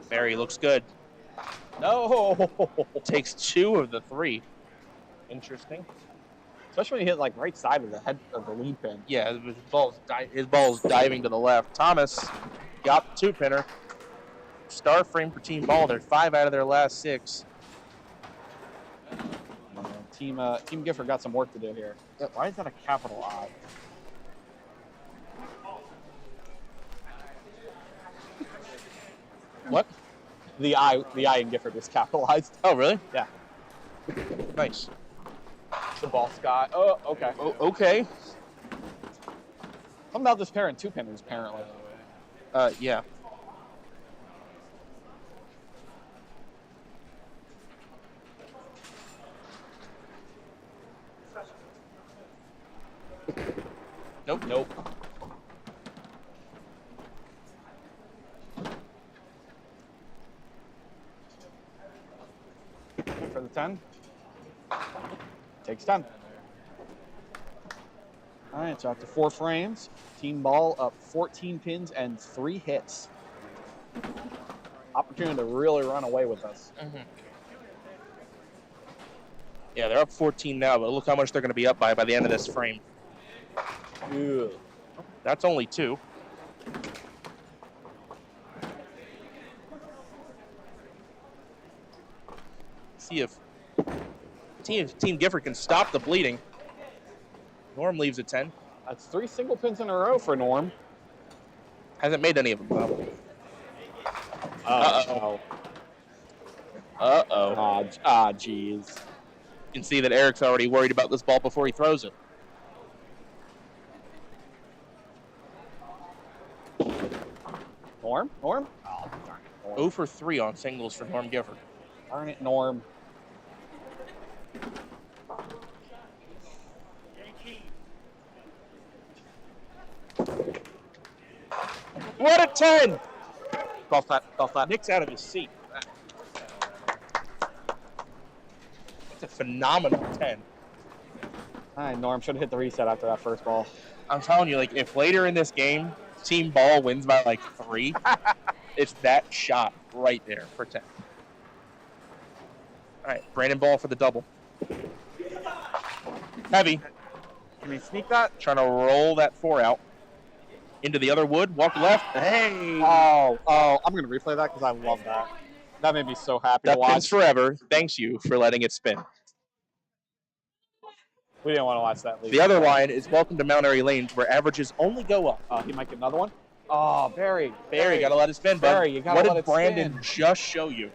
Barry looks good. No! Takes 2 of the 3. Interesting. Especially when you hit like right side of the head of the lead pin. Yeah, his ball's diving to the left. Thomas got the 2-pinner. Star frame for Team Ball. They're 5 out of their last 6. Team Gifford got some work to do here. Why is that a capital I? What? The I in Gifford was capitalized. Oh, really? Yeah. Nice. The ball, Scott. Oh, okay. Oh, okay. Something about this pair and 2-pinners, apparently. Yeah. Nope. For the 10. Takes 10. All right, so after 4 frames, Team Ball up 14 pins and 3 hits. Opportunity to really run away with us. Mm-hmm. Yeah, they're up 14 now, but look how much they're going to be up by the end of this frame. Ew. That's only 2. See if Team Gifford can stop the bleeding. Norm leaves at 10. That's 3 single pins in a row for Norm. Hasn't made any of them, though. Uh-oh. Uh-oh. Jeez. You can see that Eric's already worried about this ball before he throws it. Norm? Oh, darn it. Norm. 0 for 3 on singles for Norm Gifford. Darn it, Norm. What a 10! Golf clap. Nick's out of his seat. That's a phenomenal 10. All right, Norm should have hit the reset after that first ball. I'm telling you, like, if later in this game, Team Ball wins by like 3, it's that shot right there for 10. All right, Brandon Ball for the double. Heavy. Can we sneak that? Trying to roll that 4 out. Into the other wood, walk left. Hey! Oh, I'm going to replay that because I love that. That made me so happy to That watch. pins forever. Thanks you for letting it spin. We didn't want to watch that lead. The other line is welcome to Mount Airy Lanes, where averages only go up. He might get another one. Oh, Barry. Barry, got to let it spin, bud. Barry, you got to let it spin. What did Brandon just show you?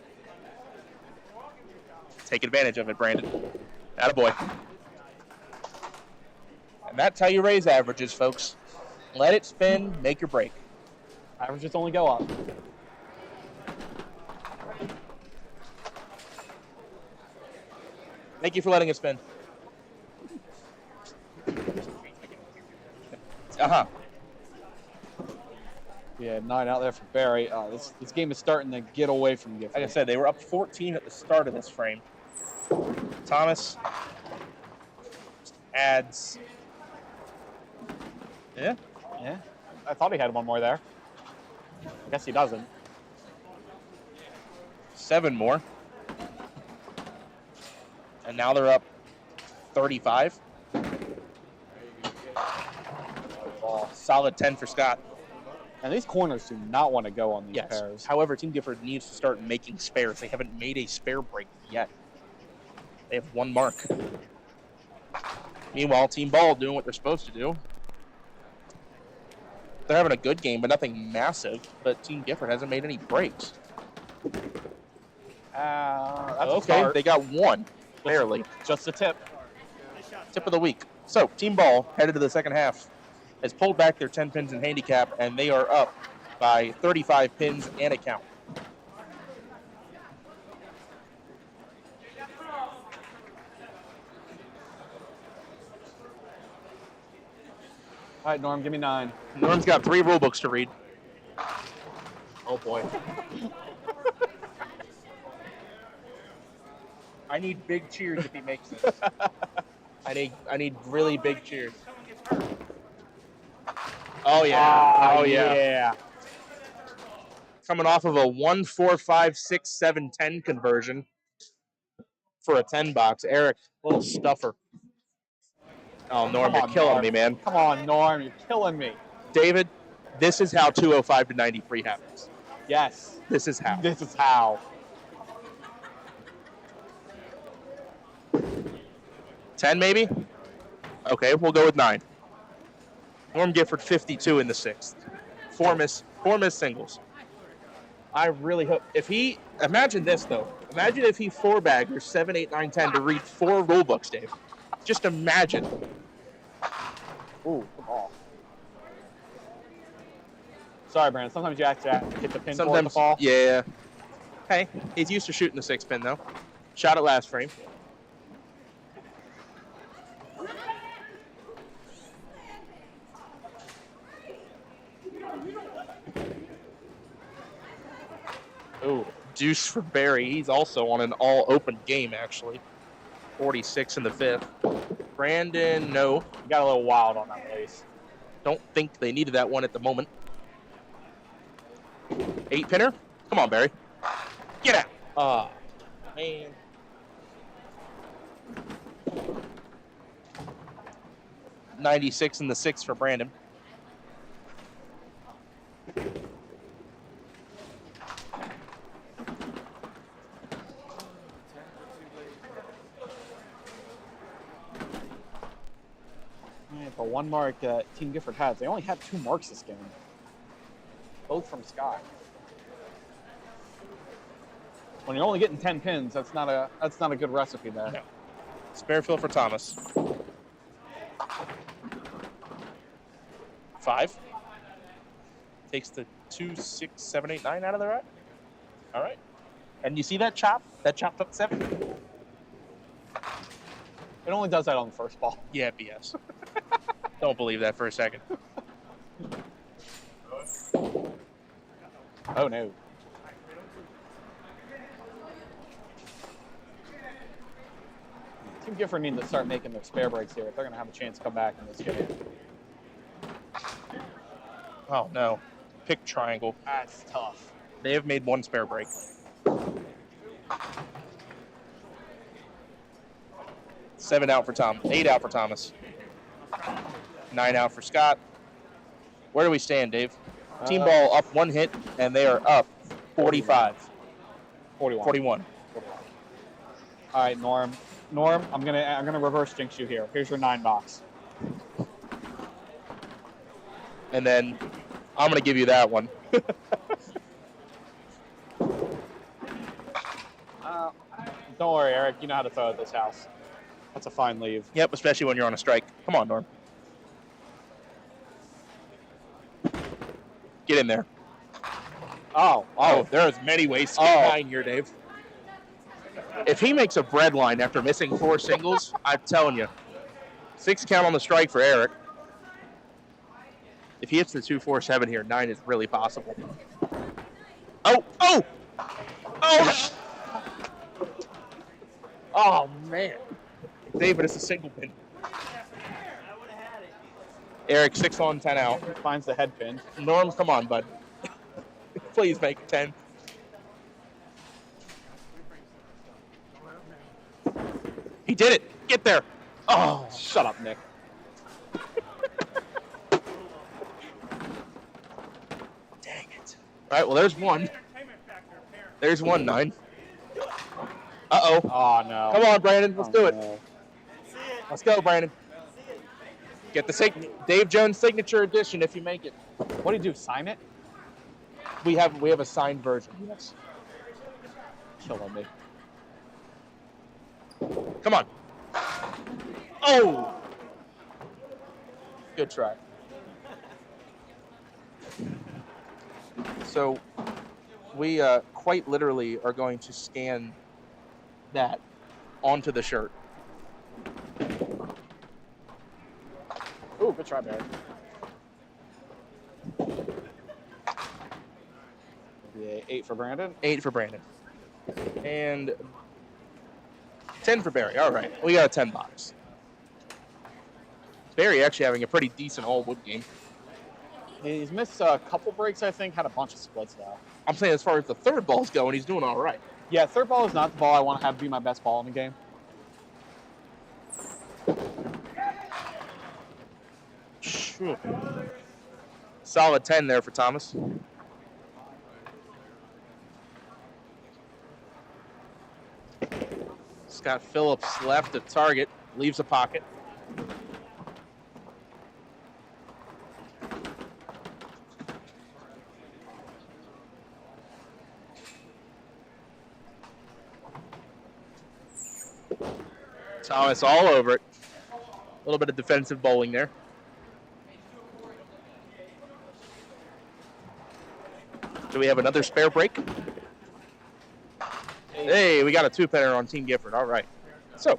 Take advantage of it, Brandon. Attaboy. And that's how you raise averages, folks. Let it spin, make your break. Averages only go up. Thank you for letting it spin. Uh-huh. Yeah, 9 out there for Barry. This game is starting to get away from Gifford. Like I said, they were up 14 at the start of this frame. Thomas adds. Yeah. Yeah. I thought he had one more there. I guess he doesn't. 7 more. And now they're up 35. Solid 10 for Scott. And these corners do not want to go on these Yes. pairs. However, Team Gifford needs to start making spares. They haven't made a spare break yet. They have 1 mark. Meanwhile, Team Ball doing what they're supposed to do. They're having a good game, but nothing massive. But Team Gifford hasn't made any breaks. That's Okay, they got 1. Barely. Just a tip. Tip of the week. So, Team Ball, headed to the second half, has pulled back their 10 pins in handicap, and they are up by 35 pins and a count. All right, Norm, give me 9. Norm's got 3 rule books to read. Oh, boy. I need big cheers if he makes this. I need really big cheers. Oh yeah. Oh yeah. Coming off of a 1, 4, 5, 6, 7, 10 conversion for a 10 box. Eric, little stuffer. Oh, Norm, you're killing me, man. Come on, Norm, you're killing me. David, this is how 205 to 93 happens. Yes. This is how. This is how. 10 maybe? Okay, we'll go with 9. Norm Gifford 52 in the 6th. 4 miss singles. I really hope imagine this though. Imagine if he 4-bagged or 7, 8, 9, 10 to read 4 rule books, Dave. Just imagine. Ooh, good ball. Sorry, Brandon. Sometimes you have to hit the pin for the ball. Yeah. Hey, he's used to shooting the 6 pin though. Shot at last frame. Ooh, deuce for Barry. He's also on an all-open game, actually. 46 in the 5th. Brandon, no. You got a little wild on that race. Don't think they needed that one at the moment. 8-pinner? Come on, Barry. Get out. Man. $96 in the 6th for Brandon. The 1 mark Team Gifford has. They only had 2 marks this game. Both from Scott. When you're only getting 10 pins, that's not a good recipe there. No. Spare fill for Thomas. 5. Takes the 2, 6, 7, 8, 9 out of the rack. All right. And you see that chop? That chop took 7. It only does that on the first ball. Yeah, BS. Don't believe that for a second. Oh, no. Team Gifford need to start making their spare breaks here if they're going to have a chance to come back in this game. Oh, no. Pick triangle. That's tough. They have made 1 spare break. 7 out for Tom. 8 out for Thomas. 9 out for Scott. Where do we stand, Dave? Team ball up 1 hit, and they are up 45. 41. All right, Norm. Norm, I'm gonna reverse jinx you here. Here's your 9 box. And then I'm gonna give you that one. Don't worry, Eric. You know how to throw at this house. That's a fine leave. Yep, especially when you're on a strike. Come on, Norm. Get in there. Oh, there's many ways to get 9 here, Dave. If he makes a bread line after missing 4 singles, I'm telling you, 6 count on the strike for Eric. If he hits the 2, 4, 7 here, 9 is really possible. Oh! Oh, man. David, it's a single pin. Eric, 6 on, 10 out. Finds the head pin. Norm, come on, bud. Please make it 10. He did it. Get there. Oh, shut up, Nick. Dang it. All right, well, there's 1. There's 1, 9. Uh-oh. Oh, no. Come on, Brandon. Let's do it. No. Let's go, Brandon. Get the Dave Jones signature edition if you make it. What do you do? Sign it? We have a signed version. Yes. Chill on me. Come on. Oh! Good try. So we quite literally are going to scan that onto the shirt. Ooh, good try, Barry. Maybe 8 for Brandon. 8 for Brandon. And 10 for Barry. All right. We got a 10 box. Barry actually having a pretty decent all-wood game. He's missed a couple breaks, I think. Had a bunch of splits, though. I'm saying as far as the third ball's going, he's doing all right. Yeah, third ball is not the ball I want to have be my best ball in the game. Sure. Solid 10 there for Thomas. Scott Phillips left of target, leaves a pocket. Thomas all over it. A little bit of defensive bowling there. Do we have another spare break? Hey, we got a 2-penner on Team Gifford. All right. So,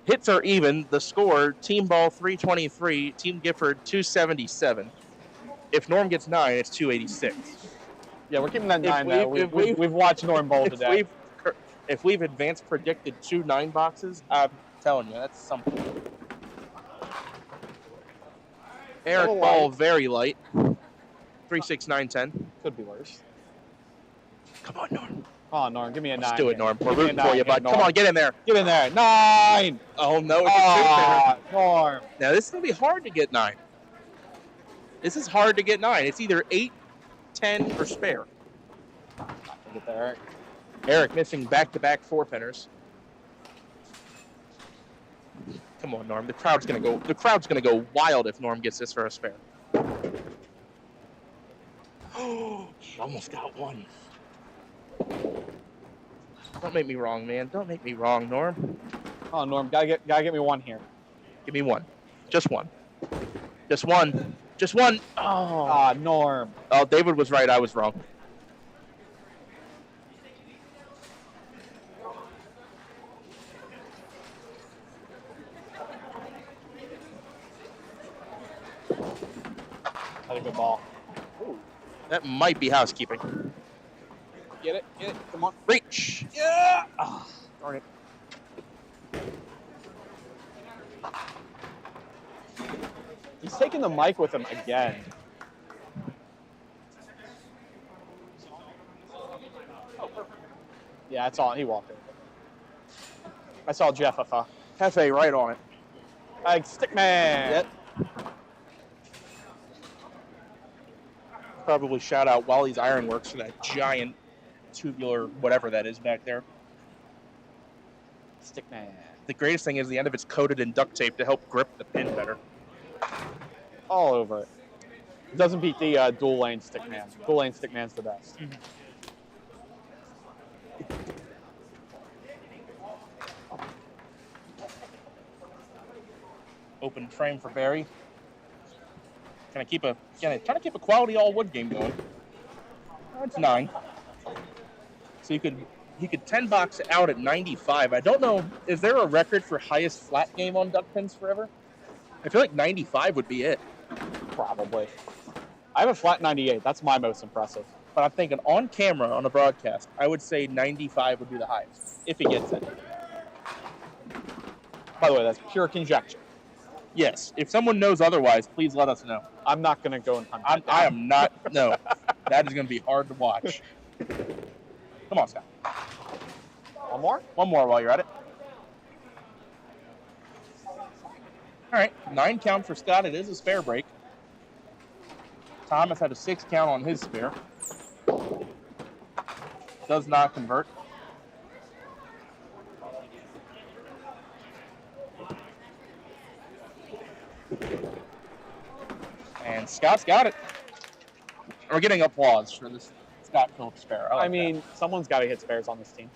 hits are even. The score, Team Ball 323, Team Gifford 277. If Norm gets 9, it's 286. Yeah, we're keeping that 9 now. We've watched Norm bowl today. If we've advanced predicted 2 9 boxes, I'm telling you, that's something. Eric Ball, very light. 3, 6, 9, 10. Could be worse. Come on, Norm. Oh, Norm, give me a 9. Let's do it, Norm. We're Give me a rooting for you, 9 bud. Norm. Come on, get in there. Get in there. 9! Oh, no, it's a 2-penner. Norm. Now, this is going to be hard to get 9. This is hard to get 9. It's either 8, 10, or spare. Get there, Eric. Eric missing back-to-back 4-penners. Come on, Norm. The crowd's gonna go wild if Norm gets this for a spare. Oh, he almost got 1. Don't make me wrong, man. Don't make me wrong, Norm. Oh, Norm, gotta get me one here. Give me one. Just one. Just one. Just one. Oh. Ah, Norm. Oh, David was right. I was wrong. That's a good ball. Ooh. That might be housekeeping. Get it. Come on. Reach. Yeah. Oh, darn it. He's taking the mic with him again. Yeah, that's all. He walked in. I saw Jeff Hefe right on it. Like Stickman. Yep. Probably shout out Wally's Ironworks for that giant tubular whatever that is back there. Stickman. The greatest thing is the end of it's coated in duct tape to help grip the pin better. All over it. It doesn't beat the dual lane Stickman. Dual lane Stickman's the best. Open frame for Barry. Trying to keep a quality all wood game going. That's 9. So he could 10 box out at 95. I don't know, is there a record for highest flat game on duck pins forever? I feel like 95 would be it. Probably. I have a flat 98. That's my most impressive. But I'm thinking on camera on a broadcast, I would say 95 would be the highest if he gets it. By the way, that's pure conjecture. Yes. If someone knows otherwise, please let us know. I'm not going to go and hunt. I am not. No. That is going to be hard to watch. Come on, Scott. One more? One more while you're at it. All right. 9 count for Scott. It is a spare break. Thomas had a 6 count on his spare. Does not convert. And Scott's got it. We're getting applause for this Scott Phillips spare. I mean, someone's got to hit spares on this team.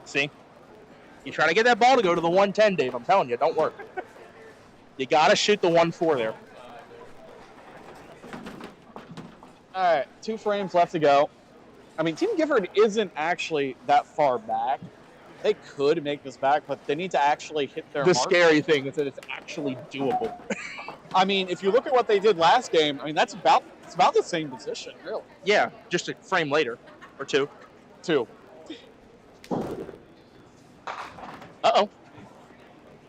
See? You're trying to get that ball to go to the 110, Dave. I'm telling you, don't work. You got to shoot the 1-4 there. All right, 2 frames left to go. I mean, Team Gifford isn't actually that far back. They could make this back, but they need to actually hit their The mark. scary thing is that it's actually doable. I mean, if you look at what they did last game, I mean, it's about the same position, really. Yeah, just a frame later or 2. 2. Uh-oh.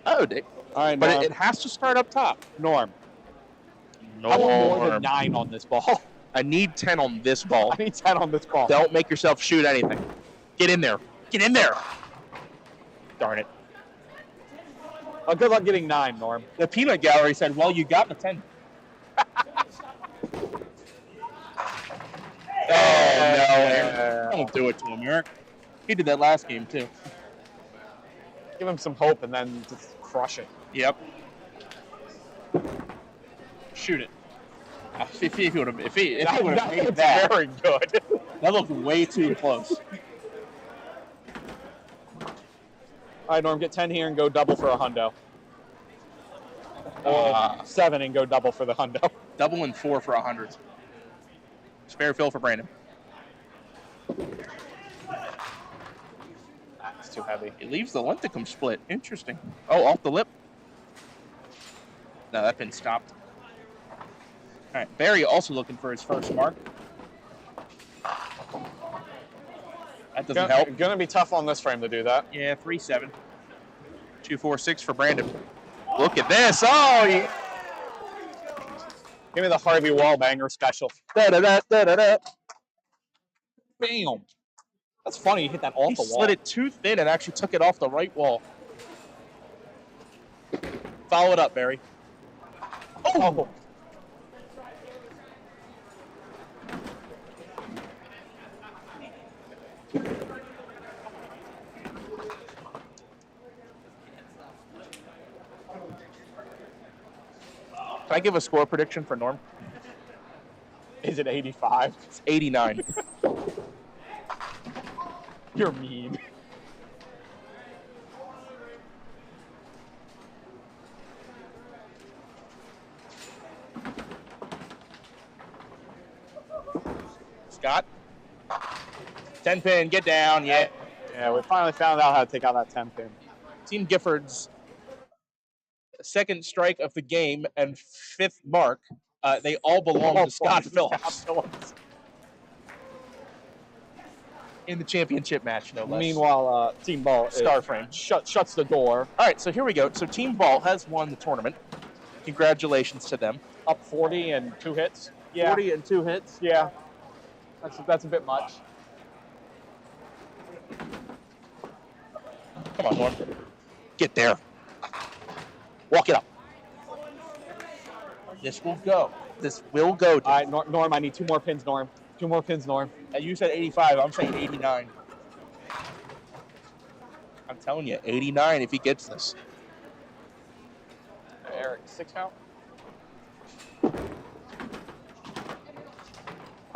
Uh-oh, Dick. All right, but it has to start up top. Norm. I want more than 9 on this ball. I need 10 on this ball. I need 10 on this ball. Don't make yourself shoot anything. Get in there. Get in there. Darn it. Well, good luck getting 9, Norm. The peanut gallery said, well, you got the 10. No. Don't do it to him, Eric. He did that last game, too. Give him some hope and then just crush it. Yep. Shoot it. If he would have made that. Very good. That looked way too close. All right, Norm, get 10 here and go double for a hundo. 7 and go double for the hundo. Double and 4 for 100. Spare fill for Brandon. That's too heavy. It leaves the lenticum split. Interesting. Oh, off the lip. No, that pin stopped. All right, Barry also looking for his first mark. That doesn't help. Going to be tough on this frame to do that. Yeah, 3-7. 2-4-6 for Brandon. Look at this. Oh, yeah. Give me the Harvey Wallbanger special. Da-da-da-da-da-da. Bam. That's funny. You hit that off He the wall. slid it too thin and actually took it off the right wall. Follow it up, Barry. Oh. Can I give a score prediction for Norm? Is it 85? It's 89. You're mean. Scott. 10 pin, get down, yeah. Yeah, we finally found out how to take out that 10 pin. Team Gifford's second strike of the game and 5th mark. They all belong to Scott Phillips. In the championship match, no less. Meanwhile, Team Ball Starframe shuts the door. All right, so here we go. So Team Ball has won the tournament. Congratulations to them. Up 40 and 2 hits. Yeah. 40 and 2 hits. Yeah. That's a bit much. Come on, Norm. Get there. Walk it up. This will go. This will go. All right, Norm, I need 2 more pins, Norm. 2 more pins, Norm. You said 85. I'm saying 89. I'm telling you, 89 if he gets this. Eric, 6 count.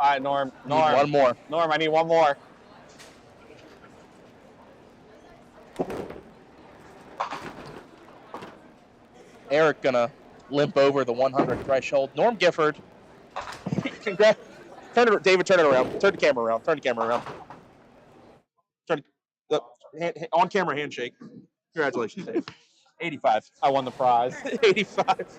All right, Norm. Need one more. Norm, I need 1 more. Eric gonna limp over the 100 threshold. Norm Gifford. Congrats. David, turn it around. Turn the camera around. Turn the camera around. Turn on camera handshake. Congratulations, Dave. 85. I won the prize. 85.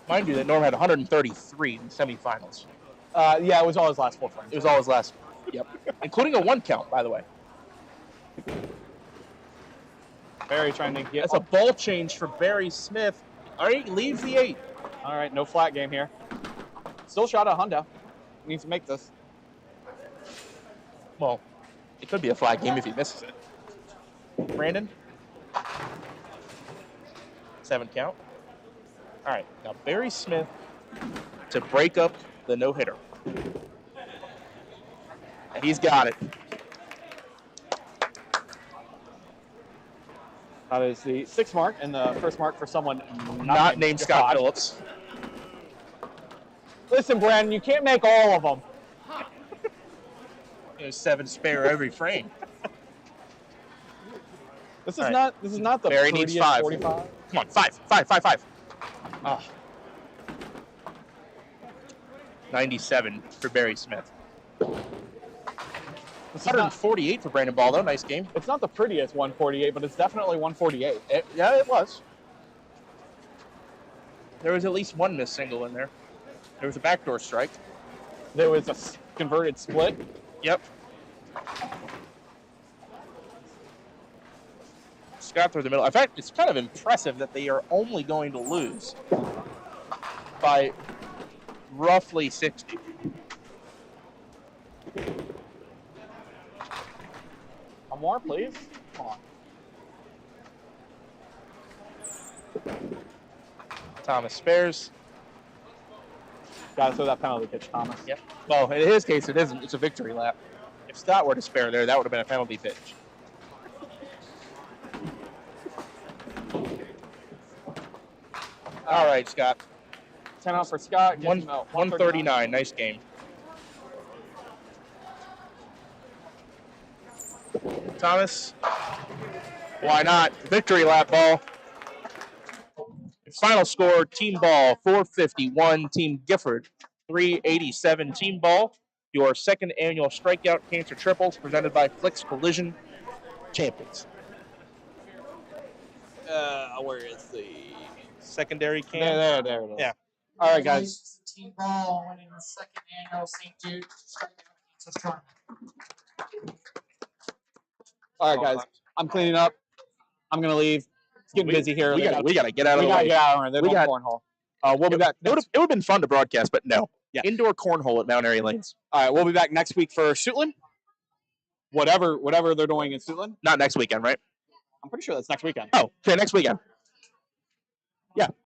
Mind you that Norm had 133 in the semifinals. Yeah, it was all his last 4 frames. It was all his last. Yep. Including a 1 count, by the way. Barry trying to get. That's a ball change for Barry Smith. All right, leaves the 8. All right, no flat game here. Still shot at Honda. Needs to make this. Well, it could be a flat game if he misses it. Brandon. 7 count. All right, now Barry Smith to break up the no-hitter. And he's got it. That is the 6th mark and the first mark for someone not named Scott Phillips. Listen, Brandon, you can't make all of them. There's 7 spare every frame. This is not the Barry needs 5. 45. Come on, 5. Oh. 97 for Barry Smith. 148 for Brandon Ball, though. Nice game. It's not the prettiest 148, but it's definitely 148. Yeah, it was. There was at least 1 missed single in there. There was a backdoor strike. There was a converted split. Yep. Scott through the middle. In fact, it's kind of impressive that they are only going to lose by roughly 60. One more, please. Come on. Thomas spares. Gotta throw that penalty pitch, Thomas. Yep. Well, in his case, it isn't. It's a victory lap. If Scott were to spare there, that would have been a penalty pitch. All right, Scott. 10 out for Scott. 139. Nice game. Thomas. Why not? Victory lap ball. Final score, Team Ball 451, Team Gifford 387. Team Ball, your 2nd annual Strikeout Cancer Triples presented by Flicks Collision champions. Where is the secondary can? There it is. Yeah. All right, guys. Team Ball winning the 2nd annual St. Jude Strikeout Cancer Tournament. All right, guys. I'm cleaning up. I'm gonna leave. It's getting busy here. We gotta get out of the way. We gotta get out of here. They got cornhole. We'll be back. It would have been fun to broadcast, but no. Yeah. Indoor cornhole at Mount Airy Lanes. All right, we'll be back next week for Suitland. Whatever they're doing in Suitland. Not next weekend, right? I'm pretty sure that's next weekend. Oh, okay, next weekend. Yeah.